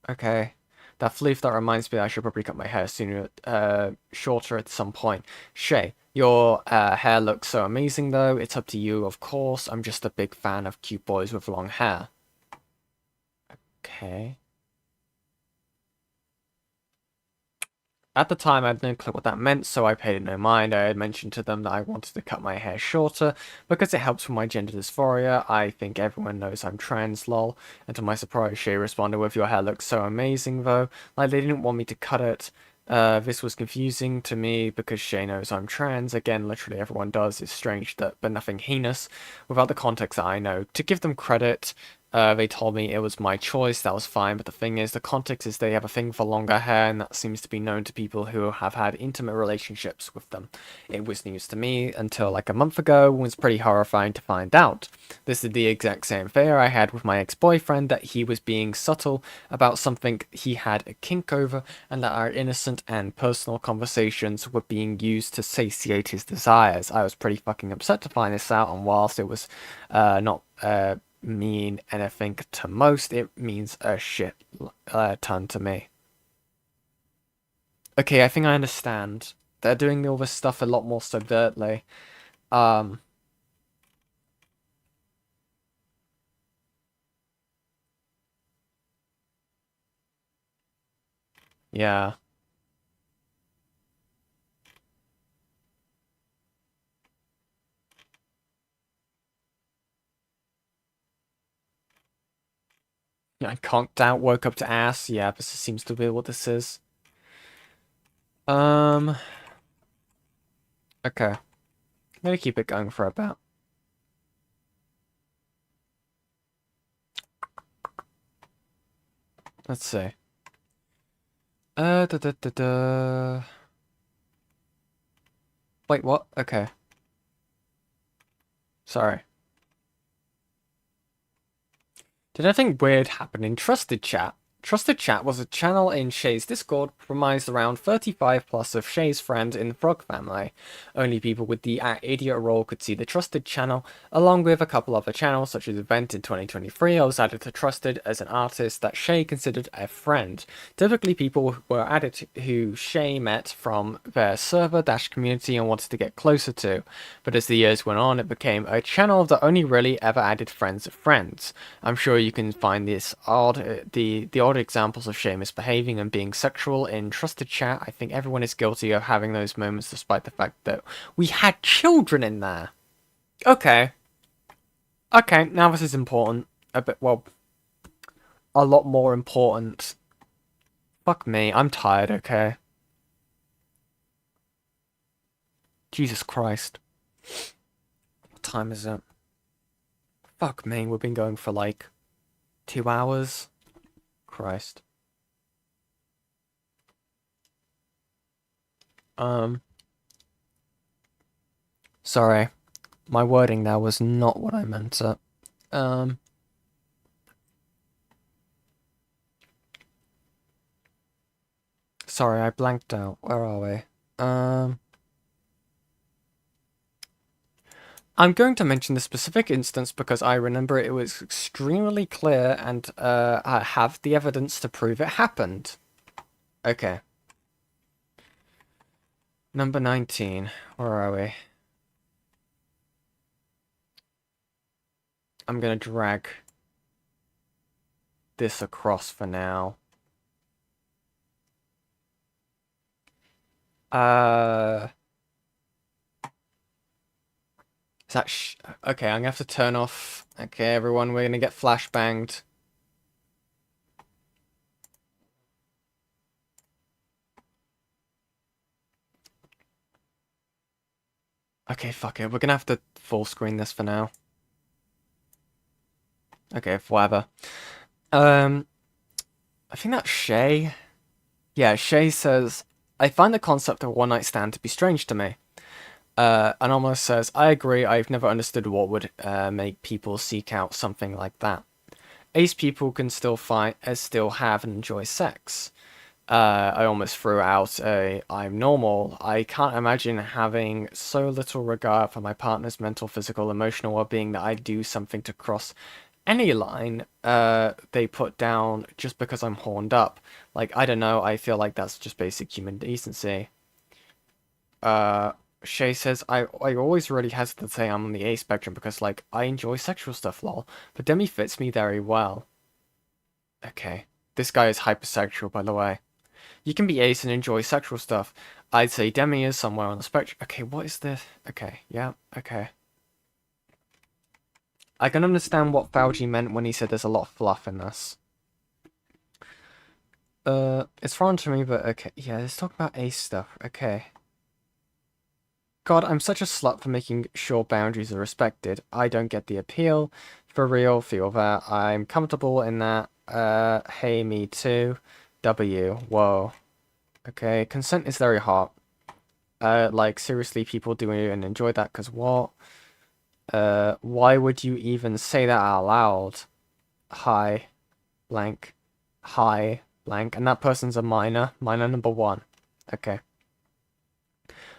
okay. That fleef, that reminds me I should probably cut my hair sooner, shorter at some point. Shay, your hair looks so amazing though. It's up to you, of course. I'm just a big fan of cute boys with long hair. Okay. At the time, I had no clue what that meant, so I paid it no mind. I had mentioned to them that I wanted to cut my hair shorter, because it helps with my gender dysphoria. I think everyone knows I'm trans, lol. And to my surprise, Shay responded with, your hair looks so amazing, though. Like, they didn't want me to cut it. This was confusing to me, because Shay knows I'm trans. Again, literally everyone does. It's strange, but nothing heinous. Without the context that I know. To give them credit... they told me it was my choice, that was fine, but the thing is, the context is they have a thing for longer hair, and that seems to be known to people who have had intimate relationships with them. It was news to me until like a month ago, and was pretty horrifying to find out. This is the exact same fear I had with my ex-boyfriend, that he was being subtle about something he had a kink over, and that our innocent and personal conversations were being used to satiate his desires. I was pretty fucking upset to find this out, and whilst it was not mean anything to most, it means a shit ton to me. Okay, I think I understand. They're doing all this stuff a lot more subvertly. Yeah. I conked out, woke up to ass. Yeah, this seems to be what this is. Okay. I'm gonna keep it going for a bit. Let's see. Wait, what? Okay. Sorry. Did anything weird happen in Trusted Chat? Trusted Chat was a channel in Shay's Discord, comprised around 35 plus of Shay's friends in the Frog family. Only people with the idiot role could see the Trusted channel, along with a couple other channels such as Event in 2023. I was added to Trusted as an artist that Shay considered a friend. Typically people were added who Shay met from their server-community and wanted to get closer to, but as the years went on it became a channel that only really ever added friends of friends. I'm sure you can find this the odd examples of Shay misbehaving and being sexual in Trusted Chat. I think everyone is guilty of having those moments despite the fact that we had children in there. Okay. Okay, now this is important. A bit, well, a lot more important. Fuck me, I'm tired, okay? Jesus Christ. What time is it? Fuck me, we've been going for like 2 hours. Christ. Sorry. My wording there was not what I meant to. Sorry, I blanked out. Where are we? I'm going to mention the specific instance because I remember it was extremely clear and I have the evidence to prove it happened. Okay. Number 19. Where are we? I'm gonna drag this across for now. Is that okay, I'm gonna have to turn off. Okay, everyone, we're gonna get flashbanged. Okay, fuck it. We're gonna have to full screen this for now. Okay, whatever. I think that's Shay. Yeah, Shay says, I find the concept of a one-night stand to be strange to me. Anomalous says, I agree, I've never understood what would make people seek out something like that. Ace people can still have and enjoy sex. I almost threw out I'm normal. I can't imagine having so little regard for my partner's mental, physical, emotional well-being that I'd do something to cross any line they put down just because I'm horned up. Like, I don't know, I feel like that's just basic human decency. Shay says, I always really hesitate to say I'm on the A spectrum because, like, I enjoy sexual stuff, lol. But Demi fits me very well. Okay. This guy is hypersexual, by the way. You can be ace and enjoy sexual stuff. I'd say Demi is somewhere on the spectrum. Okay, what is this? Okay, yeah, okay. I can understand what Fauci meant when he said there's a lot of fluff in this. It's foreign to me, but okay. Yeah, let's talk about ace stuff. Okay. God, I'm such a slut for making sure boundaries are respected. I don't get the appeal. For real, feel that. I'm comfortable in that. Hey, me too. W. Whoa. Okay, consent is very hot. Like, seriously, people do and enjoy that, because what? Why would you even say that out loud? Hi, blank. Hi, blank. And that person's a minor. Minor number 1. Okay.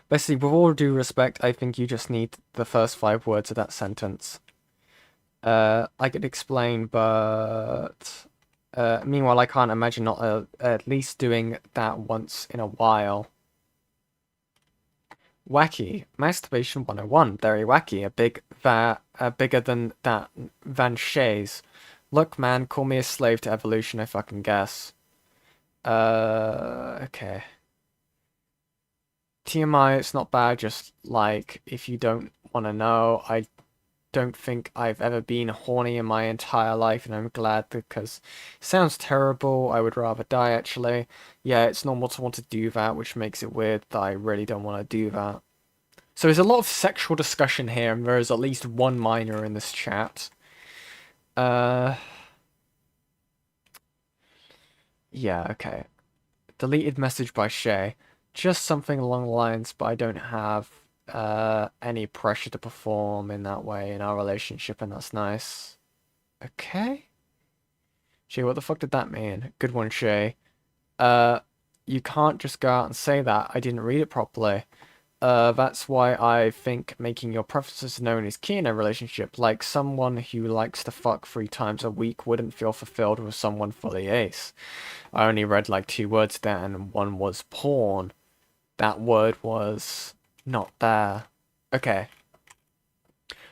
Basically, with all due respect, I think you just need the first 5 words of that sentence. I could explain, but... meanwhile, I can't imagine not at least doing that once in a while. Wacky. Masturbation 101. Very wacky. Bigger than that Van Shay's. Look, man, call me a slave to evolution, I fucking guess. Okay. TMI, it's not bad, just, like, if you don't want to know, I don't think I've ever been horny in my entire life, and I'm glad because it sounds terrible. I would rather die, actually. Yeah, it's normal to want to do that, which makes it weird that I really don't want to do that. So there's a lot of sexual discussion here, and there is at least one minor in this chat. Yeah, okay. Deleted message by Shay. Just something along the lines, but I don't have any pressure to perform in that way in our relationship, and that's nice. Okay. Shay, what the fuck did that mean? Good one, Shay. You can't just go out and say that. I didn't read it properly. That's why I think making your preferences known is key in a relationship. Like, someone who likes to fuck 3 times a week wouldn't feel fulfilled with someone fully ace. I only read like 2 words there, and one was porn. That word was not there. Okay.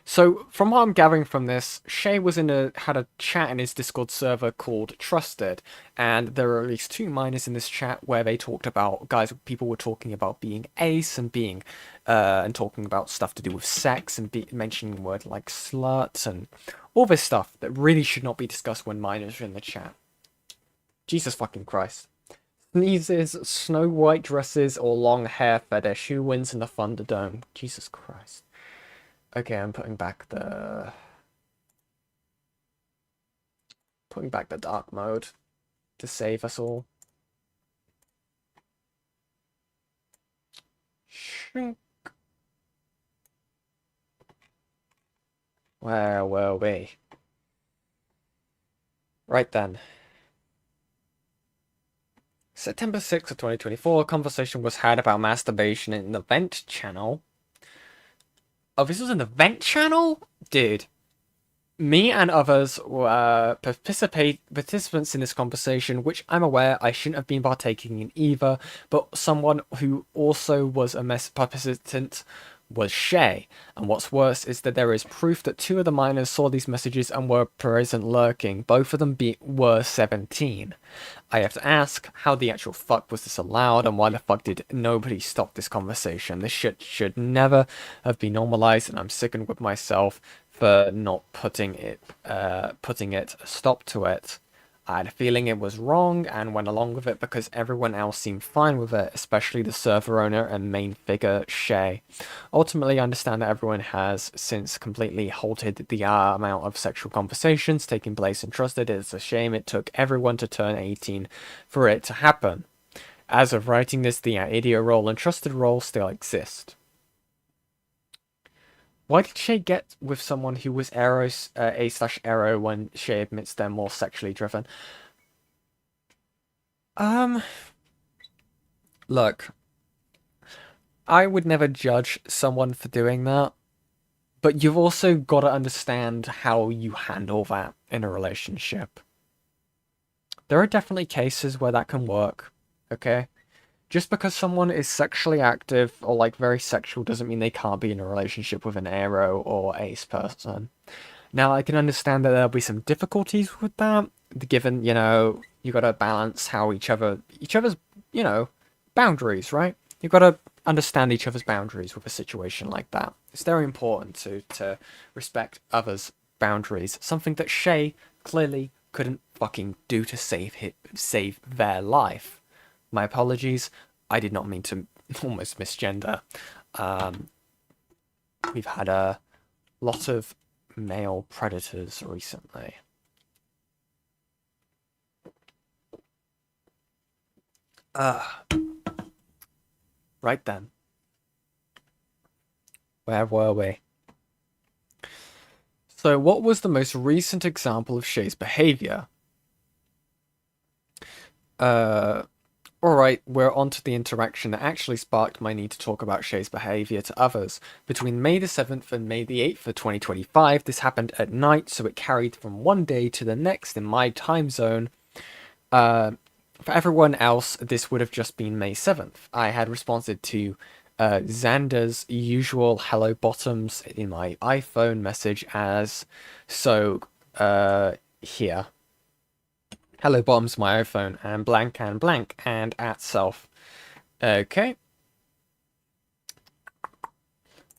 So, from what I'm gathering from this, Shay was had a chat in his Discord server called Trusted, and there are at least 2 minors in this chat where they talked about, people were talking about being ace and being, and talking about stuff to do with sex and mentioning words like slut and all this stuff that really should not be discussed when minors are in the chat. Jesus fucking Christ. Sneezes, snow white dresses, or long hair fetish. Who wins in the Thunderdome? Jesus Christ. Okay, I'm putting back the dark mode to save us all. Shrink. Where were we? Right then. September 6th of 2024, a conversation was had about masturbation in the vent channel. Oh, this was in the vent channel? Dude. Me and others were participants in this conversation, which I'm aware I shouldn't have been partaking in either, but someone who also was a participant was Shay, and what's worse is that there is proof that 2 of the minors saw these messages and were present lurking. Both of them were 17. I have to ask, how the actual fuck was this allowed, and why the fuck did nobody stop this conversation? This shit should never have been normalized, and I'm sickened with myself for not putting it a stop to it. I had a feeling it was wrong and went along with it because everyone else seemed fine with it, especially the server owner and main figure, Shay. Ultimately, I understand that everyone has since completely halted the amount of sexual conversations taking place and trusted. It's a shame it took everyone to turn 18 for it to happen. As of writing this, the idiot role and trusted role still exist. Why did Shay get with someone who was A/Arrow when Shay admits they're more sexually driven? Look, I would never judge someone for doing that, but you've also got to understand how you handle that in a relationship. There are definitely cases where that can work, okay? Just because someone is sexually active or like very sexual doesn't mean they can't be in a relationship with an Arrow or Ace person. Now, I can understand that there'll be some difficulties with that, given, you know, you gotta balance how each other's, you know, boundaries, right? You gotta understand each other's boundaries with a situation like that. It's very important to respect others' boundaries, something that Shay clearly couldn't fucking do to save their life. My apologies, I did not mean to almost misgender. We've had a lot of male predators recently. Right then. Where were we? So what was the most recent example of Shay's behavior? Alright, we're on to the interaction that actually sparked my need to talk about Shay's behaviour to others. Between May the 7th and May the 8th of 2025, this happened at night, so it carried from one day to the next in my time zone. For everyone else, this would have just been May 7th. I had responded to Xander's usual hello bottoms in my iPhone message as, so, here. Hello bottoms my iPhone, and blank and at self. Okay.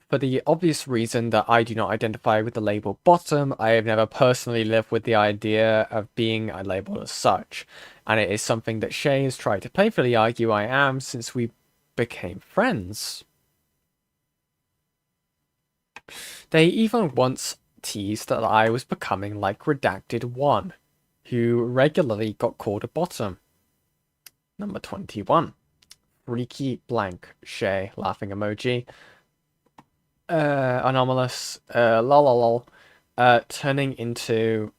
For the obvious reason that I do not identify with the label bottom, I have never personally lived with the idea of being labeled as such, and it is something that Shay has tried to playfully argue I am since we became friends. They even once teased that I was becoming like Redacted 1. Who regularly got called a bottom. Number 21. Freaky blank. Shay. Laughing emoji. Anomalous. Lol. Turning into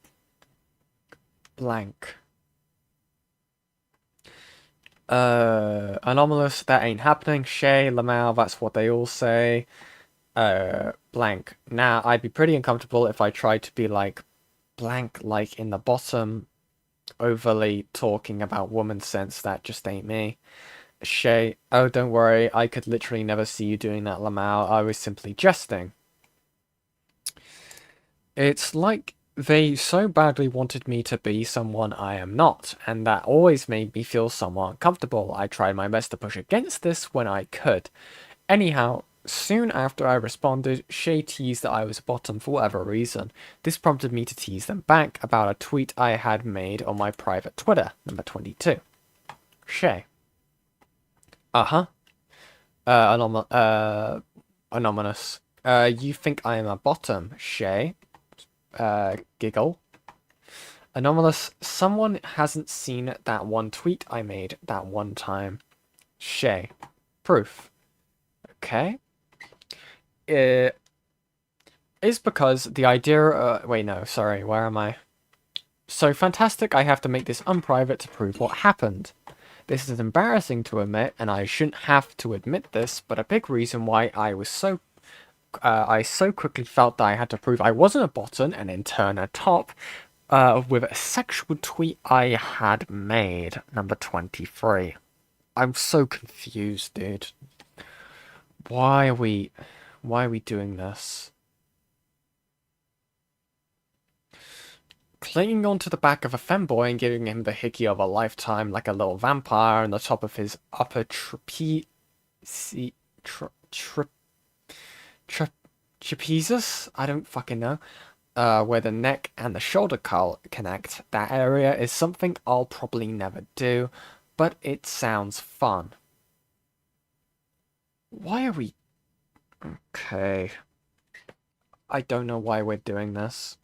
blank. Anomalous. That ain't happening. Shay. Lamau. That's what they all say. Blank. Now, I'd be pretty uncomfortable if I tried to be like blank, like in the bottom, overly talking about woman sense. That just ain't me. Shay, oh don't worry, I could literally never see you doing that, Lamau. I was simply jesting. It's like they so badly wanted me to be someone I am not, and that always made me feel somewhat uncomfortable. I tried my best to push against this when I could. Anyhow, soon after I responded, Shay teased that I was bottom for whatever reason. This prompted me to tease them back about a tweet I had made on my private Twitter, number 22. Shay. Anomalous. You think I am a bottom, Shay? Giggle. Anomalous. Someone hasn't seen that one tweet I made that one time. Shay. Proof. Okay. It is because the idea... wait, no, sorry, where am I? So fantastic, I have to make this unprivate to prove what happened. This is embarrassing to admit, and I shouldn't have to admit this, but a big reason why I so quickly felt that I had to prove I wasn't a bottom, and in turn a top, with a sexual tweet I had made, number 23. I'm so confused, dude. Why are we Why are we doing this? Clinging onto the back of a femboy and giving him the hickey of a lifetime like a little vampire on the top of his upper trapezus? I don't fucking know. Where the neck and the shoulder connect. That area is something I'll probably never do, but it sounds fun. Why are we... Okay. I don't know why we're doing this.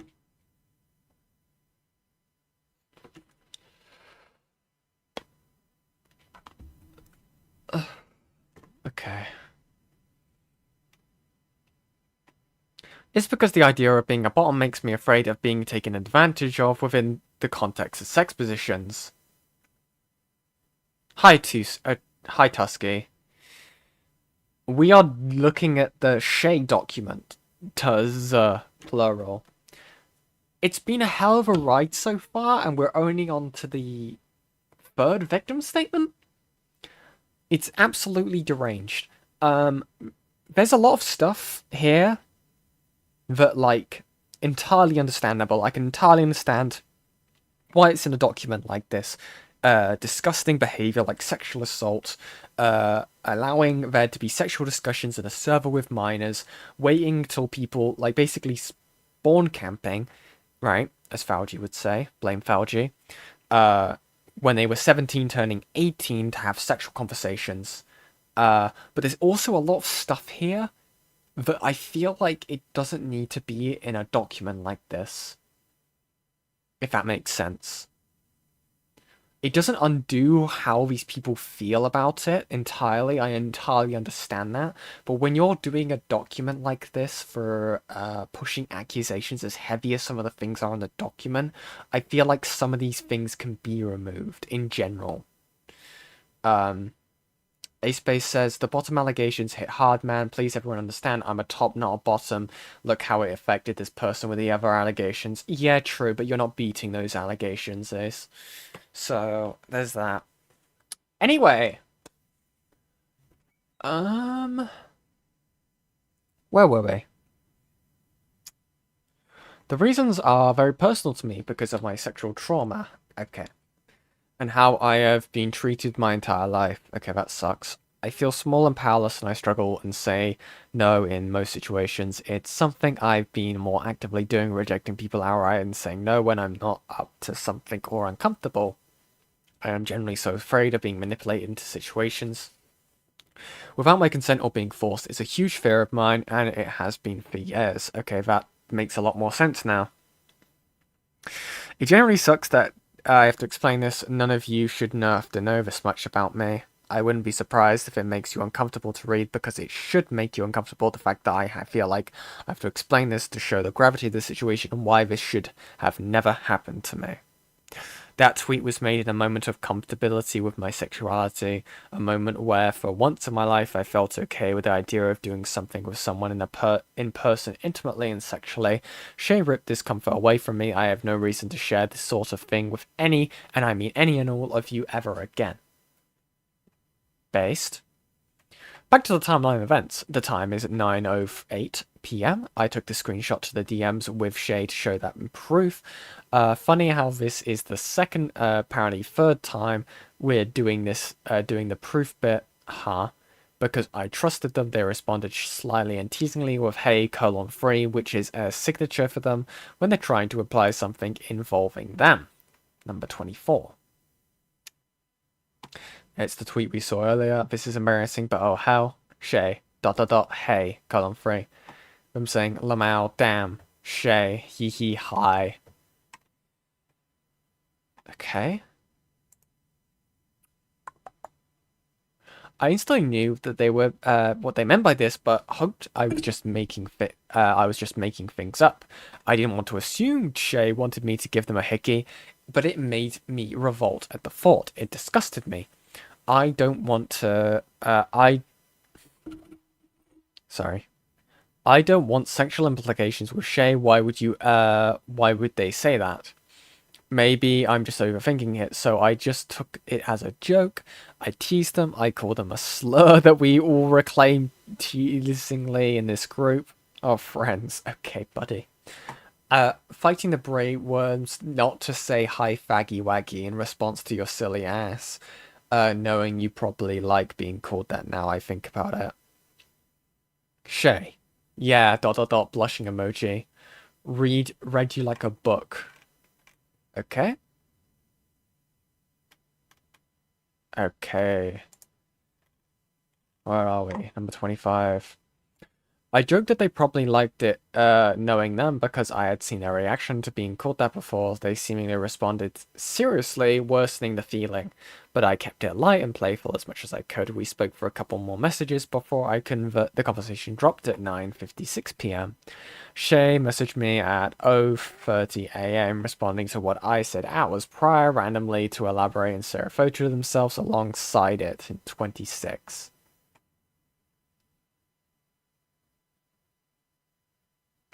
Okay. It's because the idea of being a bottom makes me afraid of being taken advantage of within the context of sex positions. Hi, Tusky. We are looking at the Shay document. Plural. It's been a hell of a ride so far, and we're only on to the third victim statement? It's absolutely deranged. There's a lot of stuff here that, like, entirely understandable. I can entirely understand why it's in a document like this. Disgusting behavior like sexual assault, allowing there to be sexual discussions in a server with minors, waiting till people, like, basically spawn camping, right, as Fauji would say, blame Fauji, when they were 17 turning 18 to have sexual conversations. But there's also a lot of stuff here that I feel like it doesn't need to be in a document like this. If that makes sense. It doesn't undo how these people feel about it entirely. I entirely understand that. But when you're doing a document like this for pushing accusations as heavy as some of the things are in the document, I feel like some of these things can be removed in general. A-Space says, the bottom allegations hit hard, man. Please everyone understand, I'm a top, not a bottom. Look how it affected this person with the other allegations. Yeah, true, but you're not beating those allegations, Ace. So, there's that. Anyway. Where were we? The reasons are very personal to me because of my sexual trauma. Okay. And how I have been treated my entire life. Okay, that sucks. I feel small and powerless and I struggle and say no in most situations. It's something I've been more actively doing, rejecting people outright and saying no when I'm not up to something or uncomfortable. I am generally so afraid of being manipulated into situations without my consent or being forced. It's a huge fear of mine and it has been for years. Okay, that makes a lot more sense now. It generally sucks that I have to explain this. None of you should have to know this much about me. I wouldn't be surprised if it makes you uncomfortable to read, because it should make you uncomfortable, the fact that I feel like I have to explain this to show the gravity of the situation and why this should have never happened to me. That tweet was made in a moment of comfortability with my sexuality, a moment where, for once in my life, I felt okay with the idea of doing something with someone in person, intimately and sexually. Shay ripped this comfort away from me. I have no reason to share this sort of thing with any, and I mean any and all of you ever again. Based. Back to the timeline of events. The time is 9:08 PM. I took the screenshot to the DMs with Shay to show that in proof. Funny how this is the second, apparently third time we're doing this, doing the proof bit, because I trusted them. They responded slyly and teasingly with hey, :3, which is a signature for them when they're trying to apply something involving them. Number 24. It's the tweet we saw earlier. This is embarrassing, but oh hell. Shay, hey, :3. I'm saying, Lamau, damn, Shay, hee hi. Okay. I instantly knew that they were what they meant by this, but hoped I was just making things up. I didn't want to assume Shay wanted me to give them a hickey, but it made me revolt at the thought. It disgusted me. I don't want to. I don't want sexual implications with Shay. Why would you? Why would they say that? Maybe I'm just overthinking it, so I just took it as a joke. I teased them, I called them a slur that we all reclaim teasingly in this group of friends. Okay, buddy. Fighting the Bray Worms not to say hi faggy waggy in response to your silly ass. Knowing you probably like being called that now I think about it. Shay. Yeah, ... blushing emoji. Read you like a book. Okay. Okay. Where are we? Number 25. I joked that they probably liked it, knowing them, because I had seen their reaction to being called that before. They seemingly responded seriously, worsening the feeling. But I kept it light and playful as much as I could. We spoke for a couple more messages before the conversation dropped at 9:56 p.m. Shay messaged me at 0:30 a.m. responding to what I said hours prior randomly to elaborate and share a photo of themselves alongside it in 26.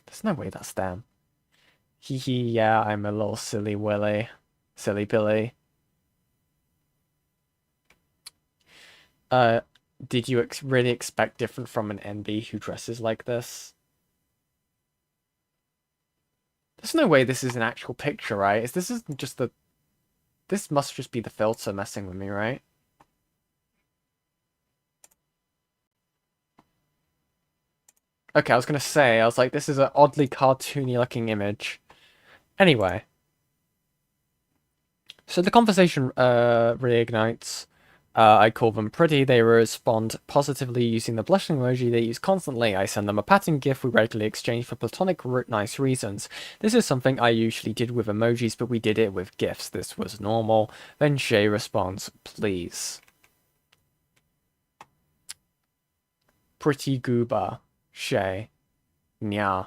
There's no way that's them. Hee hee, yeah, I'm a little silly Willy. Silly Billy. Did you really expect different from an NB who dresses like this? There's no way this is an actual picture, right? This isn't just the... This must just be the filter messing with me, right? Okay, I was gonna say, I was like, this is an oddly cartoony looking image. Anyway. So the conversation reignites. I call them pretty, they respond positively using the blushing emoji they use constantly. I send them a patting gif we regularly exchange for platonic nice reasons. This is something I usually did with emojis, but we did it with gifs. This was normal. Then Shay responds, please. Pretty goober. Shay. Nya.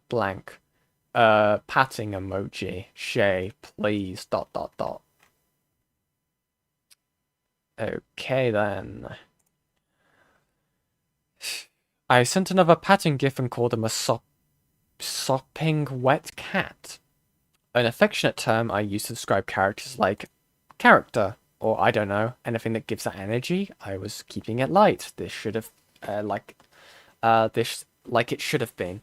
Blank. Patting emoji. Shay, please. ... Okay, then. I sent another patting gif and called him a sopping wet cat. An affectionate term I use to describe characters like character, or I don't know, anything that gives that energy. I was keeping it light. This should have, like it should have been.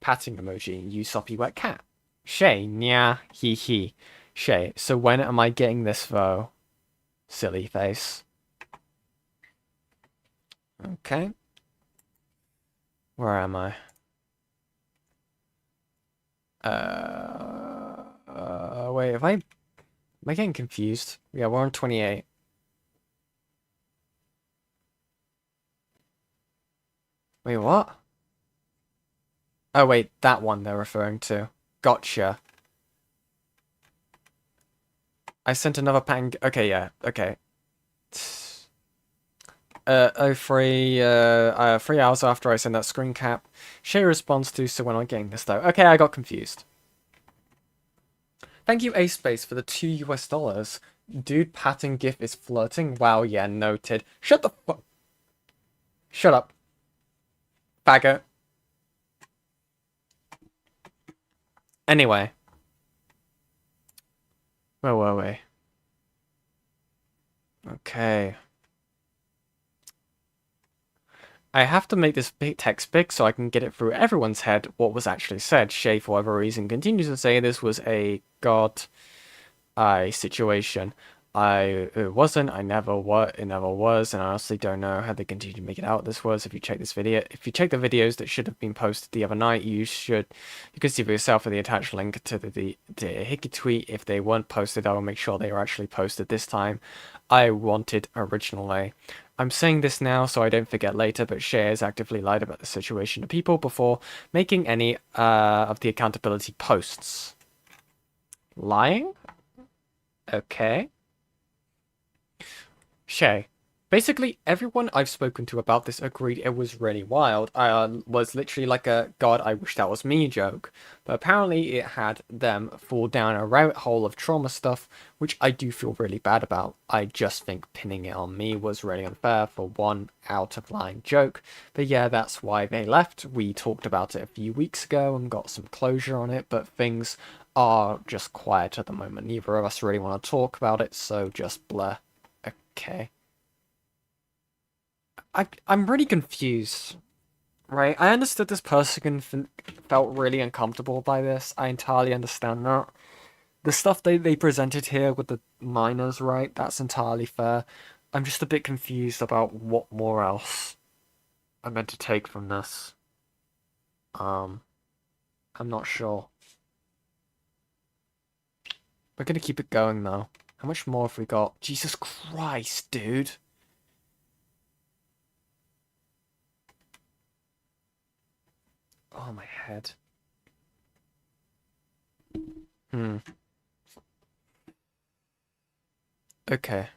Patting emoji, you soppy wet cat. Shay, nya, hee hee. Shay, so when am I getting this though? Silly face. Okay. Where am I? Wait, am I getting confused? Yeah, we're on 28. Wait, what? Oh, wait, that one they're referring to. Gotcha. I sent another pang. Okay, yeah, okay. 3 hours after I sent that screen cap, Shay responds to, so when I'm getting this though. Okay, I got confused. Thank you, A-Space, for the $2. Dude, patting gif is flirting. Wow, yeah, noted. Shut the fuck. Shut up. Faggot. Anyway. Where were we? Okay. I have to make this big text big so I can get it through everyone's head what was actually said. Shay, for whatever reason, continues to say this was a situation. It wasn't, it never was, and I honestly don't know how they continue to make it out this was. If you check the videos that should have been posted the other night, you can see for yourself with the attached link to the Hickey tweet. If they weren't posted, I will make sure they are actually posted this time. I wanted originally. I'm saying this now so I don't forget later, but Shay has actively lied about the situation to people before making any of the accountability posts. Lying? Okay. Shay, Basically, everyone I've spoken to about this agreed it was really wild. I was literally like a "God, I wish that was me" joke. But apparently it had them fall down a rabbit hole of trauma stuff, which I do feel really bad about. I just think pinning it on me was really unfair for one out-of-line joke. But yeah, that's why they left. We talked about it a few weeks ago and got some closure on it, but things are just quiet at the moment. Neither of us really want to talk about it, so just bleh. Okay. I'm really confused, right? I understood this person felt really uncomfortable by this. I entirely understand that. The stuff they presented here with the minors, right? That's entirely fair. I'm just a bit confused about what more else I'm meant to take from this. I'm not sure. We're gonna keep it going, though. How much more have we got? Jesus Christ, dude. Oh, my head. Okay.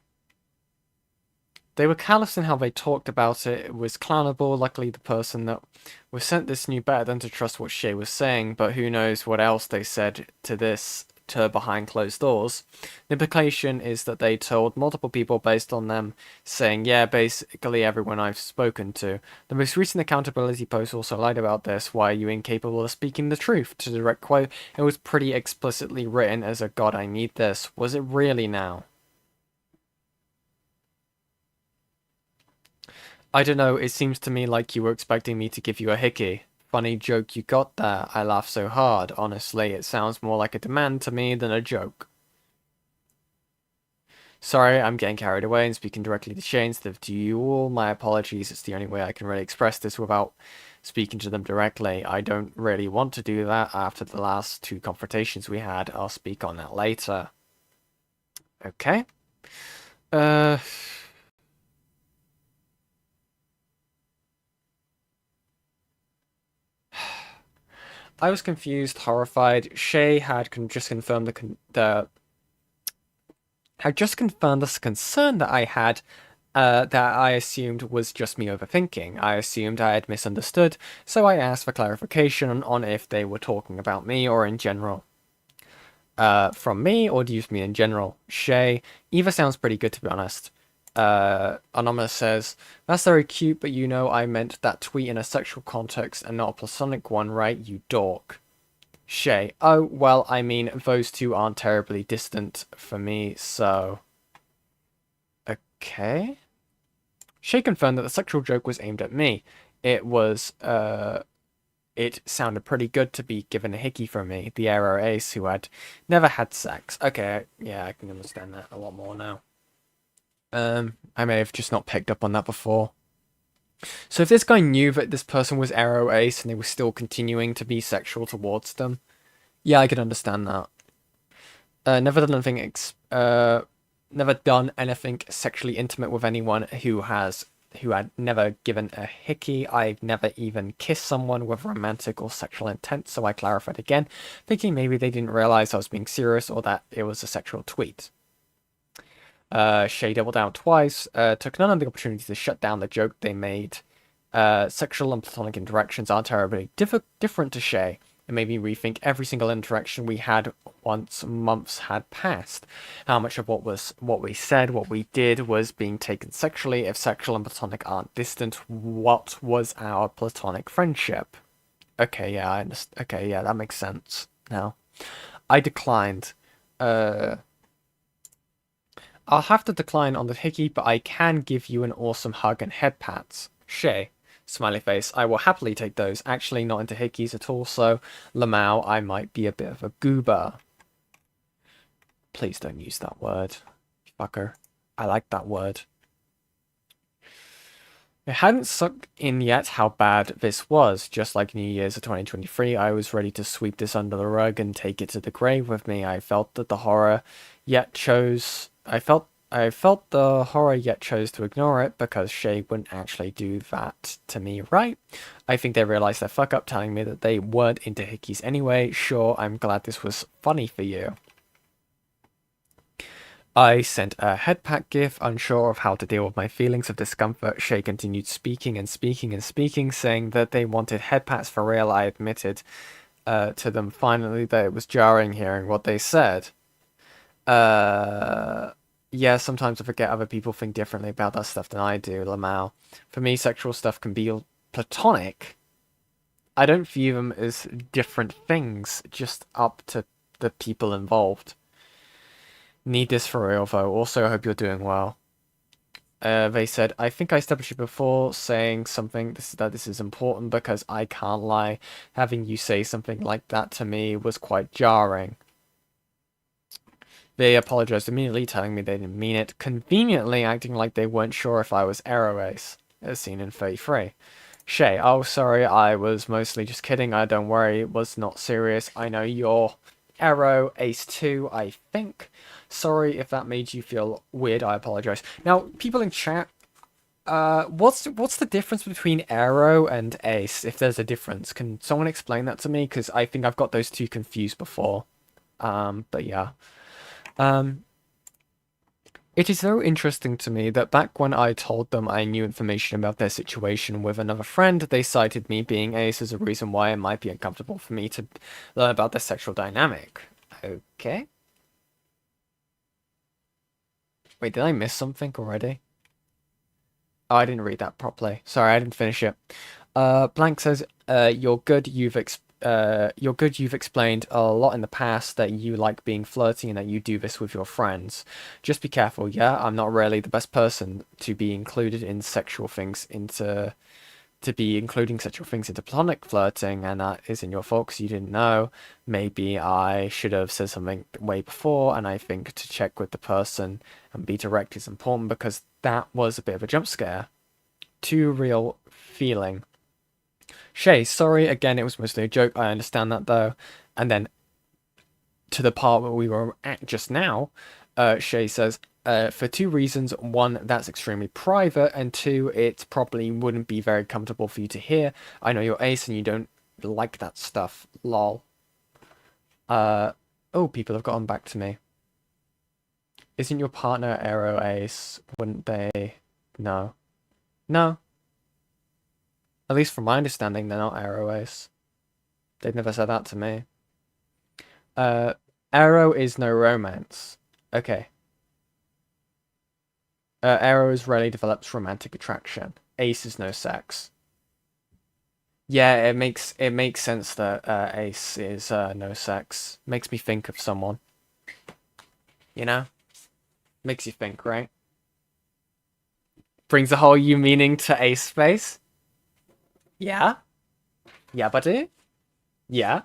They were callous in how they talked about it. It was clownable. Luckily, the person that was sent this knew better than to trust what Shay was saying, but who knows what else they said to behind closed doors. The implication is that they told multiple people based on them saying, yeah, basically everyone I've spoken to. The most recent accountability post also lied about this. Why are you incapable of speaking the truth? To direct quote, it was pretty explicitly written as a "God, I need this." Was it really now? I don't know, it seems to me like you were expecting me to give you a hickey. Funny joke you got there. I laughed so hard. Honestly, it sounds more like a demand to me than a joke. Sorry, I'm getting carried away and speaking directly to Shay instead of to you all. My apologies, it's the only way I can really express this without speaking to them directly. I don't really want to do that after the last 2 confrontations we had. I'll speak on that later. Okay. I was confused, horrified. Shay had just confirmed this concern that I had, that I assumed was just me overthinking. I assumed I had misunderstood, so I asked for clarification on if they were talking about me or in general. From me, or do you mean in general? Shay, either sounds pretty good, to be honest. Anomalous says, that's very cute, but you know I meant that tweet in a sexual context and not a platonic one, right, you dork? Shay, oh, well, I mean, those two aren't terribly distant for me, so... Okay? Shay confirmed that the sexual joke was aimed at me. It was, it sounded pretty good to be given a hickey from me, the arrow ace who had never had sex. Okay, yeah, I can understand that a lot more now. I may have just not picked up on that before. So if this guy knew that this person was arrow ace and they were still continuing to be sexual towards them, yeah, I could understand that. Never done anything sexually intimate with anyone who had never given a hickey. I've never even kissed someone with romantic or sexual intent, so I clarified again, thinking maybe they didn't realize I was being serious or that it was a sexual tweet. Shay doubled down twice, took none of the opportunity to shut down the joke they made. Sexual and platonic interactions aren't terribly different to Shay. It made me rethink every single interaction we had once months had passed. How much of what we said, what we did, was being taken sexually. If sexual and platonic aren't distant, what was our platonic friendship? Okay, yeah, I understand. Okay, yeah, that makes sense now. I declined. I'll have to decline on the hickey, but I can give you an awesome hug and head pats. Shay. Smiley face. I will happily take those. Actually not into hickeys at all, so Lamau, I might be a bit of a goober. Please don't use that word. Fucker. I like that word. It hadn't sunk in yet how bad this was. Just like New Year's of 2023, I was ready to sweep this under the rug and take it to the grave with me. I felt the horror, yet chose to ignore it because Shay wouldn't actually do that to me, right? I think they realized their fuck up telling me that they weren't into hickeys anyway. Sure, I'm glad this was funny for you. I sent a headpack gif, unsure of how to deal with my feelings of discomfort. Shay continued speaking and speaking and speaking, saying that they wanted headpats for real. I admitted to them finally that it was jarring hearing what they said. Yeah, sometimes I forget other people think differently about that stuff than I do, Lamau. For me, sexual stuff can be platonic. I don't view them as different things, just up to the people involved. Need this for real, though. Also, I hope you're doing well. They said, I think I established it before, saying something that this is important because I can't lie. Having you say something like that to me was quite jarring. They apologized immediately, telling me they didn't mean it, conveniently acting like they weren't sure if I was Arrow Ace, as seen in 33. Shay, oh sorry, I was mostly just kidding, don't worry, it was not serious. I know you're Arrow Ace 2, I think. Sorry if that made you feel weird, I apologize. Now, people in chat, what's the difference between Arrow and Ace, if there's a difference? Can someone explain that to me? Because I think I've got those two confused before. But yeah. It is so interesting to me that back when I told them I knew information about their situation with another friend, they cited me being Ace as a reason why it might be uncomfortable for me to learn about their sexual dynamic. Okay. Wait, did I miss something already? Oh, I didn't read that properly. Sorry, I didn't finish it. Blank says, you're good, you've explained a lot in the past that you like being flirty and that you do this with your friends. Just be careful, yeah? I'm not really the best person to be included in sexual things including sexual things into platonic flirting, and that isn't your fault because you didn't know. Maybe I should have said something way before, and I think to check with the person and be direct is important because that was a bit of a jump scare. Too real feeling. Shay, sorry, again, it was mostly a joke, I understand that though. And then, to the part where we were at just now, Shay says, for two reasons. One, that's extremely private, and two, it probably wouldn't be very comfortable for you to hear. I know you're Ace and you don't like that stuff, lol. Oh, people have gotten back to me. Isn't your partner Arrow Ace? Wouldn't they? No. No. At least from my understanding, they're not Arrow Ace. They've never said that to me. Arrow is no romance. Okay. Arrow rarely develops romantic attraction. Ace is no sex. Yeah, it makes sense that Ace is no sex. Makes me think of someone. You know? Makes you think, right? Brings a whole new meaning to Ace face. Yeah? Yeah, buddy? Yeah?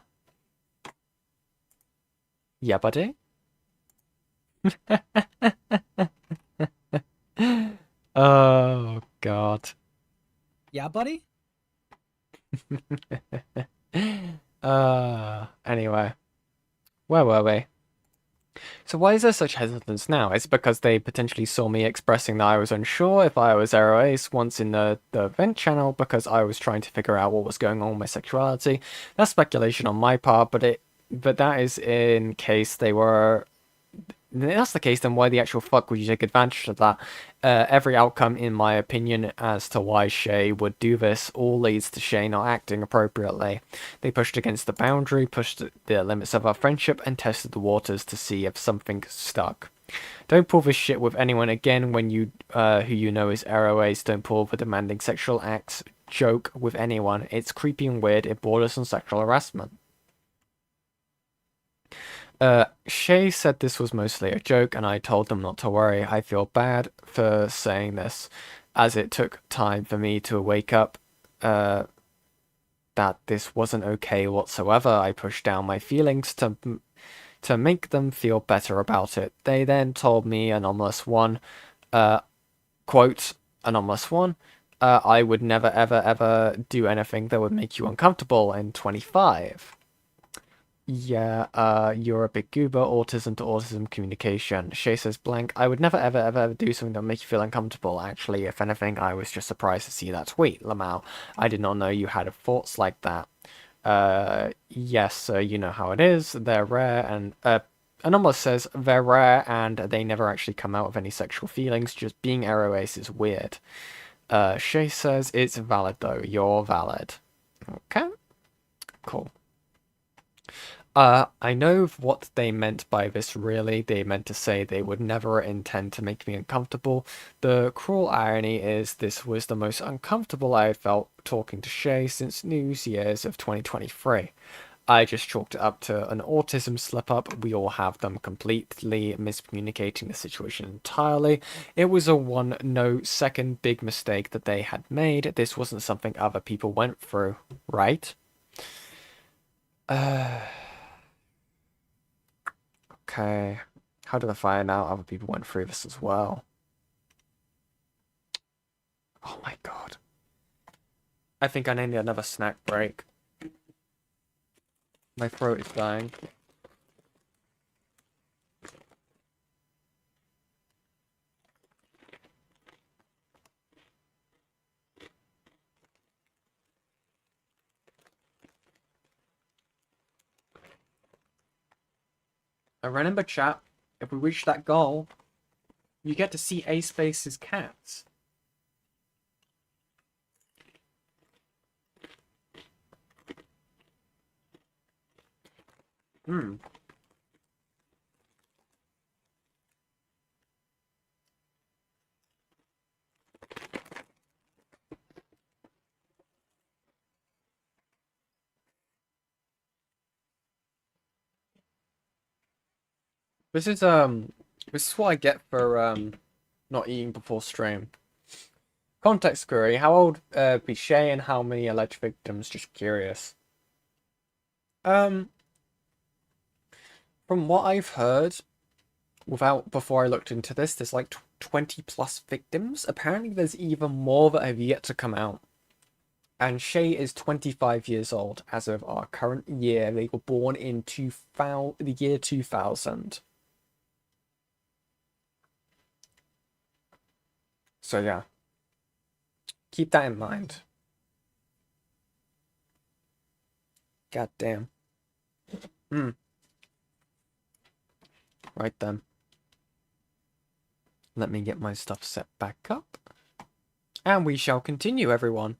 Yeah, buddy? Oh, God. Yeah, buddy? Anyway. Where were we? So why is there such hesitance now? It's because they potentially saw me expressing that I was unsure if I was Arrow Ace once in the vent channel because I was trying to figure out what was going on with my sexuality. That's speculation on my part, but that is in case they were... If that's the case, then why the actual fuck would you take advantage of that? Every outcome, in my opinion, as to why Shay would do this, all leads to Shay not acting appropriately. They pushed against the boundary, pushed the limits of our friendship, and tested the waters to see if something stuck. Don't pull this shit with anyone again when you, who you know is Arrow Ace. Don't pull the demanding sexual acts joke with anyone. It's creepy and weird. It borders on sexual harassment. Shay said this was mostly a joke, and I told them not to worry. I feel bad for saying this, as it took time for me to wake up that this wasn't okay whatsoever. I pushed down my feelings to make them feel better about it. They then told me, Anomalous 1, quote, Anomalous 1, I would never ever do anything that would make you uncomfortable in 25. Yeah, you're a big goober, autism to autism communication. Shay says, blank, I would never ever do something that would make you feel uncomfortable. Actually, if anything, I was just surprised to see that tweet, Lamau. I did not know you had thoughts like that. Yes, you know how it is. They're rare, and Anomalous says, they're rare and they never actually come out with any sexual feelings, just being aroace is weird. Shay says, it's valid though, you're valid. Okay, cool. I know what they meant by this really. They meant to say they would never intend to make me uncomfortable. The cruel irony is this was the most uncomfortable I had felt talking to Shay since New Year's of 2023. I just chalked it up to an autism slip-up. We all have them, completely miscommunicating the situation entirely. It was a 1-no-second big mistake that they had made. This wasn't something other people went through, right? Okay, how did I find out other people went through this as well? Oh my god. I think I need another snack break. My throat is dying. I remember, chat, if we reach that goal, you get to see Ace Face's cats. This is what I get for not eating before stream. Context query: how old be Shay and how many alleged victims? Just curious. From what I've heard, before I looked into this, there's like 20 plus victims. Apparently, there's even more that have yet to come out. And Shay is 25 years old as of our current year. They were born in the year 2000. So yeah, keep that in mind. God damn. Right then. Let me get my stuff set back up. And we shall continue, everyone.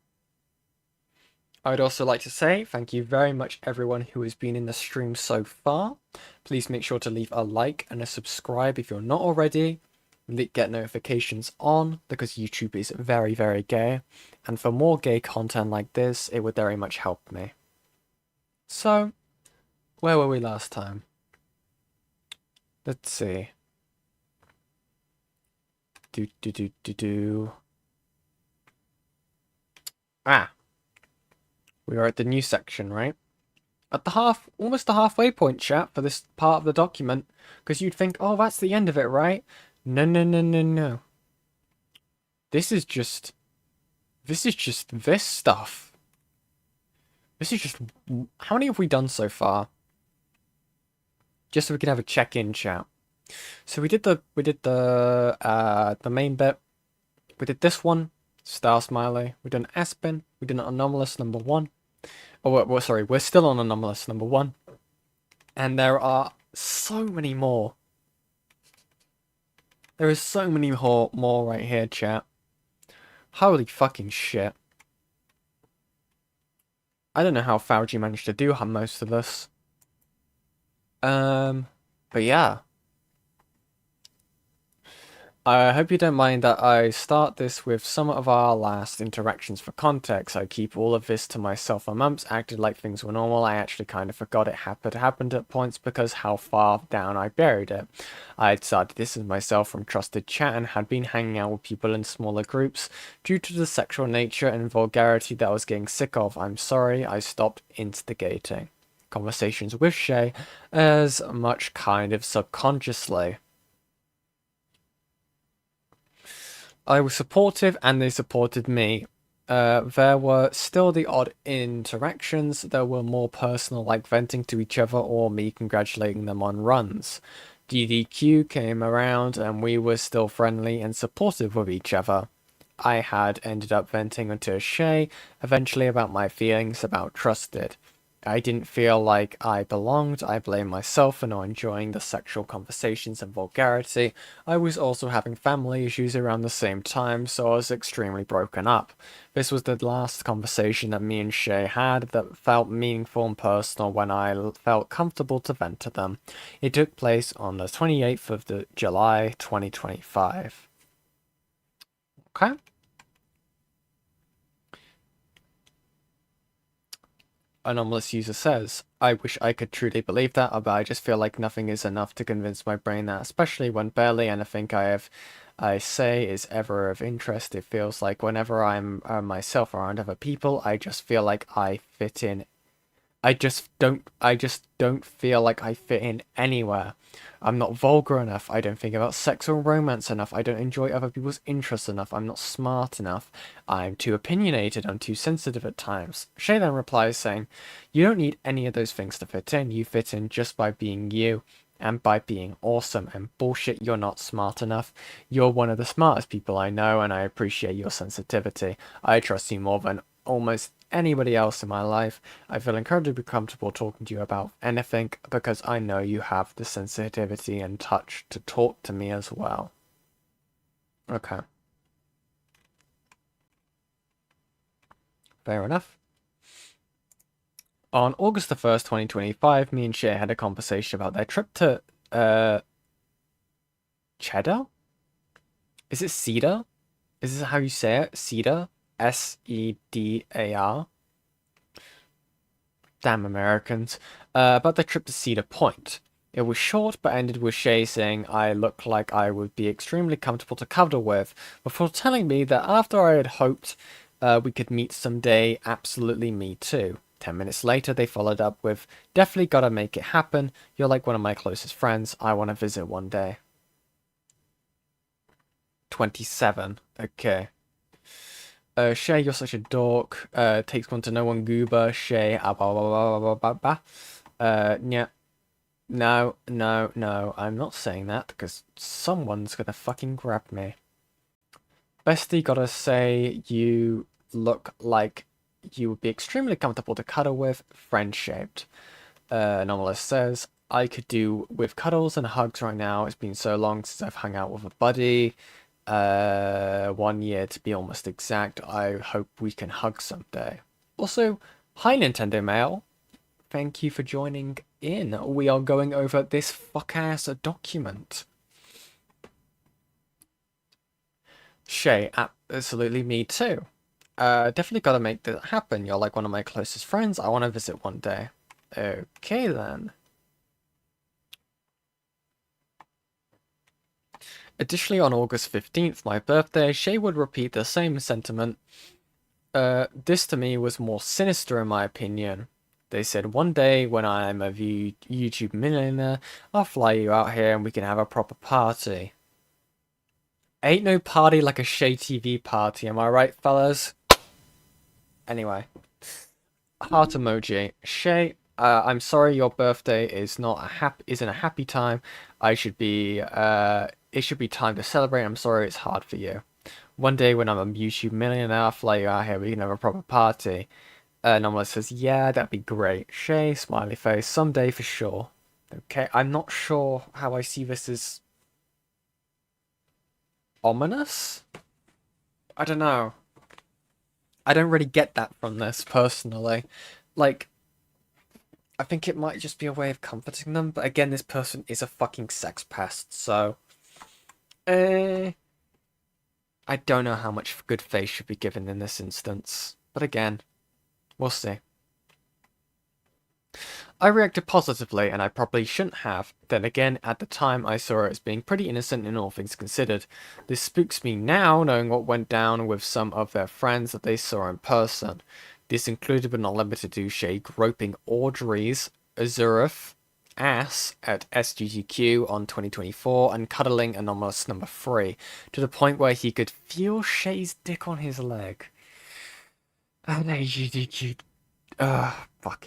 I'd also like to say thank you very much everyone who has been in the stream so far. Please make sure to leave a like and a subscribe if you're not already. Get notifications on because YouTube is very, very gay. And for more gay content like this, it would very much help me. So, where were we last time? Let's see. Ah. We are at the new section, right? At the almost the halfway point, chat, for this part of the document. Because you'd think, oh, that's the end of it, right? No, no, no, no, no. This is just this stuff. This is just, how many have we done so far? Just so we can have a check-in, chat. So we did the main bit. We did this one, Star Smiley. We did an Aspen. We did an Anomalous number 1. Oh, well, sorry, we're still on Anomalous number 1. And there are so many more. There is so many more right here, chat. Holy fucking shit. I don't know how Fauji managed to do most of this. But yeah. I hope you don't mind that I start this with some of our last interactions for context. I keep all of this to myself for months, acted like things were normal. I actually kind of forgot it happened at points because how far down I buried it. I had started this as myself from trusted chat and had been hanging out with people in smaller groups. Due to the sexual nature and vulgarity that I was getting sick of, I'm sorry, I stopped instigating conversations with Shay as much kind of subconsciously. I was supportive and they supported me. There were still the odd interactions that were more personal, like venting to each other or me congratulating them on runs. DDQ came around and we were still friendly and supportive of each other. I had ended up venting onto Shay eventually about my feelings about trusted. I didn't feel like I belonged. I blamed myself for not enjoying the sexual conversations and vulgarity. I was also having family issues around the same time, so I was extremely broken up. This was the last conversation that me and Shay had that felt meaningful and personal when I felt comfortable to vent to them. It took place on the 28th of July 2025. Okay. Anomalous user says, I wish I could truly believe that, but I just feel like nothing is enough to convince my brain that, especially when barely anything I say is ever of interest. It feels like whenever I'm myself around other people, I just feel like I fit in. I just don't feel like I fit in anywhere. I'm not vulgar enough. I don't think about sex or romance enough. I don't enjoy other people's interests enough. I'm not smart enough. I'm too opinionated. I'm too sensitive at times. Shay then replies saying, you don't need any of those things to fit in. You fit in just by being you and by being awesome. And bullshit, you're not smart enough. You're one of the smartest people I know, and I appreciate your sensitivity. I trust you more than almost anybody else in my life. I feel incredibly comfortable talking to you about anything because I know you have the sensitivity and touch to talk to me as well. Okay. Fair enough. On August the 1st, 2025, me and Shay had a conversation about their trip to, Cheddar? Is it Cedar? Is this how you say it? Cedar? Sedar? Damn Americans. About the trip to Cedar Point. It was short, but ended with Shay saying I looked like I would be extremely comfortable to cuddle with, before telling me that after I had hoped we could meet someday, absolutely me too. 10 minutes later, they followed up with, definitely gotta make it happen. You're like one of my closest friends. I want to visit one day. 27. Okay. Shay, you're such a dork. Takes one to know one, goober. Shay, yeah. No, I'm not saying that because someone's gonna fucking grab me. Bestie, gotta say, you look like you would be extremely comfortable to cuddle with, friend-shaped. Anomalous says, I could do with cuddles and hugs right now. It's been so long since I've hung out with a buddy. 1 year to be almost exact. I hope we can hug someday. Also, hi Nintendo Mail. Thank you for joining in. We are going over this fuck-ass document. Shay, absolutely me too. Definitely gotta make that happen. You're like one of my closest friends. I want to visit one day. Okay then. Additionally, on August 15th, my birthday, Shay would repeat the same sentiment. This to me was more sinister in my opinion. They said, one day when I'm a YouTube millionaire, I'll fly you out here and we can have a proper party. Ain't no party like a Shay TV party, am I right, fellas? Anyway. Heart emoji. Shay, I'm sorry your birthday isn't a happy time. It should be time to celebrate. I'm sorry it's hard for you. One day when I'm a YouTube millionaire, I'll fly you out here, we can have a proper party. Anomalous says, yeah, that'd be great. Shay, smiley face, someday for sure. Okay, I'm not sure how I see this as ominous? I don't know. I don't really get that from this, personally. Like, I think it might just be a way of comforting them, but again, this person is a fucking sex pest, so... I don't know how much good faith should be given in this instance. But again, we'll see. I reacted positively, and I probably shouldn't have. Then again, at the time, I saw her as being pretty innocent in all things considered. This spooks me now, knowing what went down with some of their friends that they saw in person. This included but not limited to Shay groping Audrey's Azureth ass at SGTQ on 2024 and cuddling Anomalous number 3 to the point where he could feel Shay's dick on his leg. Fucking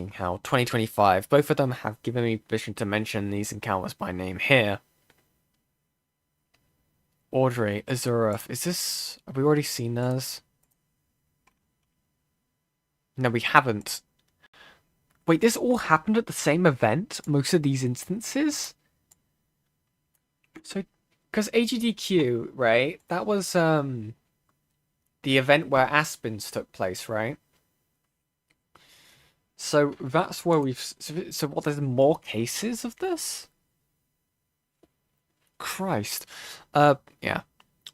hell. 2025. Both of them have given me permission to mention these encounters by name here. Audrey, Azureth. Is this... Have we already seen those? No, we haven't. Wait, this all happened at the same event? Most of these instances? So, because AGDQ, right? That was, the event where Aspens took place, right? So, that's where we've... So what, there's more cases of this? Christ. Yeah.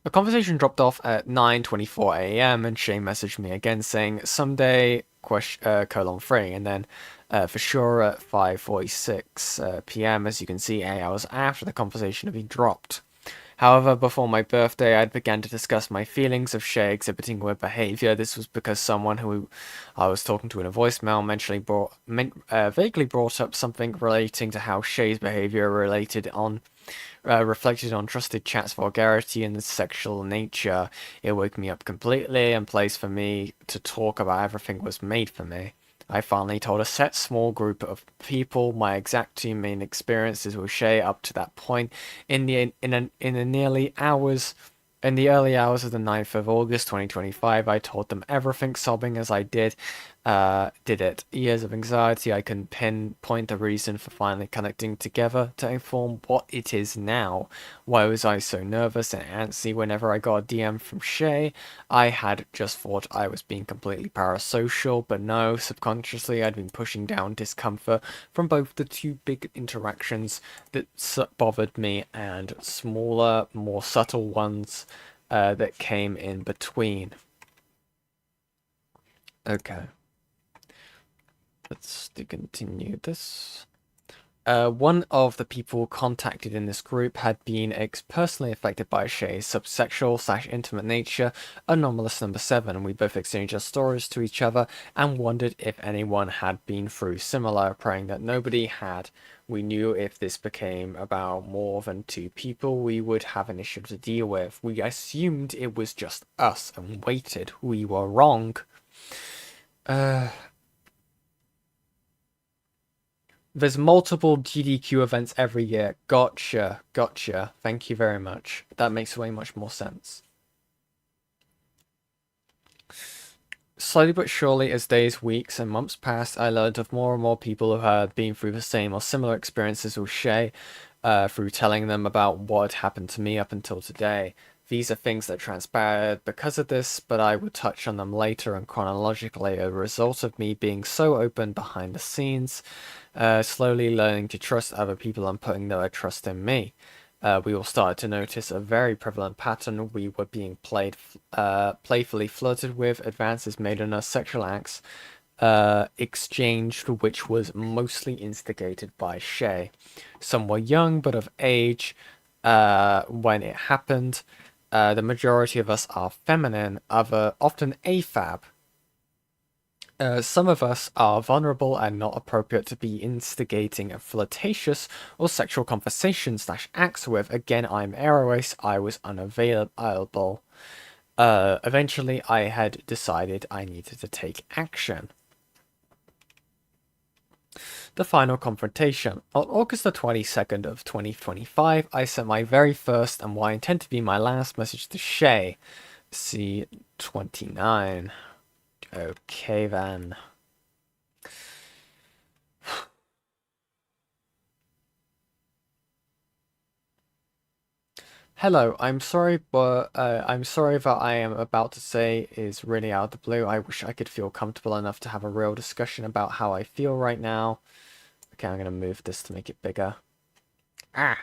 The conversation dropped off at 9:24 a.m. and Shay messaged me again saying someday :3 and then for sure at 5:46 p.m. as you can see 8 hours after the conversation had been dropped. However, before my birthday, I'd began to discuss my feelings of Shay exhibiting weird behavior. This was because someone who I was talking to in a voicemail vaguely brought up something relating to how Shay's behavior reflected on trusted chat's vulgarity and sexual nature. It woke me up completely, and place for me to talk about everything was made for me. I finally told a set small group of people my exact 2 main experiences with Shay up to that point. In the early hours of the 9th of August 2025, I told them everything, sobbing as I did it. Years of anxiety, I couldn't pinpoint the reason for finally connecting together to inform what it is now. Why was I so nervous and antsy whenever I got a DM from Shay? I had just thought I was being completely parasocial, but no, subconsciously I'd been pushing down discomfort from both the 2 big interactions that bothered me and smaller, more subtle ones that came in between. Okay. Let's continue this. One of the people contacted in this group had been personally affected by Shay's subsexual/intimate nature, Anomalous number 7, and we both exchanged our stories to each other and wondered if anyone had been through similar, praying that nobody had. We knew if this became about more than 2 people, we would have an issue to deal with. We assumed it was just us and waited. We were wrong. There's multiple GDQ events every year. Gotcha. Thank you very much. That makes way much more sense. Slowly but surely, as days, weeks, and months passed, I learned of more and more people who had been through the same or similar experiences with Shay, through telling them about what had happened to me up until today. These are things that transpired because of this, but I would touch on them later and chronologically as a result of me being so open behind the scenes, slowly learning to trust other people and putting their trust in me. We all started to notice a very prevalent pattern. We were being playfully flirted with, advances made on us, sexual acts exchanged, which was mostly instigated by Shay. Some were young but of age when it happened. The majority of us are feminine, often AFAB. Some of us are vulnerable and not appropriate to be instigating a flirtatious or sexual conversation / acts with. Again, I'm Aeroace. I was unavailable. Eventually, I had decided I needed to take action. The final confrontation. On August the 22nd of 2025, I sent my very first and what I intend to be my last message to Shay. C29. Okay then. Hello, I'm sorry, but I'm sorry that I am about to say is really out of the blue. I wish I could feel comfortable enough to have a real discussion about how I feel right now. Okay, I'm gonna move this to make it bigger. Ah!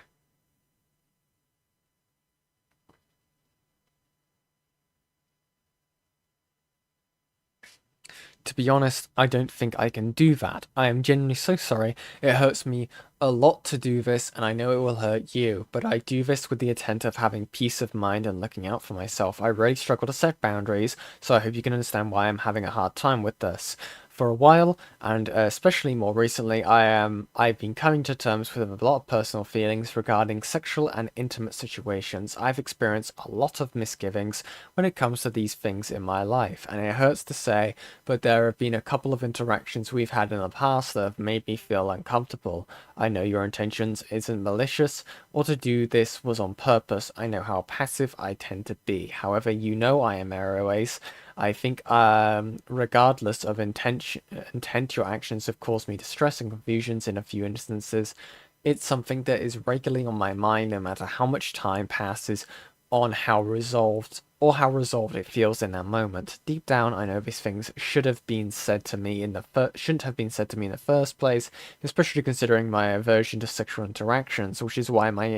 To be honest, I don't think I can do that. I am genuinely so sorry. It hurts me a lot to do this, and I know it will hurt you, but I do this with the intent of having peace of mind and looking out for myself. I really struggle to set boundaries, so I hope you can understand why I'm having a hard time with this. For a while, and especially more recently, I've been coming to terms with a lot of personal feelings regarding sexual and intimate situations. I've experienced a lot of misgivings when it comes to these things in my life, and it hurts to say, but there have been a couple of interactions we've had in the past that have made me feel uncomfortable. I know your intentions isn't malicious, or to do this was on purpose. I know how passive I tend to be. However, you know I am Aeroace. I think, regardless of intent, your actions have caused me distress and confusions in a few instances. It's something that is regularly on my mind, no matter how much time passes, on how resolved it feels in that moment. Deep down, I know these things should have been said to me shouldn't have been said to me in the first place, especially considering my aversion to sexual interactions, which is why my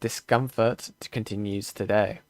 discomfort continues today.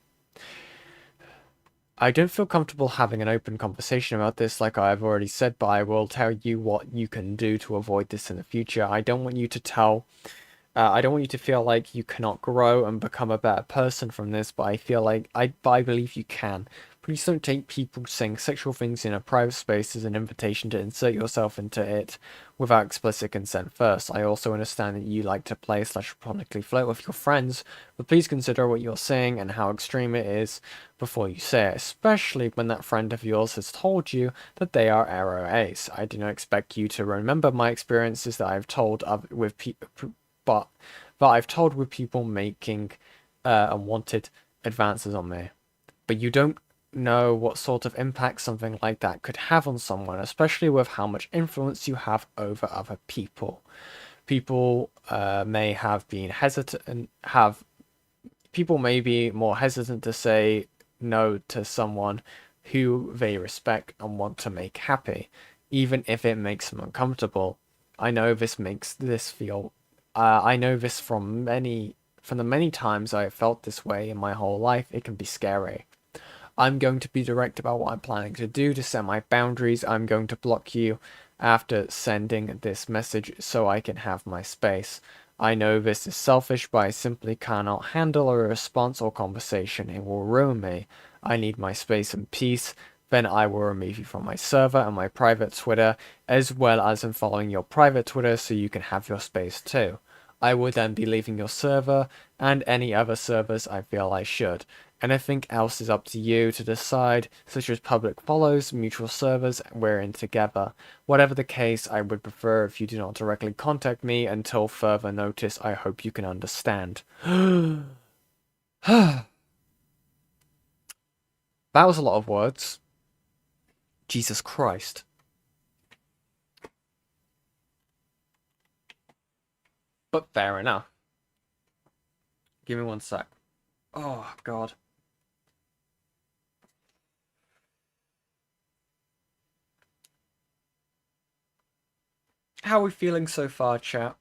I don't feel comfortable having an open conversation about this, like I've already said, but I will tell you what you can do to avoid this in the future. I don't want you to feel like you cannot grow and become a better person from this, but I believe you can. Please don't take people saying sexual things in a private space as an invitation to insert yourself into it without explicit consent first. I also understand that you like to play/chronically flirt with your friends, but please consider what you're saying and how extreme it is before you say it, especially when that friend of yours has told you that they are aro ace. I do not expect you to remember my experiences that I've told with people making unwanted advances on me. But you don't know what sort of impact something like that could have on someone, especially with how much influence you have over other people. People may be more hesitant to say no to someone who they respect and want to make happy, even if it makes them uncomfortable. I know this from the many times I have felt this way in my whole life. It can be scary. I'm going to be direct about what I'm planning to do to set my boundaries. I'm going to block you after sending this message so I can have my space. I know this is selfish, but I simply cannot handle a response or conversation. It will ruin me. I need my space and peace. Then I will remove you from my server and my private Twitter, as well as unfollowing your private Twitter so you can have your space too. I will then be leaving your server and any other servers I feel I should. Anything else is up to you to decide, such as public follows, mutual servers we're in together. Whatever the case, I would prefer if you do not directly contact me until further notice. I hope you can understand. That was a lot of words. Jesus Christ. But fair enough. Give me one sec. Oh, God. How are we feeling so far, chat?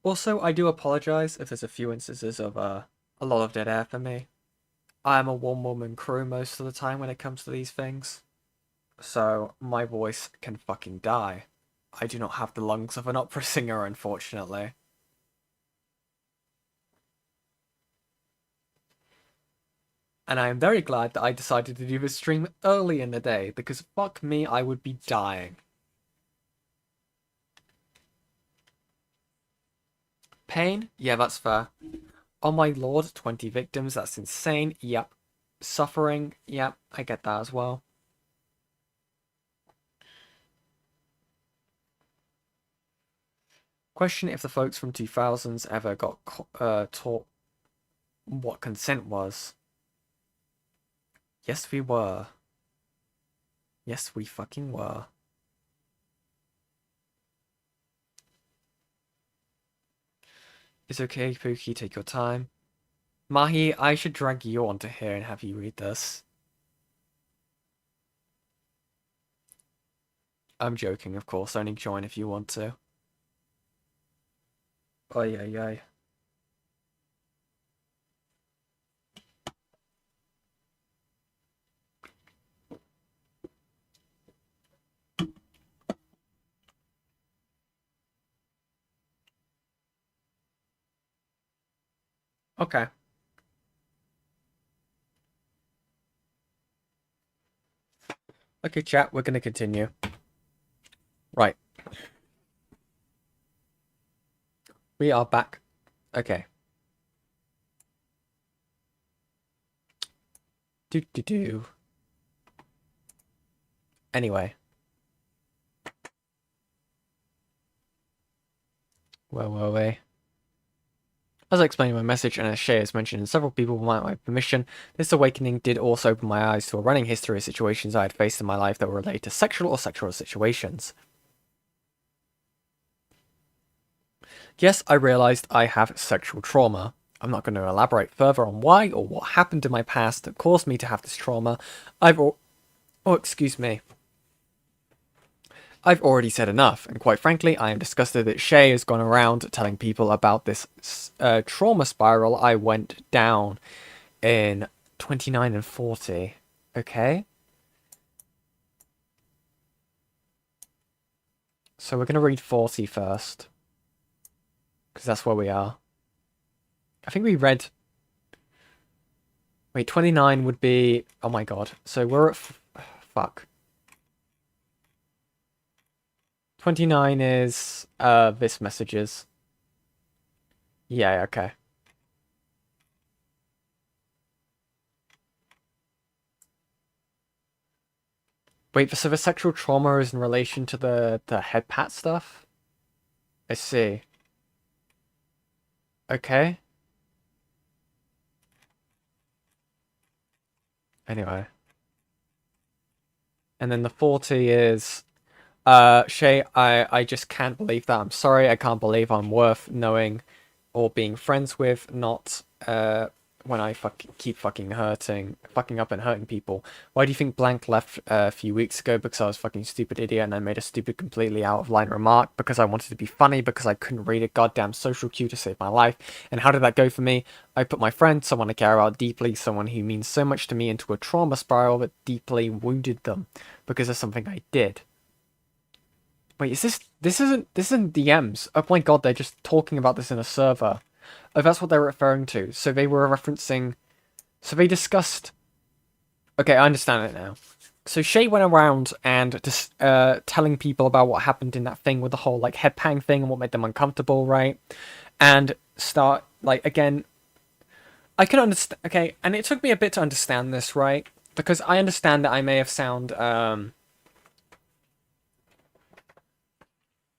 Also, I do apologize if there's a few instances of a lot of dead air for me. I am a one-woman crew most of the time when it comes to these things. So, my voice can fucking die. I do not have the lungs of an opera singer, unfortunately. And I am very glad that I decided to do this stream early in the day, because fuck me, I would be dying. Pain? Yeah, that's fair. Oh my lord, 20 victims, that's insane. Yep. Suffering? Yep, I get that as well. Question if the folks from 2000s ever got taught what consent was. Yes, we were. Yes, we fucking were. It's okay, Pookie, take your time. Mahi, I should drag you onto here and have you read this. I'm joking, of course, only join if you want to. Oy, oy, oy. Okay. Okay, chat, we're gonna continue. Right. We are back. Okay. Do. Anyway. Where were we? As I explained in my message, and as Shay has mentioned, and several people without my permission, this awakening did also open my eyes to a running history of situations I had faced in my life that were related to sexual or sexual situations. Yes, I realized I have sexual trauma. I'm not going to elaborate further on why or what happened in my past that caused me to have this trauma. Excuse me. I've already said enough, and quite frankly, I am disgusted that Shay has gone around telling people about this trauma spiral I went down in 29 and 40. Okay? So we're going to read 40 first. Because that's where we are. I think we read... Wait, 29 would be... Oh my god. So we're at... Fuck. 29 is, this messages. Yeah, okay. Wait, so the sexual trauma is in relation to the head pat stuff? I see. Okay. Anyway. And then the 40 is... Shay, I just can't believe that. I'm sorry, I can't believe I'm worth knowing or being friends with, not, when I keep fucking up and hurting people. Why do you think Blank left a few weeks ago? Because I was a fucking stupid idiot and I made a stupid, completely out of line remark because I wanted to be funny because I couldn't read a goddamn social cue to save my life. And how did that go for me? I put my friend, someone I care about deeply, someone who means so much to me, into a trauma spiral that deeply wounded them because of something I did. Wait, this isn't DMs. Oh my god, they're just talking about this in a server. Oh, that's what they're referring to. So they were referencing... So they discussed... Okay, I understand it now. So Shay went around and just telling people about what happened in that thing with the whole, like, head pang thing and what made them uncomfortable, right? And start, like, again... I can understand... Okay, and it took me a bit to understand this, right? Because I understand that I may have sound,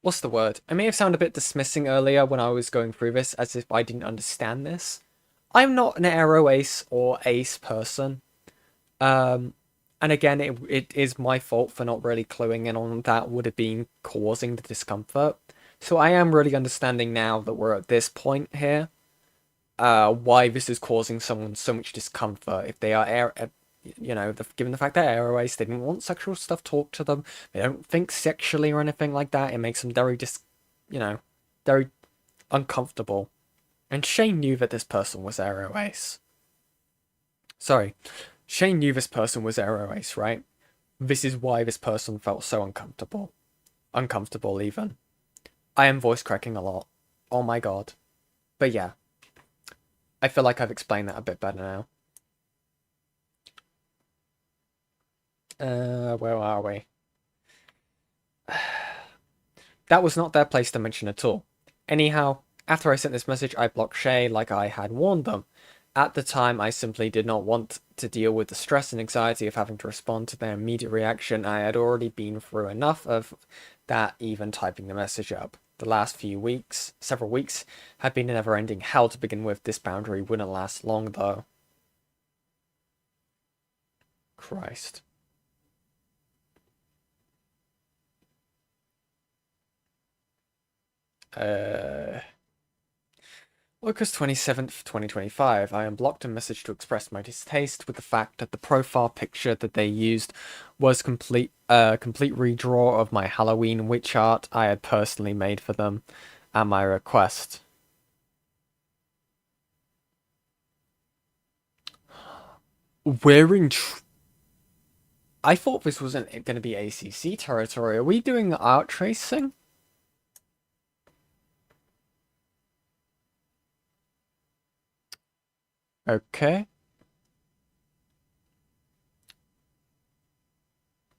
what's the word? I may have sounded a bit dismissing earlier when I was going through this, as if I didn't understand this. I'm not an aero ace or ace person. And again, it is my fault for not really cluing in on that would have been causing the discomfort. So I am really understanding now that we're at this point here, why this is causing someone so much discomfort. If they are you know, given the fact that aero ace, they didn't want sexual stuff talked to them, they don't think sexually or anything like that, it makes them very very uncomfortable. And Shane knew that this person was aero ace. Sorry. Shane knew this person was aero ace, right? This is why this person felt so uncomfortable. Uncomfortable, even. I am voice cracking a lot. Oh my god. But yeah. I feel like I've explained that a bit better now. Where are we? That was not their place to mention at all. Anyhow, after I sent this message, I blocked Shay like I had warned them. At the time, I simply did not want to deal with the stress and anxiety of having to respond to their immediate reaction. I had already been through enough of that, even typing the message up. The last few weeks, several weeks, had been a never-ending hell to begin with. This boundary wouldn't last long, though. Christ. August 27th, 2025. I unblocked a message to express my distaste with the fact that the profile picture that they used was complete redraw of my Halloween witch art I had personally made for them at my request. I thought this wasn't going to be ACC territory. Are we doing art tracing? Okay.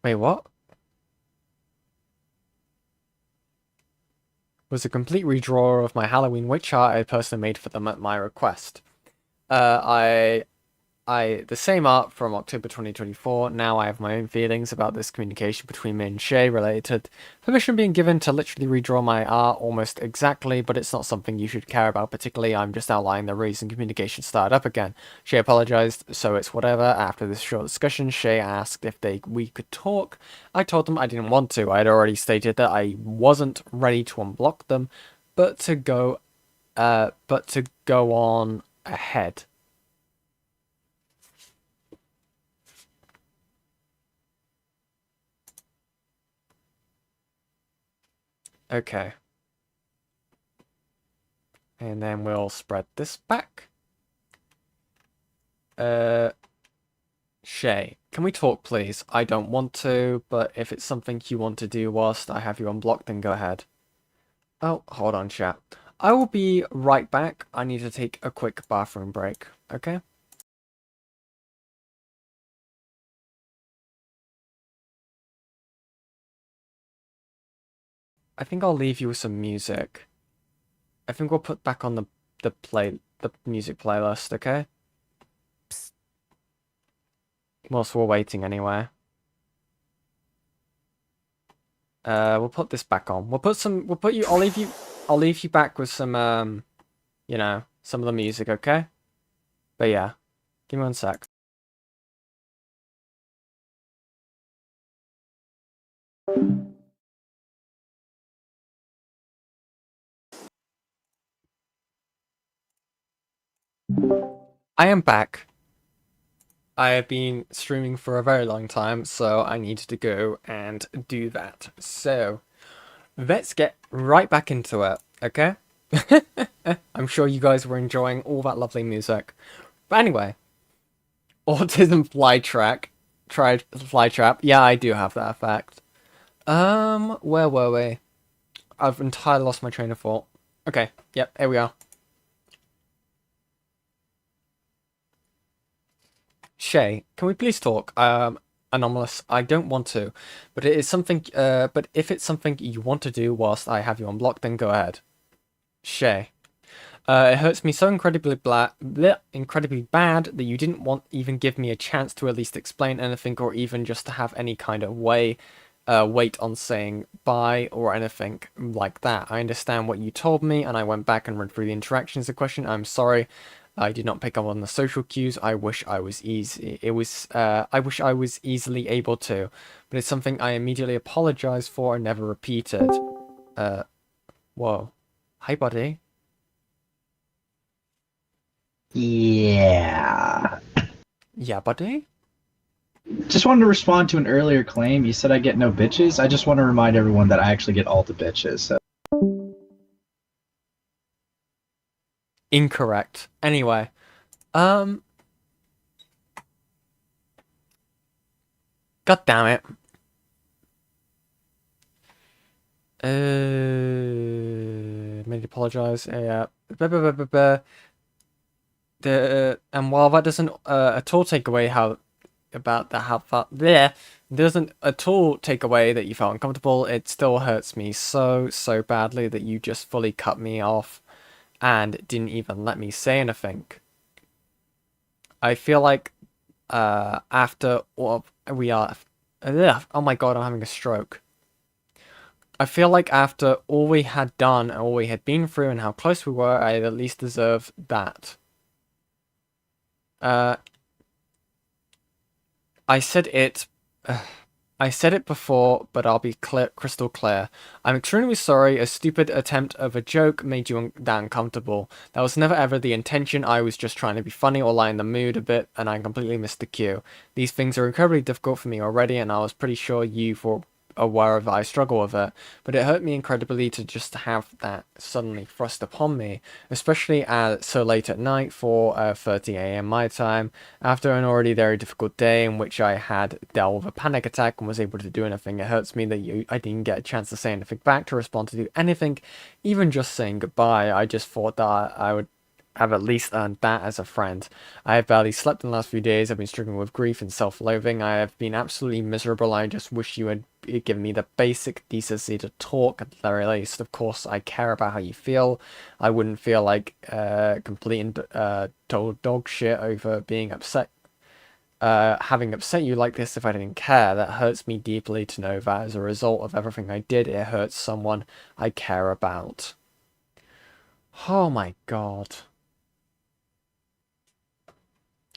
Wait, what? Was a complete redraw of my Halloween witch art I personally made for them at my request. I the same art from October 2024. Now I have my own feelings about this communication between me and Shay related to permission being given to literally redraw my art almost exactly, but it's not something you should care about particularly. I'm just outlining the reason communication started up again. Shay apologized, so it's whatever. After this short discussion, Shay asked if we could talk. I told them I didn't want to. I had already stated that I wasn't ready to unblock them, but to go on ahead. Okay. And then we'll spread this back. Shay, can we talk, please? I don't want to, but if it's something you want to do whilst I have you unblocked, then go ahead. Oh, hold on, chat. I will be right back. I need to take a quick bathroom break, okay? I think I'll leave you with some music. I think we'll put back on the music playlist, okay? Psst. Whilst we're waiting anyway. We'll put this back on. I'll leave you back with some you know, some of the music, okay? But yeah. Give me 1 sec. I am back. I have been streaming for a very long time, so I needed to go and do that. So, let's get right back into it, okay? I'm sure you guys were enjoying all that lovely music. But anyway, Autism Flytrap. Yeah, I do have that effect. Where were we? I've entirely lost my train of thought. Okay, yep, here we are. Shay, can we please talk? Anomalous, I don't want to, but it is something. But if it's something you want to do whilst I have you unblocked, then go ahead. Shay, it hurts me so incredibly bad that you didn't want even give me a chance to at least explain anything, or even just to have any kind of wait on saying bye or anything like that. I understand what you told me, and I went back and read through the interactions in question. I'm sorry. I did not pick up on the social cues. I wish I was I wish I was easily able to, but it's something I immediately apologized for and never repeated. Whoa. Hi, buddy. Yeah. Yeah, buddy? Just wanted to respond to an earlier claim. You said I get no bitches. I just want to remind everyone that I actually get all the bitches. So. Incorrect. Anyway, God damn it. Made apologize. Yeah. And while that doesn't at all take away doesn't at all take away that you felt uncomfortable, it still hurts me so badly that you just fully cut me off and didn't even let me say anything. I feel like after all we are... oh my god, I'm having a stroke. I feel like after all we had done and all we had been through and how close we were, I at least deserve that. I said it before, but I'll be crystal clear. I'm extremely sorry. A stupid attempt of a joke made you that uncomfortable. That was never ever the intention. I was just trying to be funny or lighten the mood a bit, and I completely missed the cue. These things are incredibly difficult for me already, and I was pretty sure you were aware of I struggle with it, but it hurt me incredibly to just have that suddenly thrust upon me, especially so late at night, 4:30 AM my time, after an already very difficult day in which I had dealt with a panic attack and was able to do anything. It hurts me that I didn't get a chance to say anything back, to respond, to do anything, even just saying goodbye. I just thought that I would have at least earned that as a friend. I have barely slept in the last few days. I've been struggling with grief and self-loathing. I have been absolutely miserable. I just wish you had given me the basic decency to talk at the very least. Of course, I care about how you feel. I wouldn't feel like complete and total dog shit over being upset having upset you like this if I didn't care. That hurts me deeply to know that as a result of everything I did, it hurts someone I care about. Oh my god.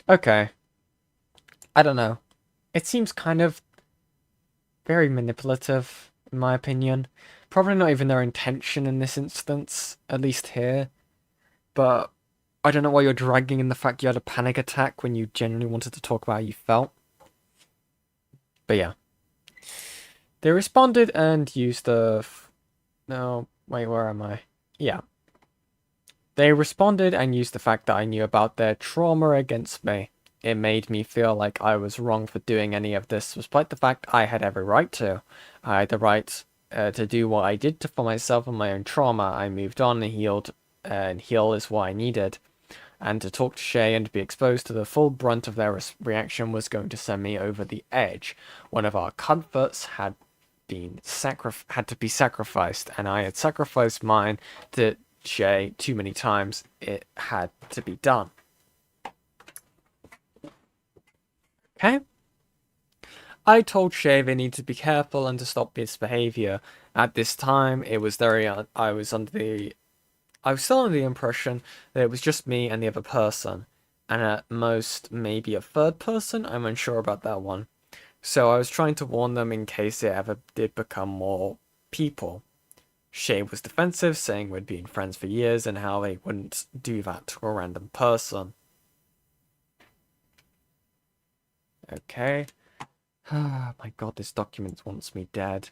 Okay. I don't know. It seems kind of very manipulative, in my opinion. Probably not even their intention in this instance, at least here. But I don't know why you're dragging in the fact you had a panic attack when you genuinely wanted to talk about how you felt. But yeah. They responded and used the... No, wait, where am I? Yeah. They responded and used the fact that I knew about their trauma against me. It made me feel like I was wrong for doing any of this, despite the fact I had every right to. I had the right to do what I did for myself and my own trauma. I moved on and healed, and heal is what I needed. And to talk to Shay and to be exposed to the full brunt of their reaction was going to send me over the edge. One of our comforts had to be sacrificed, and I had sacrificed mine to Shay too many times. It had to be done. Okay? I told Shay they need to be careful and to stop this behavior. At this time, it was I was still under the impression that it was just me and the other person, and at most maybe a third person. I'm unsure about that one. So I was trying to warn them in case it ever did become more people. Shay was defensive, saying we'd been friends for years and how they wouldn't do that to a random person. Okay. Ah, my god, this document wants me dead.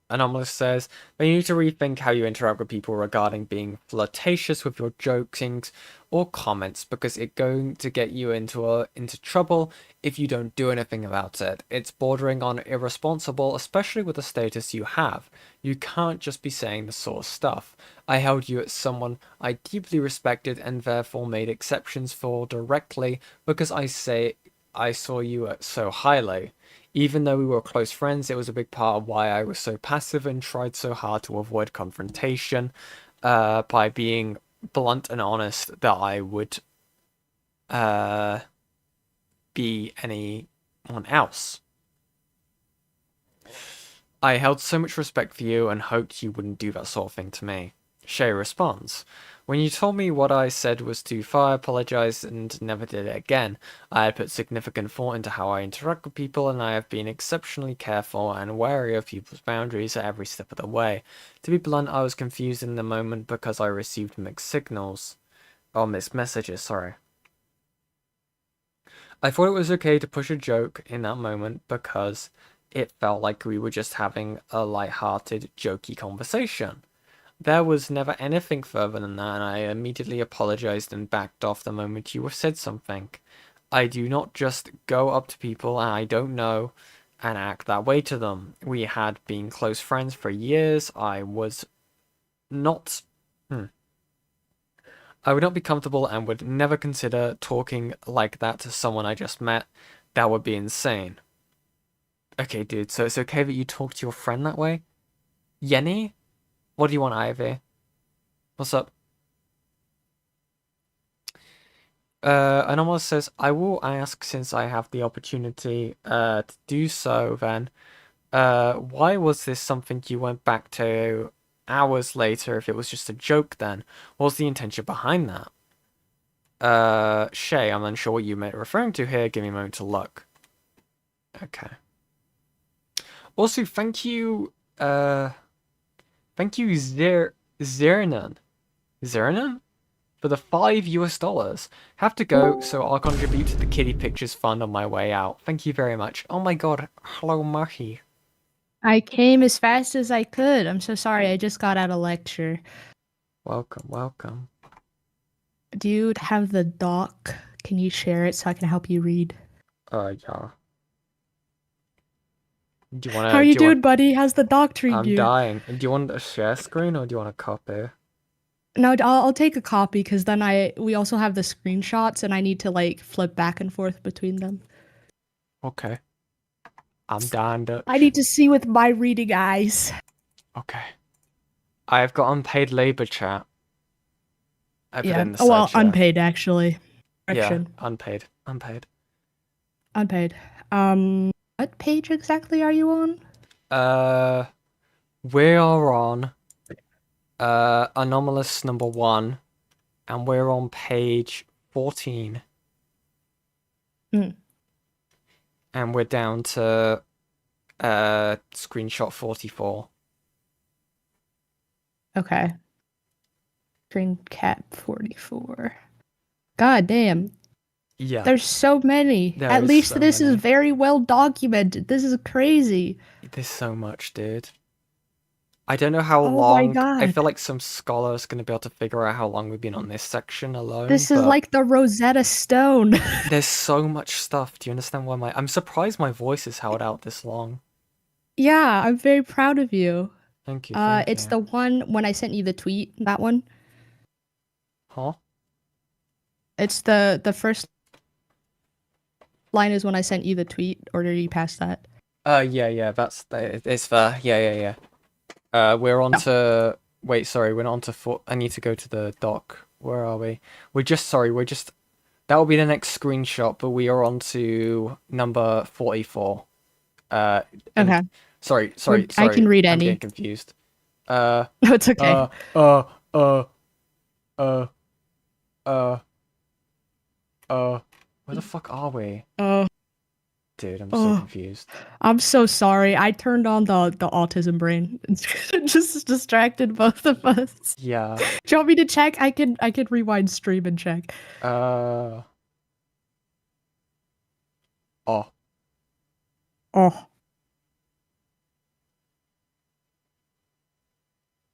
Anomalous says, but you need to rethink how you interact with people regarding being flirtatious with your jokings or comments, because it's going to get you into trouble if you don't do anything about it. It's bordering on irresponsible, especially with the status you have. You can't just be saying the sort of stuff. I held you as someone I deeply respected and therefore made exceptions for directly because I saw you so highly. Even though we were close friends, it was a big part of why I was so passive and tried so hard to avoid confrontation by being blunt and honest that I would be anyone else. I held so much respect for you and hoped you wouldn't do that sort of thing to me. Shay responds, when you told me what I said was too far, I apologized and never did it again. I had put significant thought into how I interact with people, and I have been exceptionally careful and wary of people's boundaries at every step of the way. To be blunt, I was confused in the moment because I received mixed messages, sorry. I thought it was okay to push a joke in that moment because it felt like we were just having a light-hearted, jokey conversation. There was never anything further than that, and I immediately apologized and backed off the moment you said something. I do not just go up to people and I don't know and act that way to them. We had been close friends for years. I would not be comfortable and would never consider talking like that to someone I just met. That would be insane. Okay, dude, so it's okay that you talk to your friend that way? Yenny? What do you want, Ivy? What's up? Anomalous says, I will ask since I have the opportunity to do so then. Why was this something you went back to hours later if it was just a joke then? What was the intention behind that? Shay, I'm unsure what you meant referring to here. Give me a moment to look. Okay. Also, thank you, Zernan, for the $5 Have to go, so I'll contribute to the Kitty Pictures Fund on my way out. Thank you very much. Oh my god, hello Mahi. I came as fast as I could. I'm so sorry, I just got out of lecture. Welcome, welcome. Do you have the doc? Can you share it so I can help you read? Yeah. Do you wanna, How are you doing, buddy? How's the doc treating you? I'm dying. Do you want a share screen or do you want a copy? No, I'll take a copy because then we also have the screenshots and I need to like flip back and forth between them. Okay. I'm down to... I need to see with my reading eyes. Okay. I've got unpaid labor, chat. I put in the Oh, well, side chat. unpaid actually. Yeah, Correction. unpaid. Unpaid. What page exactly are you on? We are on Anomalous number 1, and we're on page 14. And we're down to screenshot 44. Okay. Screen cap 44. God damn. Yeah. There's so many. At least so this many. is very well documented. This is crazy. There's so much, dude. I don't know how Oh long. my God. I feel like some scholar's gonna be able to figure out how long we've been on this section alone. This is but like the Rosetta Stone. there's so much stuff. Do you understand why I'm surprised my voice has held out this long. Yeah, I'm very proud of you. Thank you. It's the one when I sent you the tweet. That one. Huh? It's the first line is when I sent you the tweet, or are you past that? Yeah. It's fair. Yeah. We're on to. Wait, sorry. We're not on to. I need to go to the doc. Where are we? We're just. That will be the next screenshot, but we are on to number 44. Okay. Sorry. I can read I'm any. getting confused. No, it's okay. Where the fuck are we? Dude, I'm so Oh. confused. I'm so sorry. I turned on the autism brain. Just distracted both of us. Yeah. Do you want me to check? I could rewind stream and check. Oh.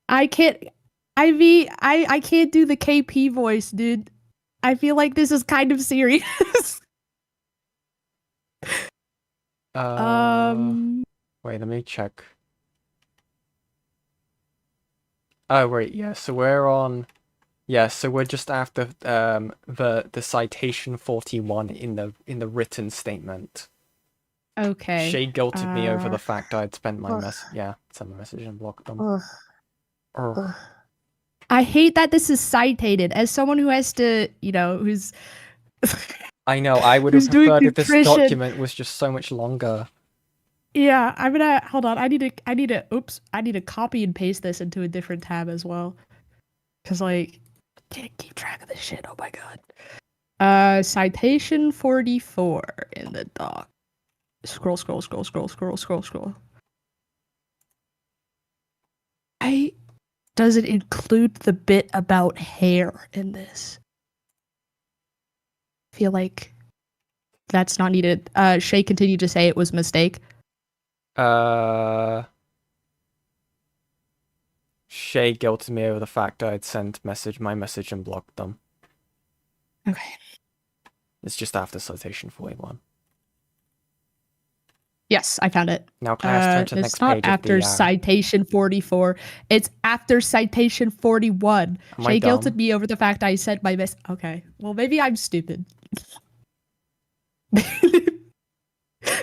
I can't. I can't do the KP voice, dude. I feel like this is kind of serious. Wait, let me check. Oh wait, yeah. So we're on. Yeah, so we're just after the citation 41 in the written statement. Okay. Shay guilted me over the fact I'd spent my sent my message and blocked them. I hate that this is cited. As someone who has to, who's I know, I would have who's doing preferred if this nutrition. document was just so much longer. Yeah, I'm gonna hold on. I need to copy and paste this into a different tab as well. Cause I can't keep track of this shit. Oh my god. Citation 44 in the doc. Scroll. Does it include the bit about hair in this? I feel like that's not needed. Shay continued to say it was a mistake. Shay guilted me over the fact I'd sent my message and blocked them. Okay. It's just after citation 41. Yes, I found it. Now can I ask turn to the next it's not page after of the, citation 44. It's after citation 41. Am I Shay dumb? guilted me over the fact I sent my mess. Okay. Well, maybe I'm stupid.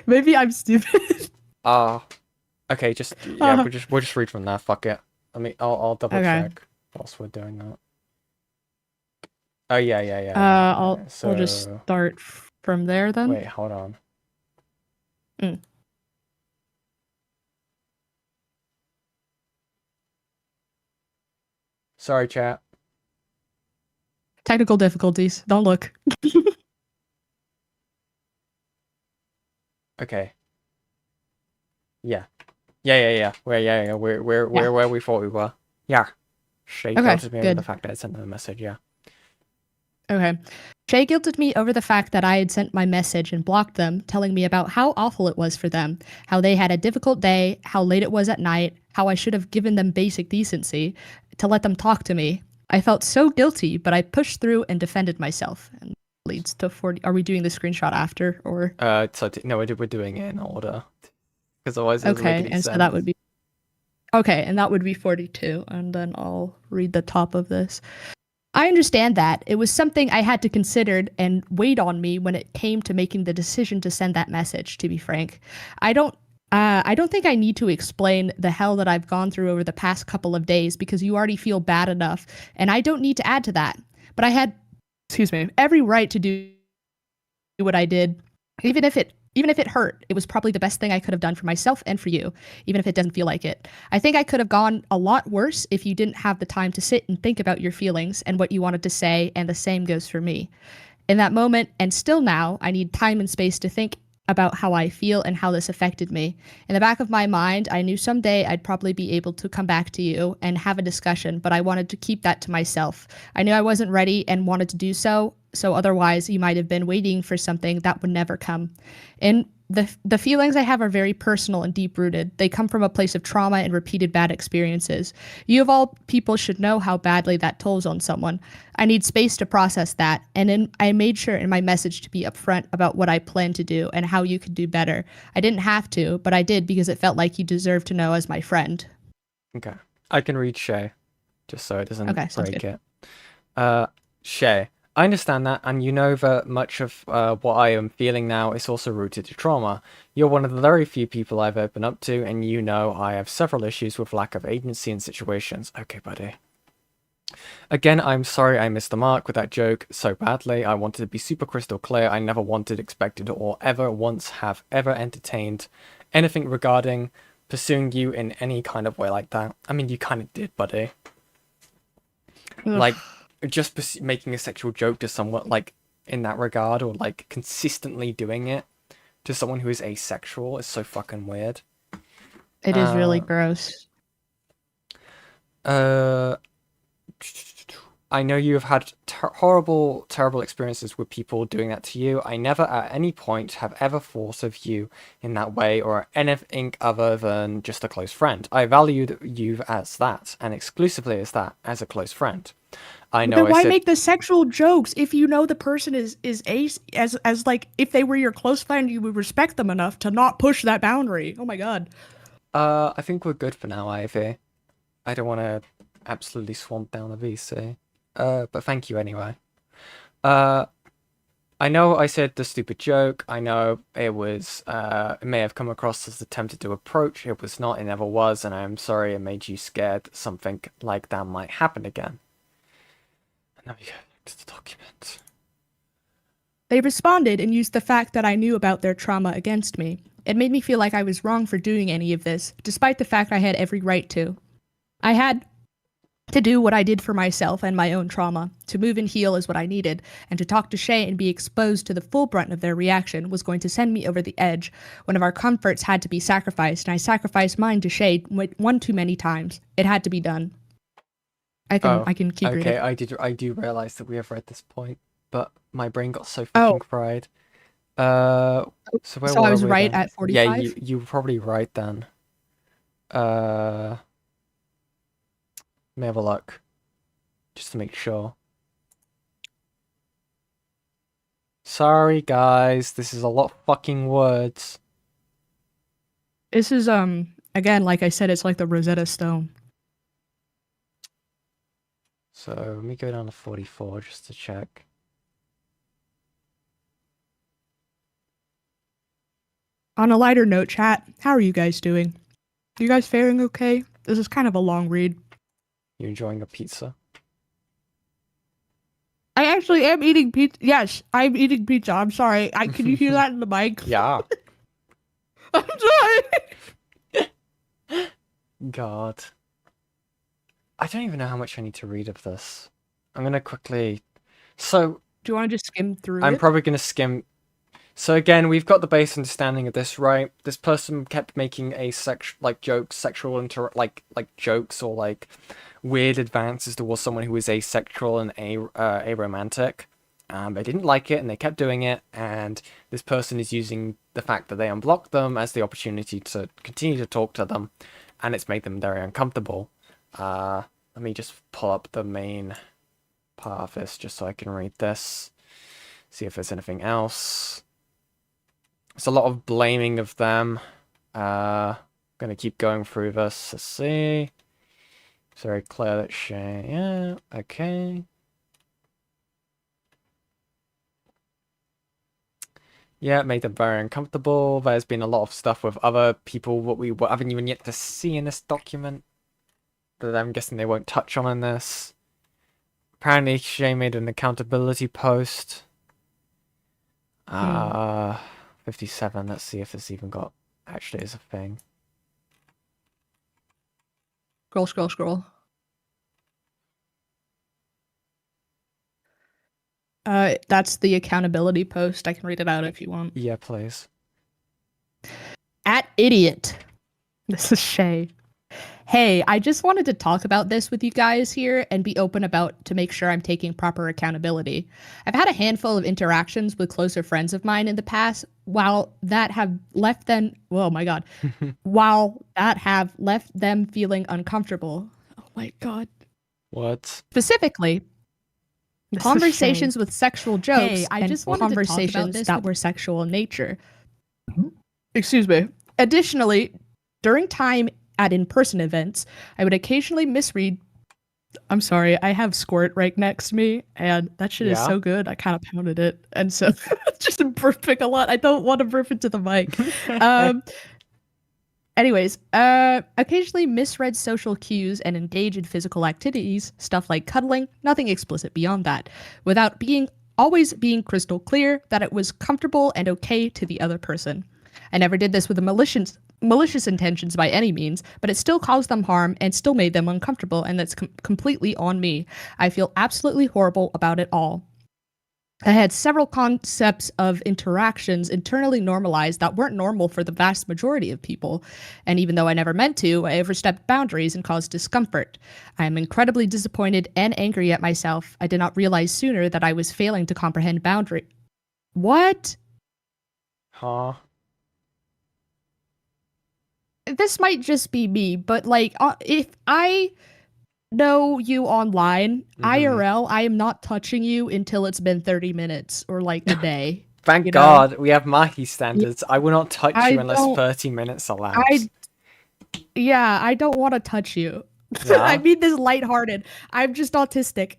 Maybe I'm stupid. Okay, we'll just read from there. Fuck it. I'll double check whilst we're doing that. Oh yeah. We'll just start from there then. Wait, hold on. Sorry, chat. Technical difficulties. Don't look. Okay. Yeah. We're where we thought we were. Yeah. Shay guilted me over the fact that I sent them a message, yeah. Okay. Shay guilted me over the fact that I had sent my message and blocked them, telling me about how awful it was for them, how they had a difficult day, how late it was at night, how I should have given them basic decency, to let them talk to me. I felt so guilty, but I pushed through and defended myself. And leads to 40. Are we doing the screenshot after, or? No, we're doing it in order. Because otherwise it doesn't make any sense. So that would be... Okay, and that would be 42, and then I'll read the top of this. I understand that. It was something I had to consider and weighed on me when it came to making the decision to send that message, to be frank. I don't I don't think I need to explain the hell that I've gone through over the past couple of days because you already feel bad enough, and I don't need to add to that. But I had, excuse me, every right to do what I did, even if it hurt. It was probably the best thing I could have done for myself and for you, even if it doesn't feel like it. I think I could have gone a lot worse if you didn't have the time to sit and think about your feelings and what you wanted to say, and the same goes for me. In that moment, and still now, I need time and space to think about how I feel and how this affected me. In the back of my mind, I knew someday I'd probably be able to come back to you and have a discussion, but I wanted to keep that to myself. I knew I wasn't ready and wanted to do so otherwise you might have been waiting for something that would never come. And the feelings I have are very personal and deep-rooted. They come from a place of trauma and repeated bad experiences. You of all people should know how badly that tolls on someone. I need space to process that, and then I made sure in my message to be upfront about what I plan to do and how you could do better. I didn't have to, but I did because it felt like you deserved to know as my friend. Okay. I can read Shay, just so it doesn't break good. it. Shay, I understand that, and you know that much of what I am feeling now is also rooted to trauma. You're one of the very few people I've opened up to, and you know I have several issues with lack of agency in situations. Okay, buddy. Again, I'm sorry I missed the mark with that joke so badly. I wanted to be super crystal clear. I never wanted, expected, or ever once have ever entertained anything regarding pursuing you in any kind of way like that. I mean, you kind of did, buddy. Like, just making a sexual joke to someone, like, in that regard, or, like, consistently doing it to someone who is asexual is so fucking weird. It is really gross. I know you have had horrible, terrible experiences with people doing that to you. I never at any point have ever thought of you in that way or anything other than just a close friend. I valued you as that, and exclusively as that, as a close friend. I know. Then why make the sexual jokes if you know the person is as like if they were your close friend, you would respect them enough to not push that boundary. Oh my god. I think we're good for now, Ivy. I don't want to absolutely swamp down a VC. But thank you anyway. I know I said the stupid joke. I know it was, it may have come across as attempted to approach. It was not, it never was, and I am sorry it made you scared that something like that might happen again. And now we go back to the document. They responded and used the fact that I knew about their trauma against me. It made me feel like I was wrong for doing any of this, despite the fact I had every right to. I had to do what I did for myself and my own trauma. To move and heal is what I needed, and to talk to Shay and be exposed to the full brunt of their reaction was going to send me over the edge. One of our comforts had to be sacrificed, and I sacrificed mine to Shay one too many times. It had to be done. I can keep reading. Okay, I do realize that we have read this point, but my brain got so fucking fried. So I was right then? at 45? Yeah, you were probably right then. Let me have a look, just to make sure. Sorry, guys, this is a lot of fucking words. This is, again, like I said, it's like the Rosetta Stone. So, let me go down to 44 just to check. On a lighter note, chat, how are you guys doing? You guys faring okay? This is kind of a long read. You enjoying a pizza? I actually am eating pizza. Yes, I'm eating pizza. I'm sorry. Can you hear that in the mic? Yeah. I'm sorry. God. I don't even know how much I need to read of this. I'm gonna quickly... So... Do you want to just skim through I'm it? probably gonna skim... So again, we've got the base understanding of this, right? This person kept making jokes, sexual jokes or like weird advances towards someone who was asexual and aromantic. They didn't like it and they kept doing it, and this person is using the fact that they unblocked them as the opportunity to continue to talk to them, and it's made them very uncomfortable. Let me just pull up the main part of this just so I can read this. See if there's anything else. It's a lot of blaming of them. Gonna keep going through this to see. It's very clear that Shay, yeah, okay. Yeah, it made them very uncomfortable. There's been a lot of stuff with other people what we haven't even yet to see in this document that I'm guessing they won't touch on in this. Apparently, Shay made an accountability post. 57. Let's see if this even got actually is a thing. Scroll. That's the accountability post. I can read it out if you want. Yeah, please. @idiot. This is Shay. Hey, I just wanted to talk about this with you guys here and be open about to make sure I'm taking proper accountability. I've had a handful of interactions with closer friends of mine in the past, while that have left them feeling uncomfortable. Oh my god. What? Specifically, conversations with sexual jokes Hey, I and just wanted to talk about conversations this that with- were sexual in nature. Excuse me. Additionally, during time at in-person events, I would occasionally misread. I'm sorry, I have Squirt right next to me, and that shit is Yeah? so good. I kind of pounded it, and so just burping a lot. I don't want to burp into the mic. Anyways, occasionally misread social cues and engage in physical activities, stuff like cuddling, nothing explicit beyond that, without always being crystal clear that it was comfortable and okay to the other person. I never did this with a malicious intentions by any means, but it still caused them harm and still made them uncomfortable, and that's completely on me. I feel absolutely horrible about it all. I had several concepts of interactions internally normalized that weren't normal for the vast majority of people, and even though I never meant to, I overstepped boundaries and caused discomfort. I am incredibly disappointed and angry at myself. I did not realize sooner that I was failing to comprehend boundary. What? Huh? This might just be me, but like, if I know you online, IRL, I am not touching you until it's been 30 minutes or like a day. Thank God we have Mahi standards. I will not touch you unless don't- 30 minutes elapse. I don't want to touch you. Yeah? I mean this lighthearted. I'm just autistic.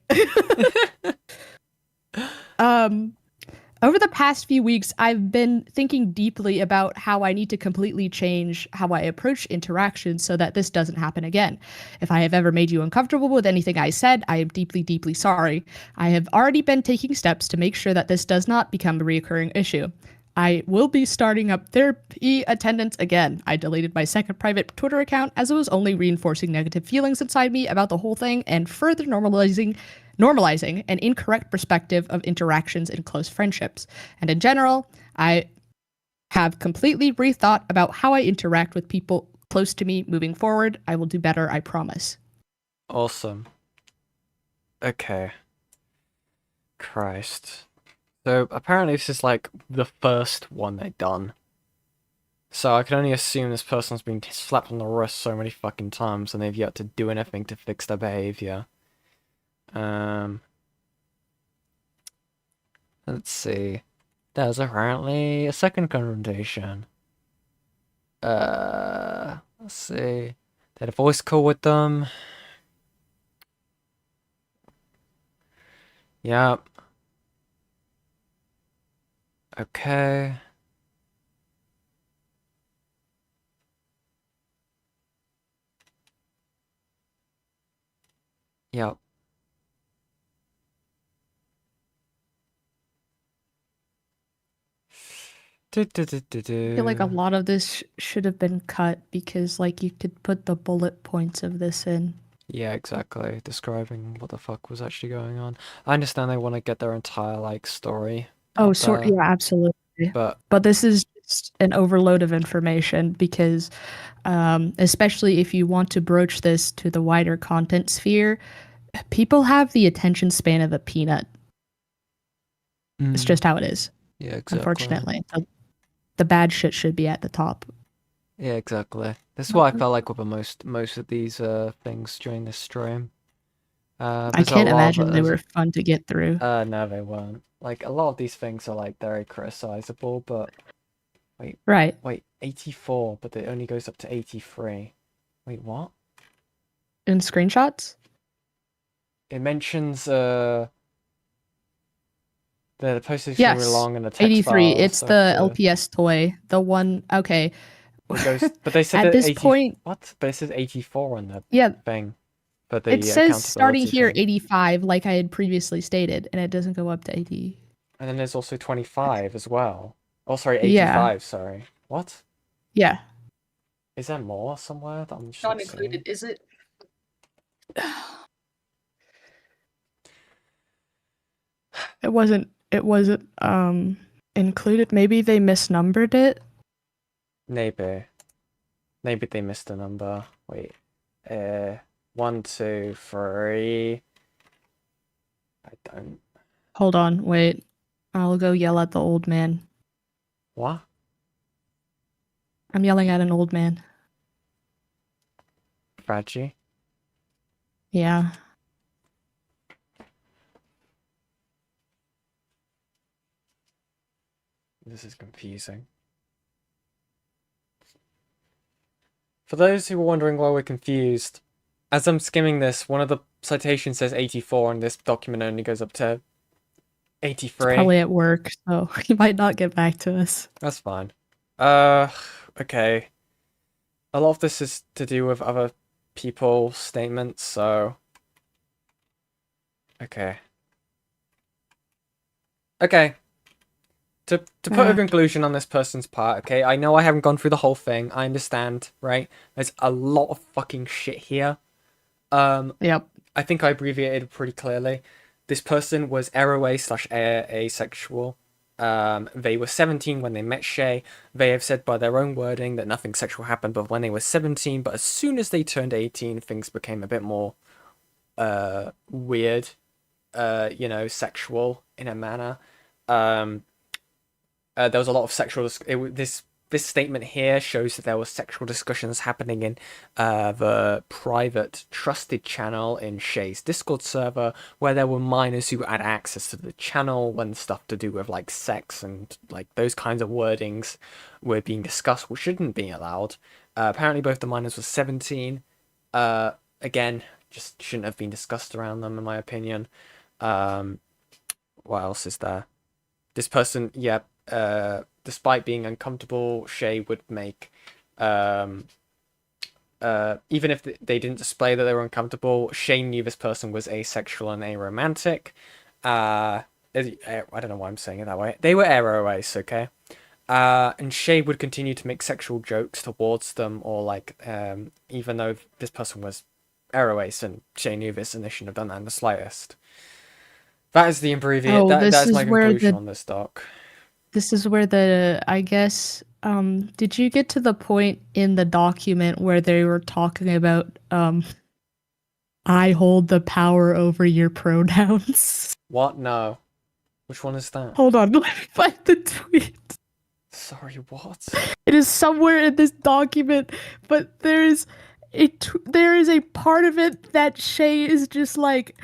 Over the past few weeks, I've been thinking deeply about how I need to completely change how I approach interactions so that this doesn't happen again. If I have ever made you uncomfortable with anything I said, I am deeply, deeply sorry. I have already been taking steps to make sure that this does not become a recurring issue. I will be starting up therapy attendance again. I deleted my second private Twitter account as it was only reinforcing negative feelings inside me about the whole thing and further normalizing an incorrect perspective of interactions in close friendships. And in general, I have completely rethought about how I interact with people close to me moving forward. I will do better, I promise. Awesome. Okay. Christ. So apparently this is like the first one they've done. So I can only assume this person's been slapped on the wrist so many fucking times and they've yet to do anything to fix their behavior. Let's see. There's apparently a second confrontation. Let's see. They had a voice call with them. Yep. Okay. Yep. I feel like a lot of this should have been cut because, like, you could put the bullet points of this in. Yeah, exactly. Describing what the fuck was actually going on. I understand they want to get their entire, like, story. Oh, out there, yeah, absolutely. But this is just an overload of information because, especially if you want to broach this to the wider content sphere, people have the attention span of a peanut. It's just how it is. Yeah, exactly. Unfortunately, the bad shit should be at the top. Yeah, exactly. That's what I felt like with most of these things during this stream. I can't imagine they were fun to get through. No, they weren't. Like, a lot of these things are, like, very criticizable, but... Right. Wait, 84, but it only goes up to 83. Wait, what? In screenshots? It mentions, The post is Yes, really long and the text 83. file, It's so the LPS toy. The one, okay. it goes, but they said At that this 80, point, what? But it says 84 on the yeah, thing. But the it says starting accountability here thing. 85, like I had previously stated, and it doesn't go up to 80. And then there's also 25 as well. Oh, sorry, 85, Yeah. sorry. What? Yeah. Is there more somewhere that I'm just Not not seeing? included, is it? It wasn't included. Maybe they misnumbered it. Maybe. Maybe they missed a number. Wait. 1, 2, 3. I don't. Hold on, wait. I'll go yell at the old man. What? I'm yelling at an old man. Fradgy? Yeah. This is confusing. For those who are wondering why we're confused, as I'm skimming this, one of the citations says 84 and this document only goes up to 83. Probably at work, so he might not get back to us. That's fine. Okay. A lot of this is to do with other people's statements, so... Okay. Okay. To put a conclusion on this person's part, okay? I know I haven't gone through the whole thing. I understand, right? There's a lot of fucking shit here. Yep. I think I abbreviated pretty clearly. This person was ROA/asexual. They were 17 when they met Shay. They have said by their own wording that nothing sexual happened but when they were 17, but as soon as they turned 18, things became a bit more weird, sexual in a manner. There was a lot of sexual... This statement here shows that there were sexual discussions happening in the private trusted channel in Shay's Discord server, where there were minors who had access to the channel when stuff to do with like sex and like those kinds of wordings were being discussed, which shouldn't be allowed. Apparently both the minors were 17. Again, just shouldn't have been discussed around them, in my opinion. What else is there? This person, despite being uncomfortable, Shay would make, even if they didn't display that they were uncomfortable, Shay knew this person was asexual and aromantic. I don't know why I'm saying it that way. They were aroace, okay? And Shay would continue to make sexual jokes towards them, or like, even though this person was aroace and Shay knew this and they shouldn't have done that in the slightest. That is the abbreviation. That's my conclusion on this doc. This is where I guess, did you get to the point in the document where they were talking about, I hold the power over your pronouns? What? No. Which one is that? Hold on, let me find the tweet. Sorry, what? It is somewhere in this document, but there is a part of it that Shay is just like,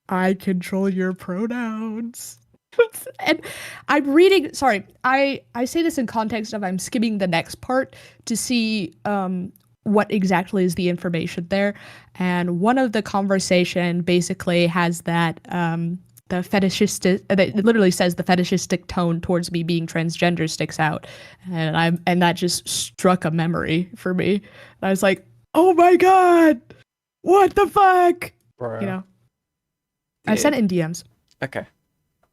I control your pronouns. And I'm reading, sorry, I say this in context of I'm skimming the next part to see what exactly is the information there. And one of the conversation basically has that the fetishistic, it literally says the fetishistic tone towards me being transgender sticks out. And that just struck a memory for me. And I was like, oh my God, what the fuck? Bro. You know, I sent it in DMs. Okay.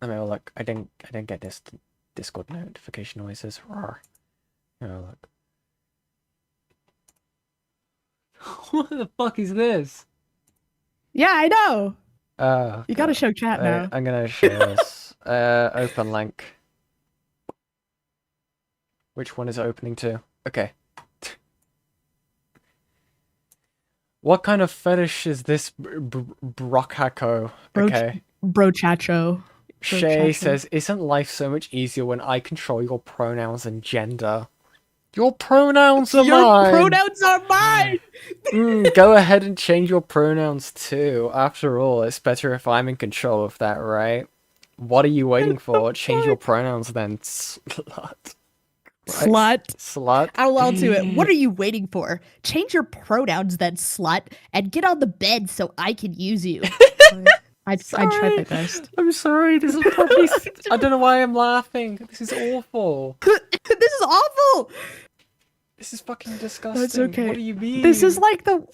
Let me have a look. I didn't get this Discord notification noises. Rawr. Let me have a look. What the fuck is this? Yeah, I know. You gotta God. show chat now. I'm gonna show this. Open link. Which one is it opening to? Okay. What kind of fetish is this, Brockhaco? Okay. Brochacho. Shay says, isn't life so much easier when I control your pronouns and gender? Your pronouns are mine! Your pronouns are mine! Go ahead and change your pronouns too. After all, it's better if I'm in control of that, right? What are you waiting for? Change your pronouns then, slut. Right? Slut. Out loud to it. What are you waiting for? Change your pronouns then, slut, and get on the bed so I can use you. I tried my best. I'm sorry. This is probably. I don't know why I'm laughing. This is awful. This is awful. This is fucking disgusting. That's okay. What do you mean? This is like the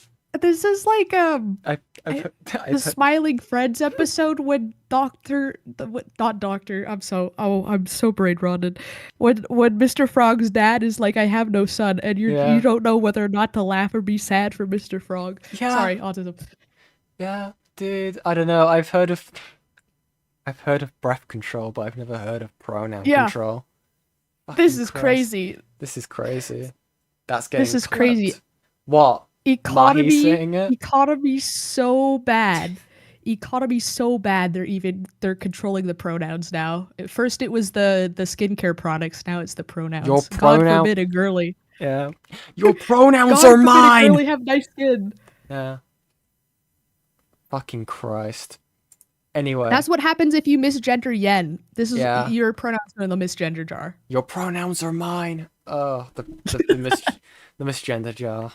Smiling Friends episode when not Doctor. I'm so brain rotted. When Mr. Frog's dad is like, I have no son, and you don't know whether or not to laugh or be sad for Mr. Frog. Yeah. Sorry, autism. Yeah, dude. I don't know. I've heard of breath control, but I've never heard of pronoun control. This is crazy. This is crazy. That's getting. This is crazy. What? Economy so bad. Economy so bad. They're controlling the pronouns now. At first it was the skincare products. Now it's the pronouns. Your God forbid a girly. Yeah. Your pronouns God are mine. A girly have nice skin. Yeah. Fucking Christ. Anyway. That's what happens if you misgender Yen. This is your pronouns are in the misgender jar. Your pronouns are mine. Oh, the misgender jar.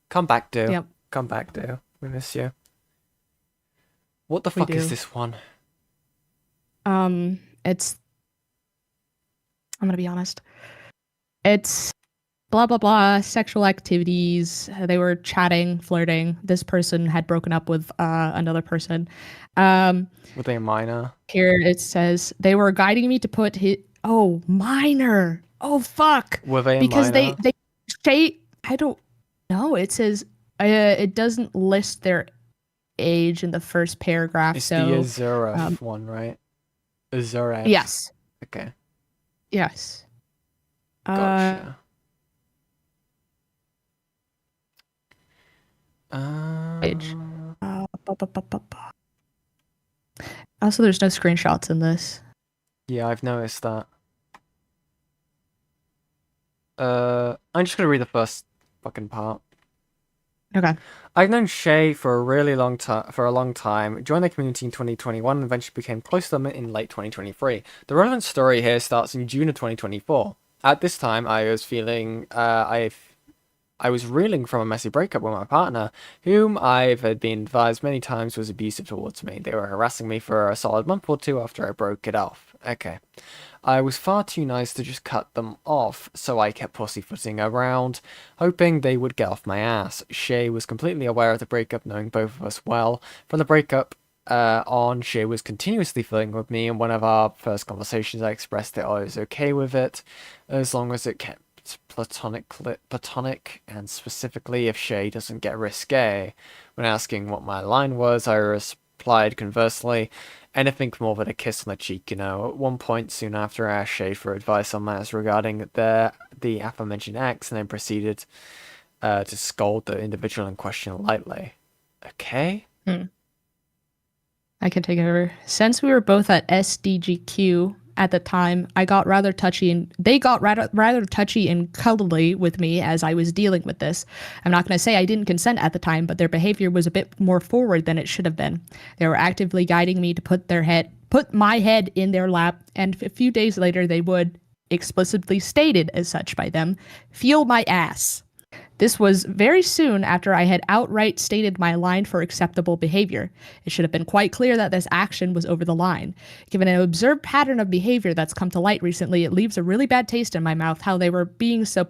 Come back, dude. Yep. Come back, dude. We miss you. What the fuck is this one? It's. I'm gonna be honest. It's blah blah blah. Sexual activities. They were chatting, flirting. This person had broken up with another person. Were they a minor? Here it says they were guiding me to put his. Oh, minor. Oh fuck. Were they a because minor? they I don't. No, it says it doesn't list their age in the first paragraph. It's so the Azura one, right? Azura. Yes. Okay. Yes. Gotcha. Age. Also, there's no screenshots in this. Yeah, I've noticed that. I'm just gonna read the first fucking part. Okay. I've known Shay for a really long time. Joined the community in 2021 and eventually became close to them in late 2023. The relevant story here starts in June of 2024. At this time, I was feeling I was reeling from a messy breakup with my partner, whom I've been advised many times was abusive towards me. They were harassing me for a solid month or two after I broke it off. Okay. I was far too nice to just cut them off, so I kept pussyfooting around, hoping they would get off my ass. Shay was completely aware of the breakup, knowing both of us well. From the breakup on, Shay was continuously flirting with me, and one of our first conversations I expressed that I was okay with it, as long as it kept platonic, and specifically if Shay doesn't get risque. When asking what my line was, I replied conversely, anything more than a kiss on the cheek, you know. At one point, soon after, I asked Shay for advice on matters regarding the aforementioned ex, and then proceeded to scold the individual in question lightly. Okay? I can take it over. Since we were both at SDGQ at the time, I got rather touchy, and they got rather touchy and cuddly with me as I was dealing with this. I'm not going to say I didn't consent at the time, but their behavior was a bit more forward than it should have been. They were actively guiding me to put my head in their lap, and a few days later they would, explicitly stated as such by them, feel my ass. This was very soon after I had outright stated my line for acceptable behavior. It should have been quite clear that this action was over the line. Given an observed pattern of behavior that's come to light recently, it leaves a really bad taste in my mouth how they were being so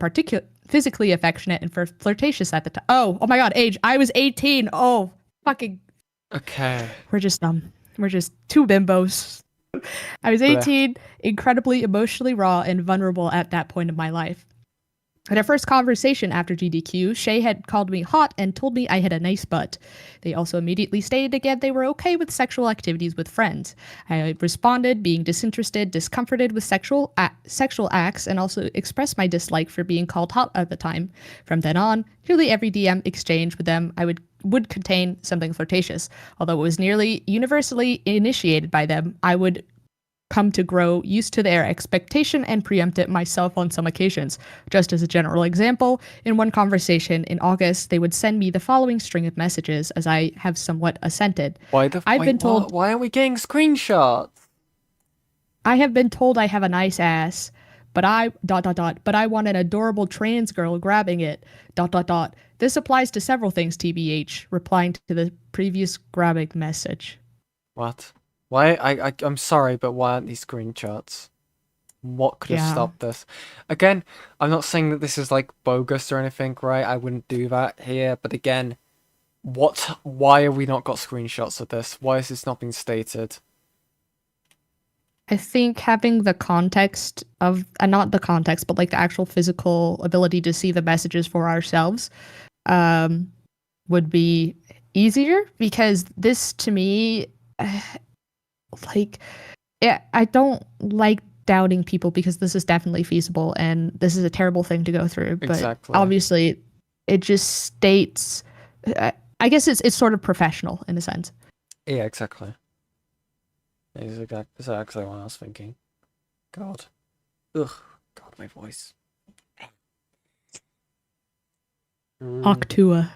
physically affectionate and flirtatious at the time. Oh my god, age. I was 18. Oh, fucking. Okay. We're just We're just two bimbos. I was 18, incredibly emotionally raw and vulnerable at that point in my life. At our first conversation after GDQ, Shay had called me hot and told me I had a nice butt. They also immediately stated again they were okay with sexual activities with friends. I responded, being disinterested, discomforted with sexual acts, and also expressed my dislike for being called hot at the time. From then on, nearly every DM exchange with them I would contain something flirtatious. Although it was nearly universally initiated by them, I would come to grow used to their expectation and preempt it myself on some occasions. Just as a general example, in one conversation in August, they would send me the following string of messages as I have somewhat assented. Why aren't we getting screenshots? I have been told I have a nice ass, but I want an adorable trans girl grabbing it, ... This applies to several things, TBH, replying to the previous grabbing message. What? Why? I'm sorry, but why aren't these screenshots? What could have stopped this? Again, I'm not saying that this is like bogus or anything, right? I wouldn't do that here, but again, why have we not got screenshots of this? Why is this not being stated? I think having the context of, not the context, but like the actual physical ability to see the messages for ourselves would be easier, because this to me, like, I don't like doubting people, because this is definitely feasible and this is a terrible thing to go through. But obviously, it just states, I guess it's sort of professional in a sense. Yeah, exactly. It's exactly what I was thinking. God. Ugh. God, my voice. Octua.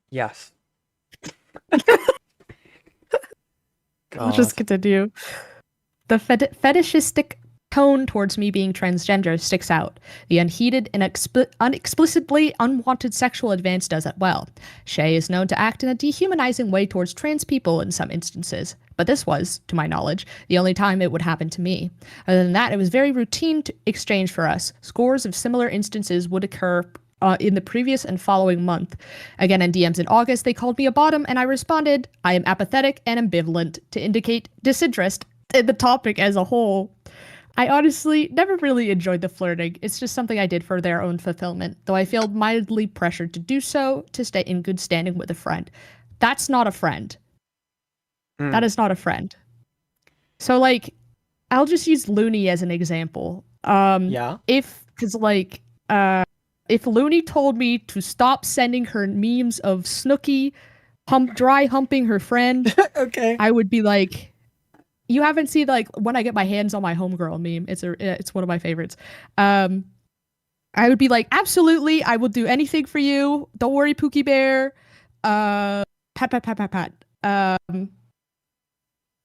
Yes. I'll just continue. The fetishistic tone towards me being transgender sticks out. The unheeded and unexplicitly unwanted sexual advance does it well. Shay is known to act in a dehumanizing way towards trans people in some instances, but this was, to my knowledge, the only time it would happen to me. Other than that, it was very routine exchange for us. Scores of similar instances would occur in the previous and following month. Again, in DMs in August, they called me a bottom, and I responded, I am apathetic and ambivalent, to indicate disinterest in the topic as a whole. I honestly never really enjoyed the flirting. It's just something I did for their own fulfillment, though I feel mildly pressured to do so to stay in good standing with a friend. That's not a friend. That is not a friend. So, like, I'll just use Looney as an example. If Looney told me to stop sending her memes of Snooki dry humping her friend, okay, I would be like, you haven't seen, like, when I get my hands on my homegirl meme. It's one of my favorites. I would be like, absolutely, I will do anything for you. Don't worry, Pookie Bear. Pat.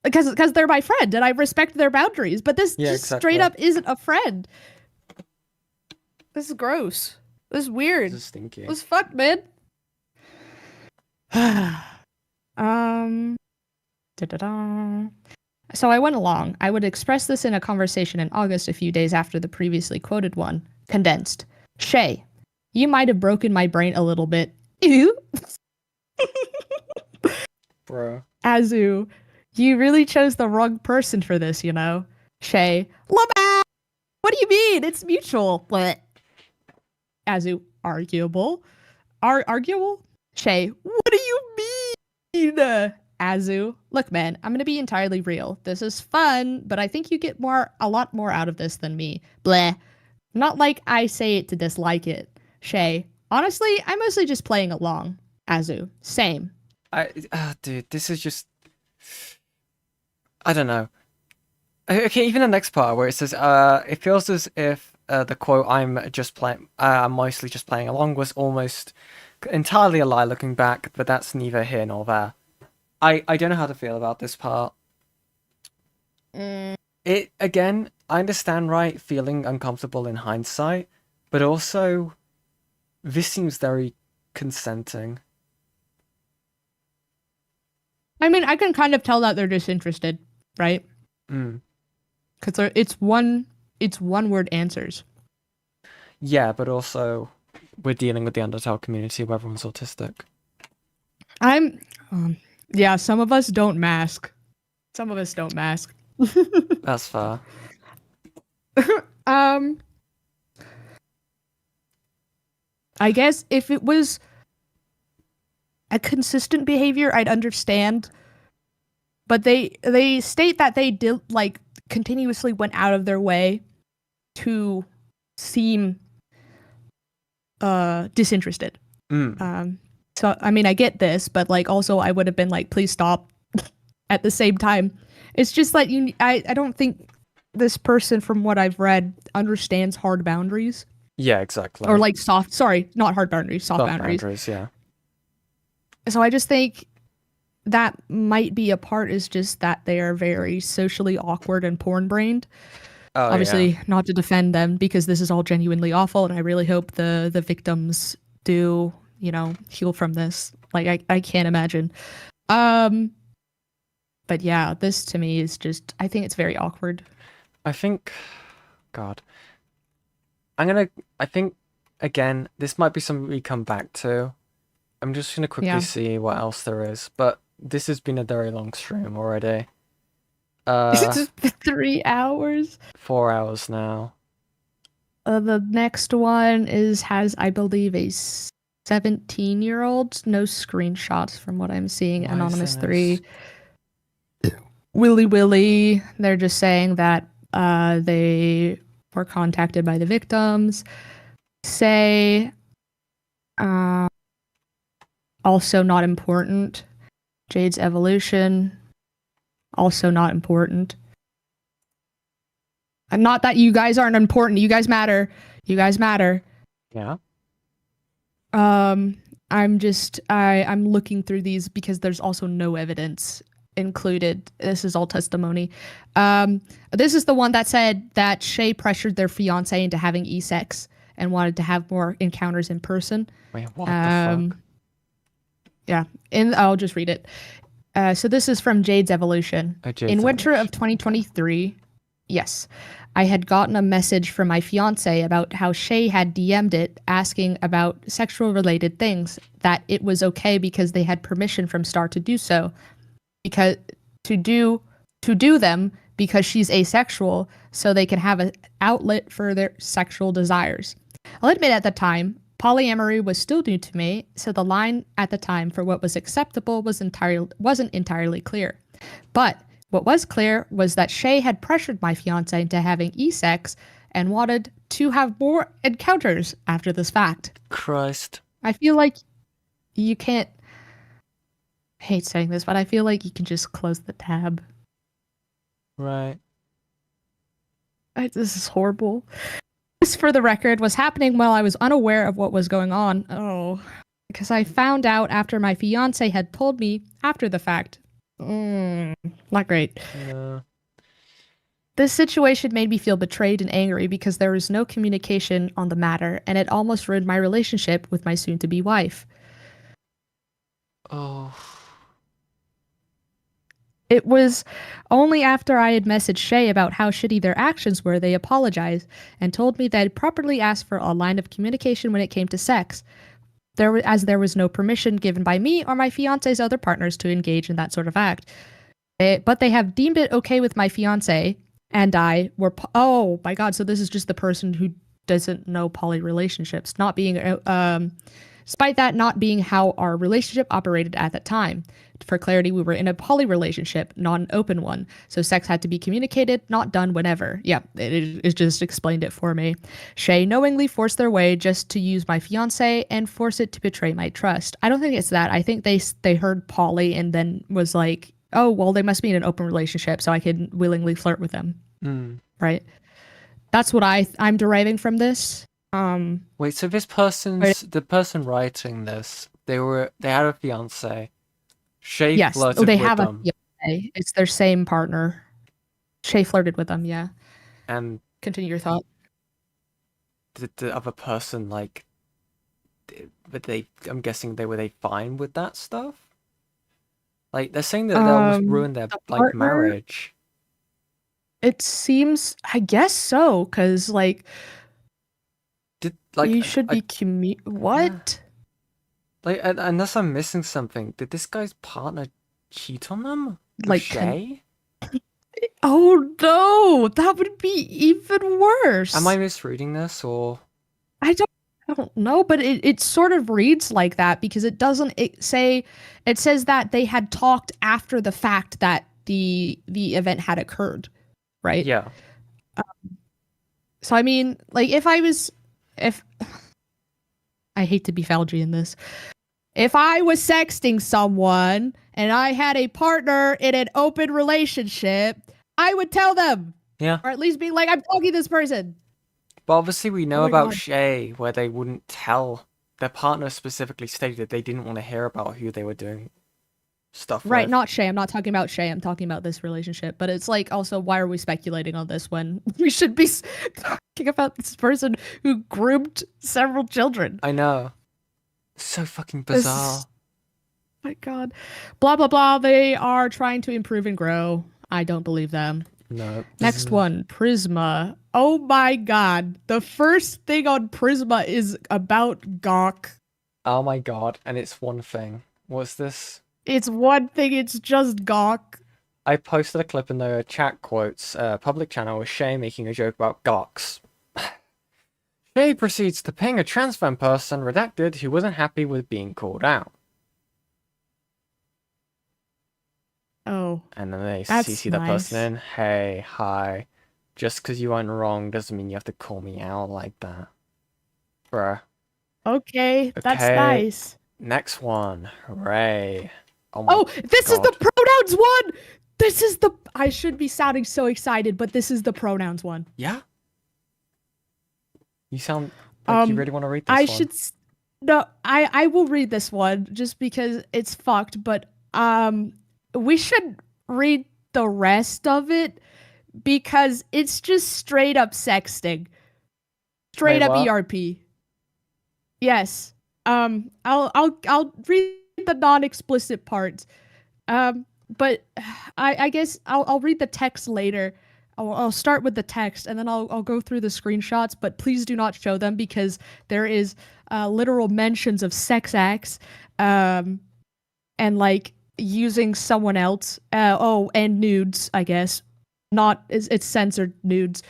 Because they're my friend and I respect their boundaries. But this straight up isn't a friend. This is gross. This is weird. This is stinky. This is fucked, man. So I went along. I would express this in a conversation in August, a few days after the previously quoted one. Condensed. Shay, you might have broken my brain a little bit. Ew. Bro. Azu, you really chose the wrong person for this, you know? Shay, Lama! What do you mean? It's mutual. What? Azu, arguable. Arguable? Shay, what do you mean? Azu, look, man, I'm gonna be entirely real. This is fun, but I think you get a lot more out of this than me. Bleh. Not like I say it to dislike it. Shay, honestly, I'm mostly just playing along. Azu, same. Dude, this is just... I don't know. Okay, even the next part where it says, it feels as if the quote, I'm mostly just playing along, was almost entirely a lie looking back, but that's neither here nor there. I don't know how to feel about this part. It, again, I understand, right, feeling uncomfortable in hindsight, but also, this seems very consenting. I mean, I can kind of tell that they're disinterested, right? Because it's one word answers. Yeah, but also, we're dealing with the Undertale community where everyone's autistic. Yeah, some of us don't mask. Some of us don't mask. That's fair. I guess if it was a consistent behavior, I'd understand. But they state that they did, like, continuously went out of their way to seem disinterested. So, I mean, I get this, but, like, also I would have been like, please stop at the same time. It's just like, I don't think this person, from what I've read, understands hard boundaries. Yeah, exactly. Or, like, not hard boundaries, soft boundaries. Yeah. So I just think that might be a part, is just that they are very socially awkward and porn-brained. Obviously, not to defend them, because this is all genuinely awful, and I really hope the victims do, heal from this. Like, I can't imagine. But yeah, this to me is just, I think it's very awkward. I think, God, I think, again, this might be something we come back to. I'm just going to quickly see what else there is, but this has been a very long stream already. It's just been 3 hours. 4 hours now. The next one has, I believe, a 17-year-old. No screenshots from what I'm seeing. Why Anonymous is 3. Willy. They're just saying that they were contacted by the victims. Say, also not important. Jade's evolution, also not important. And not that you guys aren't important. You guys matter. You guys matter. Yeah. I'm looking through these because there's also no evidence included. This is all testimony. This is the one that said that Shay pressured their fiance into having e-sex and wanted to have more encounters in person. Wait, what the fuck? Yeah, I'll just read it. So this is from Jade's Evolution. In winter of 2023, yes, I had gotten a message from my fiance about how Shay had DM'd it asking about sexual related things, that it was okay because they had permission from Star to do so, because to do them because she's asexual, so they can have an outlet for their sexual desires. I'll admit at the time, polyamory was still new to me, so the line at the time for what was acceptable wasn't entirely clear. But what was clear was that Shay had pressured my fiance into having e-sex and wanted to have more encounters after this fact. Christ. I feel like you can't... I hate saying this, but I feel like you can just close the tab. Right. This is horrible. This, for the record, was happening while I was unaware of what was going on. Oh. Because I found out after my fiance had told me after the fact. Not great. No. This situation made me feel betrayed and angry because there was no communication on the matter, and it almost ruined my relationship with my soon-to-be wife. Oh. It was only after I had messaged Shay about how shitty their actions were they apologized and told me they'd properly asked for a line of communication when it came to sex, as there was no permission given by me or my fiance's other partners to engage in that sort of act. But they have deemed it okay with my fiance and I were... Oh my god, so this is just the person who doesn't know poly relationships, not being... despite that not being how our relationship operated at that time. For clarity, we were in a poly relationship, not an open one. So sex had to be communicated, not done whenever. Yeah, it just explained it for me. Shay knowingly forced their way just to use my fiance and force it to betray my trust. I don't think it's that. I think they heard poly and then was like, oh, well, they must be in an open relationship, so I can willingly flirt with them. Right? That's what I'm deriving from this. Wait, so the person writing this, they had a fiance. Shay flirted with them. Yes, they have a fiance. It's their same partner. Shay flirted with them, yeah. And continue your thought. Did the other person I'm guessing were they fine with that stuff? Like they're saying that they almost ruined their marriage. It seems, I guess so, because you should be what? Like, unless I'm missing something, did this guy's partner cheat on them? Shay? Oh no, that would be even worse. Am I misreading this, or? I don't know, but it sort of reads like that because it doesn't. It says that they had talked after the fact that the event had occurred, right? Yeah. So I mean, if I hate to be Falgy in this. If I was sexting someone and I had a partner in an open relationship, I would tell them. Yeah. Or at least be like, I'm talking to this person. But obviously we know about Shay, where they wouldn't tell. Their partner specifically stated they didn't want to hear about who they were doing stuff right, with. Not Shay. I'm not talking about Shay. I'm talking about this relationship. But it's also, why are we speculating on this when we should be talking about this person who groomed several children? I know. So fucking bizarre. my god. Blah, blah, blah. They are trying to improve and grow. I don't believe them. No. Next one, Prisma. Oh my god. The first thing on Prisma is about Gawk. Oh my god, and it's one thing. What's this? It's one thing, it's just Gawk. I posted a clip in the chat quotes, public channel with Shay making a joke about Gawks. Shay proceeds to ping a transfem person, redacted, who wasn't happy with being called out. Oh. And then they that's CC that nice. person in. Hey, hi. Just because you weren't wrong doesn't mean you have to call me out like that. Bruh. Okay, that's Okay. nice. Next one. Hooray. Oh my this is God. the pronouns one! This is the... I should be sounding so excited, but this is the pronouns one. Yeah? You sound like you really want to read this one. should... No, I will read this one, just because it's fucked, but, we should read the rest of it, because it's just straight up sexting. Straight Wait, up what? ERP. Yes. I'll read the non-explicit parts. But I guess I'll read the text later. I'll start with the text and then I'll go through the screenshots, but please do not show them because there is literal mentions of sex acts and like using someone else. And nudes, I guess. Not it's censored nudes.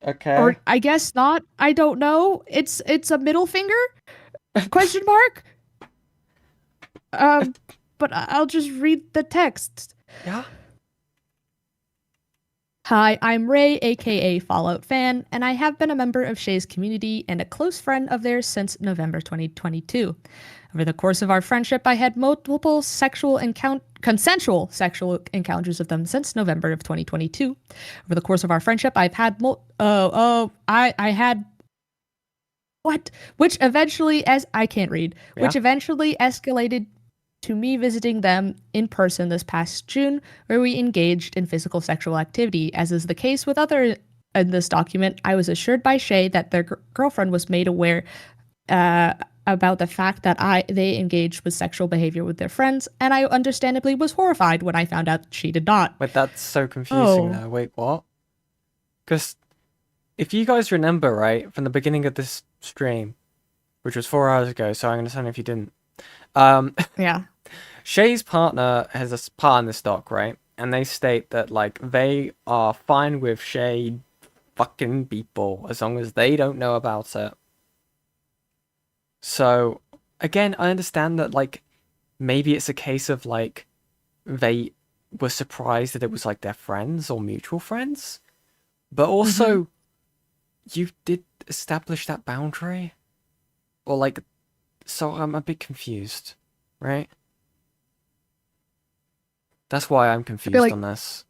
Okay. Or I guess not. I don't know. It's a middle finger? Question mark? But I'll just read the text. Yeah. Hi, I'm Ray, aka Fallout Fan, and I have been a member of Shay's community and a close friend of theirs since November 2022. Over the course of our friendship, I had multiple consensual sexual encounters with them since November of 2022. Over the course of our friendship, I've had I had which eventually which eventually escalated to me visiting them in person this past June, where we engaged in physical sexual activity. As is the case with other in this document, I was assured by Shay that their girlfriend was made aware about the fact that they engaged with sexual behavior with their friends, and I understandably was horrified when I found out she did not. But that's so confusing now. Wait, what? Because if you guys remember, right, from the beginning of this stream, which was 4 hours ago, so I'm going to tell you if you didn't. Yeah. Shay's partner has a part in this doc, right? And they state that, like, they are fine with Shay fucking people as long as they don't know about it. So, again, I understand that, like, maybe it's a case of, like, they were surprised that it was, like, their friends or mutual friends. But also, you did establish that boundary? Or, like, so I'm a bit confused, right? That's why I'm confused on this.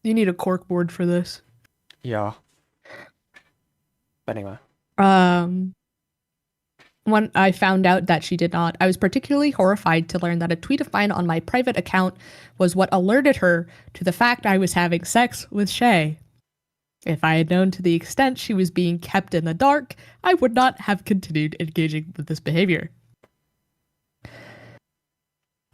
You need a corkboard for this. Yeah. But anyway. When I found out that she did not, I was particularly horrified to learn that a tweet of mine on my private account was what alerted her to the fact I was having sex with Shay. If I had known to the extent she was being kept in the dark, I would not have continued engaging with this behavior.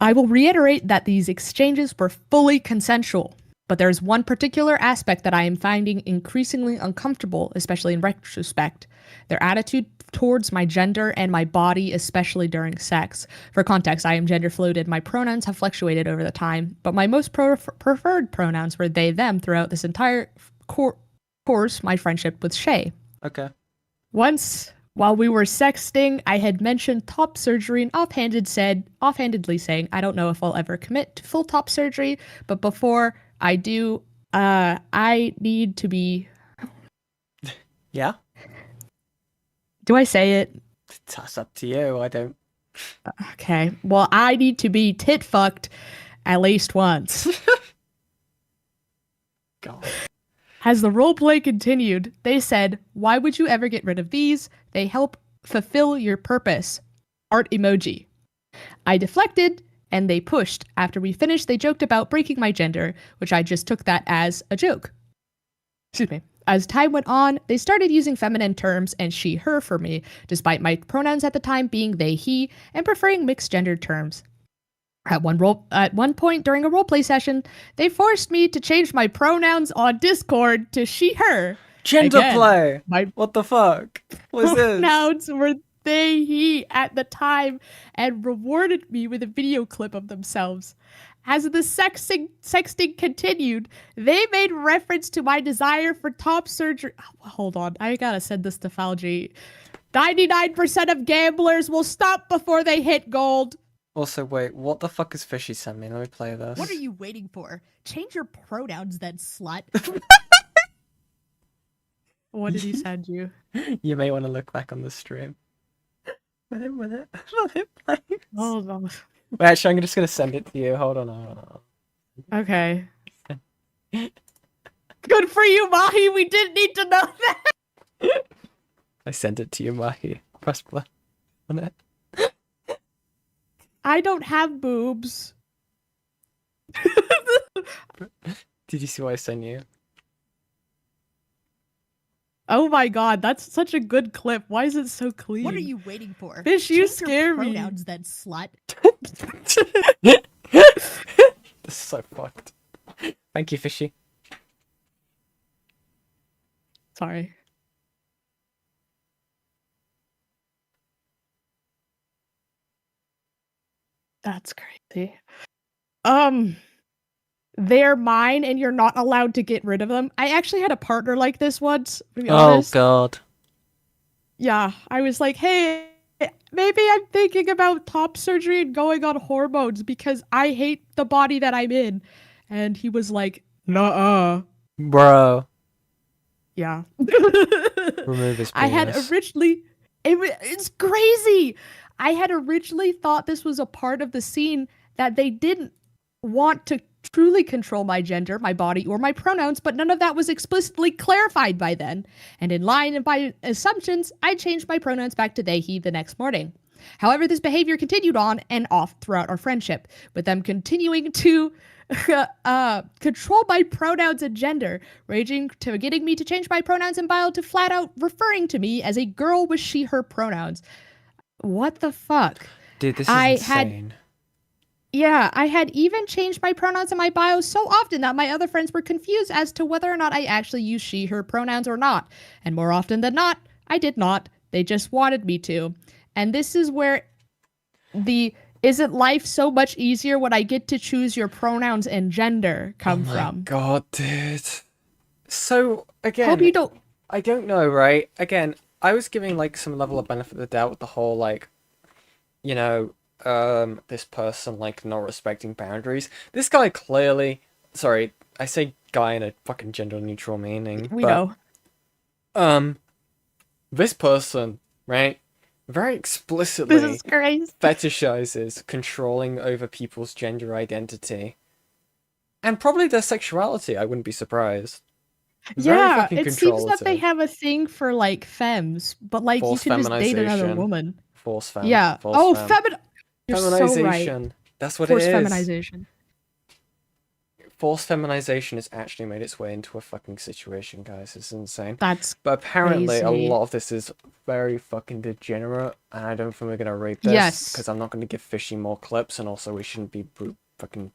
I will reiterate that these exchanges were fully consensual, but there is one particular aspect that I am finding increasingly uncomfortable, especially in retrospect. Their attitude towards my gender and my body, especially during sex. For context, I am gender fluid and my pronouns have fluctuated over the time, but my most preferred pronouns were they, them throughout this entire course, my friendship with Shay. Okay. Once, while we were sexting, I had mentioned top surgery and offhandedly saying, I don't know if I'll ever commit to full top surgery, but before I do, I need to be... Yeah? Do I say it? That's up to you, I don't... Okay, well, I need to be tit-fucked at least once. God. As the roleplay continued, they said, why would you ever get rid of these? They help fulfill your purpose. Art emoji. I deflected, and they pushed. After we finished, they joked about breaking my gender, which I just took that as a joke. Excuse me. As time went on, they started using feminine terms and she, her for me, despite my pronouns at the time being they, he, and preferring mixed gendered terms. At one point during a roleplay session, they forced me to change my pronouns on Discord to she, her. Gender Again, play! My What the fuck? What's this? pronouns were they, he at the time and rewarded me with a video clip of themselves. As the sexting continued, they made reference to my desire for top surgery. Oh, hold on, I gotta send this to Falgi. 99% of gamblers will stop before they hit gold. Also, wait, what the fuck is Fishy sent me? Let me play this. What are you waiting for? Change your pronouns then, slut. What did he send you? You may want to look back on the stream. Let it play. Hold on. Wait, actually, I'm just gonna send it to you. Hold on. Okay. Good for you, Mahi. We didn't need to know that. I sent it to you, Mahi. Press play on it. I don't have boobs. Did you see what I sent you? Oh my god, that's such a good clip. Why is it so clean? What are you waiting for? Fish, you Change scare your me. pronouns then, slut. This is so fucked. Thank you, Fishy. Sorry. That's crazy. They're mine and you're not allowed to get rid of them. I actually had a partner like this once, to be honest. God. Yeah, I was like, hey, maybe I'm thinking about top surgery and going on hormones because I hate the body that I'm in. And he was like, nuh-uh. Bro. Yeah. Remove his penis. I had originally... It's crazy! I had originally thought this was a part of the scene that they didn't want to truly control my gender, my body, or my pronouns, but none of that was explicitly clarified by then. And in line with my assumptions, I changed my pronouns back to they, he the next morning. However, this behavior continued on and off throughout our friendship, with them continuing to control my pronouns and gender, ranging to getting me to change my pronouns in bio to flat out referring to me as a girl with she, her pronouns. What the fuck? Dude, this is insane. I had even changed my pronouns in my bio so often that my other friends were confused as to whether or not I actually use she, her pronouns or not. And more often than not, I did not. They just wanted me to. And this is where the isn't life so much easier when I get to choose your pronouns and gender come from. Oh my god, dude. So, again, Hope you don't... I don't know, right? Again, I was giving, like, some level of benefit of the doubt with the whole, like, you know, this person, like, not respecting boundaries. This guy clearly... Sorry, I say guy in a fucking gender-neutral meaning. We know. This person, right, very explicitly This is crazy. fetishizes controlling over people's gender identity. And probably their sexuality, I wouldn't be surprised. Yeah, it seems that they have a thing for, like, femmes, but, like, Forced you can just date another feminization. woman. Force fem. Yeah. Force fem. You're so Feminization. right. That's what Forced it is. feminization. Forced feminization has actually made its way into a fucking situation, guys. It's insane. That's But apparently crazy. a lot of this is very fucking degenerate, and I don't think we're gonna rate this. Yes. Because I'm not gonna give Fishy more clips, and also we shouldn't be fucking...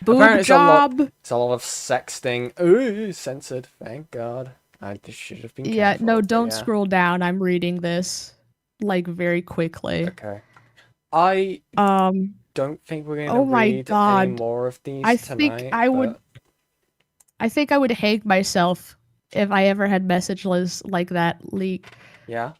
Boob Apparently job. It's a lot of sexting. Ooh, censored. Thank God. I just should have been Yeah, careful, no, but don't yeah. scroll down. I'm reading this, like, very quickly. Okay. I don't think we're gonna Oh my read God. any more of these I tonight. think I would. I think I would hate myself if I ever had message lists like that leak. Yeah.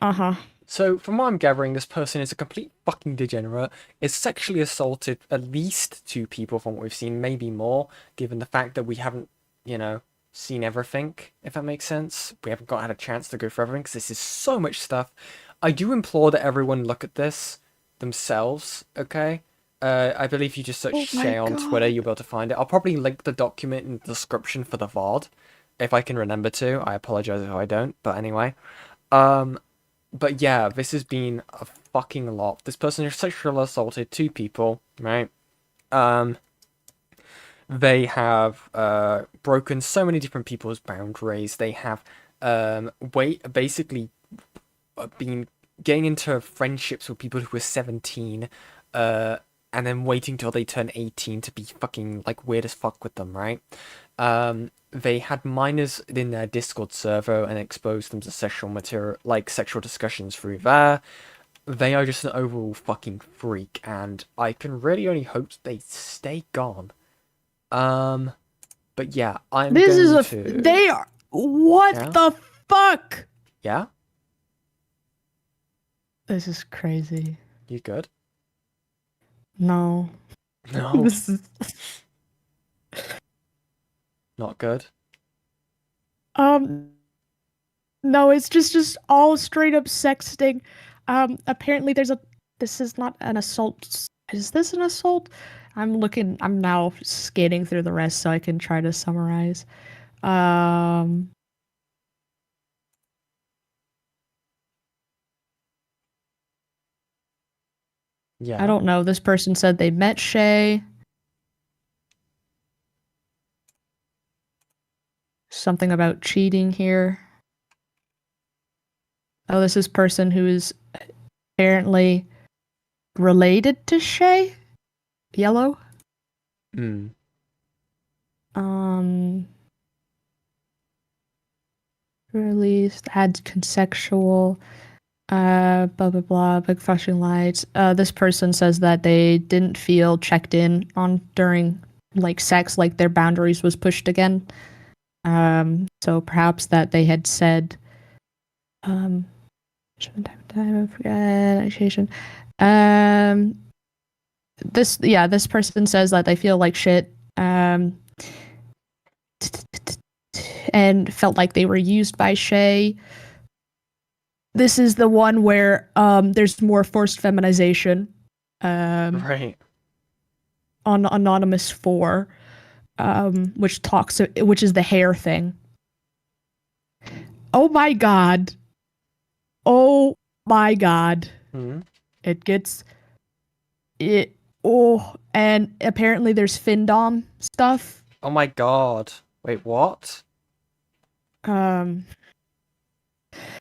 Uh-huh. So, from what I'm gathering, this person is a complete fucking degenerate, is sexually assaulted at least 2 people from what we've seen, maybe more, given the fact that we haven't, you know, seen everything, if that makes sense. We haven't had a chance to go through everything, because this is so much stuff. I do implore that everyone look at this themselves, okay? I believe you just search Shay on Twitter, you'll be able to find it. I'll probably link the document in the description for the VOD, if I can remember to. I apologize if I don't, but anyway. But yeah, this has been a fucking lot. This person has sexually assaulted 2 people, right? The they have broken so many different people's boundaries. They have basically been getting into friendships with people who are 17, and then waiting till they turn 18 to be fucking like weird as fuck with them, right? They had minors in their Discord server and exposed them to sexual material, like sexual discussions through there. They are just an overall fucking freak, and I can really only hope they stay gone. But yeah, I'm This going is to... They are... What Yeah? the fuck? Yeah? This is crazy. You good? No. No. This is... Not good? No, it's just all straight up sexting. Apparently there's a... This is not an assault. Is this an assault? I'm now skating through the rest so I can try to summarize. Yeah. I don't know. This person said they met Shay. Something about cheating here. Oh, this is person who is apparently related to Shay? Yellow? Hmm. Released, had consensual, blah blah blah, big flashing lights. This person says that they didn't feel checked in on during like sex, like their boundaries was pushed again. So perhaps that they had said, accusations. This person says that they feel like shit, and felt like they were used by Shay. This is the one where there's more forced feminization. Right. On Anonymous 4, which is the hair thing. Oh my god. Oh my god. Hmm? It gets it. Oh, and apparently there's Findom stuff. Oh my god. Wait, what?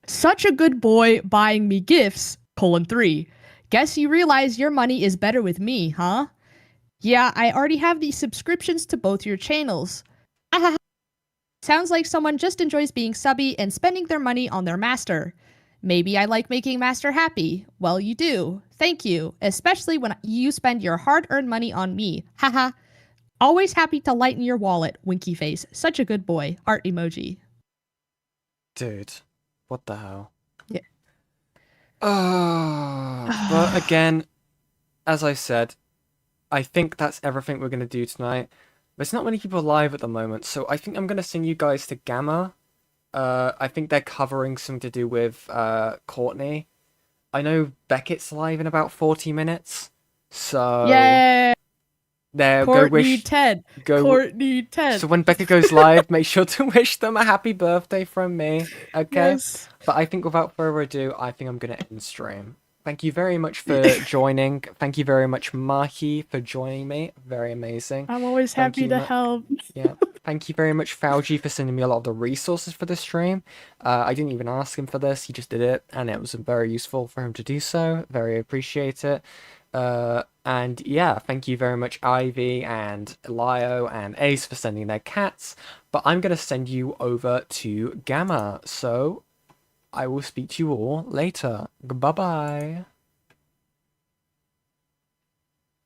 Such a good boy buying me gifts, 3. Guess you realize your money is better with me, huh? Yeah, I already have these subscriptions to both your channels. Sounds like someone just enjoys being subby and spending their money on their master. Maybe I like making master happy. Well, you do. Thank you. Especially when you spend your hard-earned money on me. Haha. Always happy to lighten your wallet, winky face. Such a good boy. Art emoji. Dude, what the hell? Yeah. But again, as I said, I think that's everything we're going to do tonight. There's not many people live at the moment, so I think I'm going to send you guys to Gamma. I think they're covering something to do with Courtney. I know Beckett's live in about 40 minutes, so... Yeah. There, Courtney 10. Courtney 10. So when Becca goes live, make sure to wish them a happy birthday from me, okay? Yes. But I think without further ado, I think I'm going to end stream. Thank you very much for joining. Thank you very much, Mahi, for joining me. Very amazing. I'm always happy to help. Yeah. Thank you very much, Fauji, for sending me a lot of the resources for this stream. I didn't even ask him for this. He just did it, and it was very useful for him to do so. Very appreciate it. And yeah, thank you very much, Ivy and Lio and Ace for sending their cats. But I'm going to send you over to Gamma. So I will speak to you all later. Bye-bye.